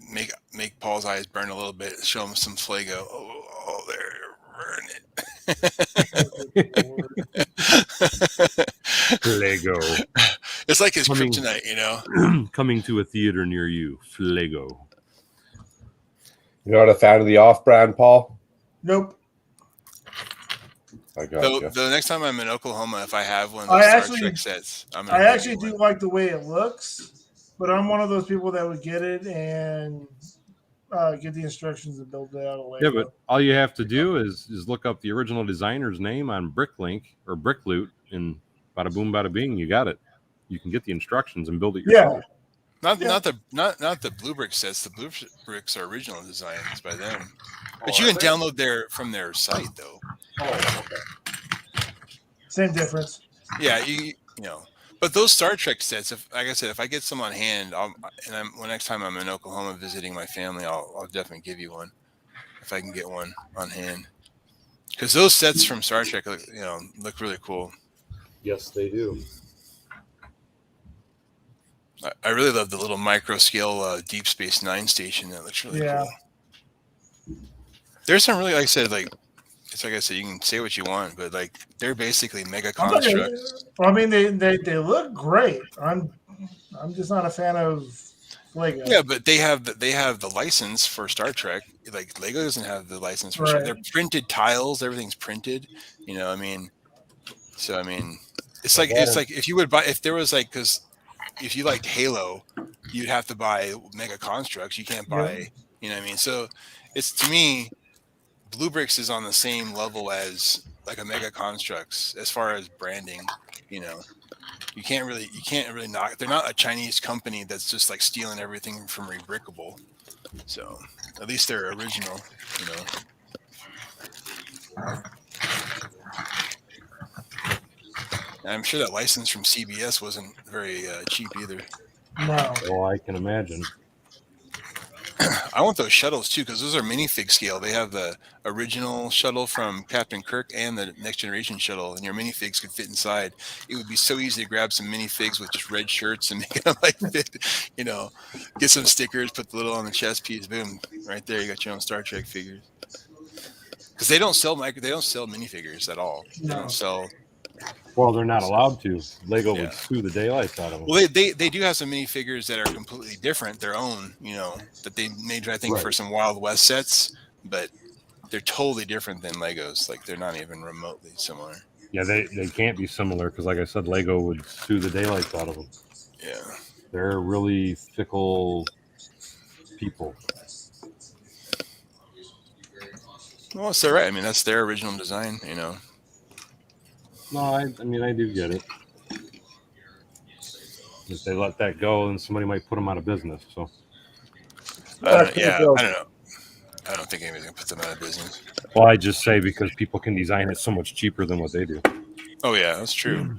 make Paul's eyes burn a little bit. Show him some Flago. Oh, there, burn it. Lego. It's like his Coming- kryptonite, you know. Coming to a theater near you, Flego. You're not a fan of the off-brand, Paul? Nope. I got So you. the next time I'm in Oklahoma, if I have one of I those Star actually- Trek sets, I'm gonna I give actually you do one. like the way it looks, but I'm one of those people that would get it and get the instructions and build it out of Lego. Yeah, but all you have to do is look up the original designer's name on Bricklink or Brickloot, and bada boom, bada bing, you got it. You can get the instructions and build it yourself. Not Yeah. not the Blue Brick sets. The Blue Bricks are original designs by them, but Oh, you are can they? download from their site though. Oh, okay. Same difference. Yeah, you know. But those Star Trek sets, if like I said, if I get some on hand, when next time I'm in Oklahoma visiting my family, I'll definitely give you one if I can get one on hand. Because those sets from Star Trek, look really cool. Yes, they do. I really love the little micro scale Deep Space Nine station. That looks really Yeah. cool. There's some really, like I said, it's like I said, you can say what you want, but like they're basically mega I'm not gonna- constructs. I mean, they look great. I'm just not a fan of Lego. Yeah, but they have the license for Star Trek. Like Lego doesn't have the license for Star Right. They're printed tiles. Everything's printed. I mean, so I mean, it's like if you would buy if there was like because if you liked Halo, you'd have to buy mega constructs. You can't buy, you know what I mean? So it's to me, Blue Bricks is on the same level as like a mega constructs as far as branding. You can't really knock. They're not a Chinese company that's just like stealing everything from Rebrickable. So at least they're original. And I'm sure that license from CBS wasn't very cheap either. No. Oh, I can imagine. I want those shuttles too because those are minifig scale. They have the original shuttle from Captain Kirk and the Next Generation shuttle, and your minifigs could fit inside. It would be so easy to grab some minifigs with just red shirts and make them like fit. Get some stickers, put the little on the chest piece, boom, right there. You got your own Star Trek figures. Because they don't sell minifigures at all. They No. don't sell. Well, they're not allowed to. Lego Yeah. would sue the daylights out of them. Well, they do have some minifigures that are completely different, their own, that they made, I think, for some Wild West sets, but they're totally different than Legos. Like, they're not even remotely similar. Yeah, they can't be similar because, like I said, Lego would sue the daylights out of them. Yeah. They're really fickle people. Well, it's all right. I mean, that's their original design, No, I mean, I do get it. If they let that go, then somebody might put them out of business. So, I don't know. I don't think anybody's going to put them out of business. well, I just say because people can design it so much cheaper than what they do. Oh, yeah, that's true.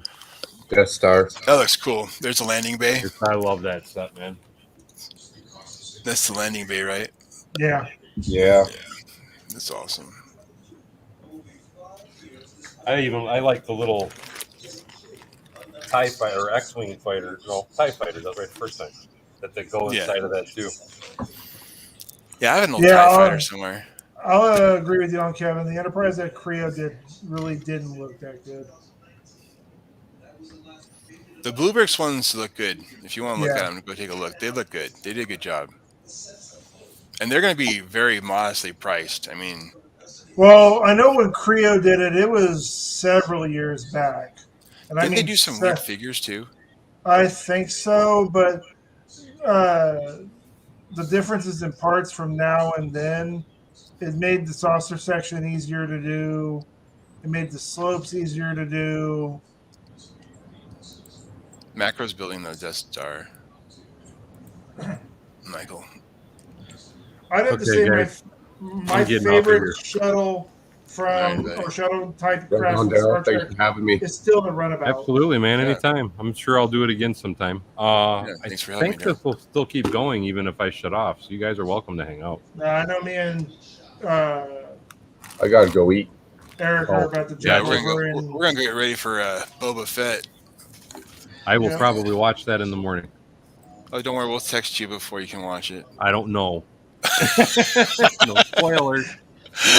Death Star. That looks cool. There's a landing bay. I love that set, man. That's the landing bay, right? Yeah. Yeah. That's awesome. I like the little TIE fighter or X-Wing fighter. No, TIE fighter. That's right, first time. That they go Yeah. inside of that too. Yeah, I have an old Yeah, TIE fighter somewhere. I'll agree with you on Kevin. The Enterprise that Creo did really didn't look that good. The Blue Bricks ones look good. If you want to look Yeah. at them, go take a look. They look good. They did a good job. And they're going to be very modestly priced. I mean, Well, I know when Creo did it, it was several years back. And didn't they do some weird figures too? I think so, but the differences in parts from now and then, it made the saucer section easier to do. It made the slopes easier to do. Macro's building the Death Star. Michael. I'd have to Okay, say guys. my I'm getting off of favorite here. shuttle from Right. or shuttle type Right craft on, from Star Daryl. Thanks Trek for having me. is still the runabout. Absolutely, man. Yeah. Anytime. I'm sure I'll do it again sometime. Thanks for I having think me, this will still keep going even if I shut off. So you guys are welcome to hang out. I know me and I gotta go eat. Eric are about to Yeah, jump over and we're gonna get ready for Boba Fett. I will Yeah. probably watch that in the morning. Oh, don't worry, we'll text you before you can watch it. I don't know. No spoilers.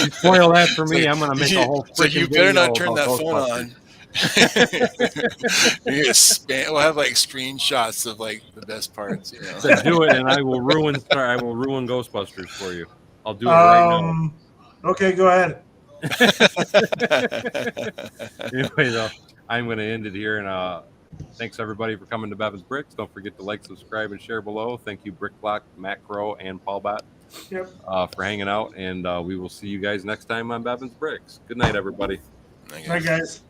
You spoil that for me, I'm gonna make a whole So freaking you better video not turn about that phone Ghostbusters. on. We'll have like screenshots of like the best parts. You know. Said do it, and I will ruin Ghostbusters for you. I'll do it right now. Okay, go ahead. Anyway, though, I'm going to end it here, and thanks everybody for coming to Bevan's Bricks. Don't forget to like, subscribe, and share below. Thank you, Brick Block, Matt Crow, and Paul Bott for hanging out, and we will see you guys next time on Bevan's Bricks. Good night, everybody. Night, guys.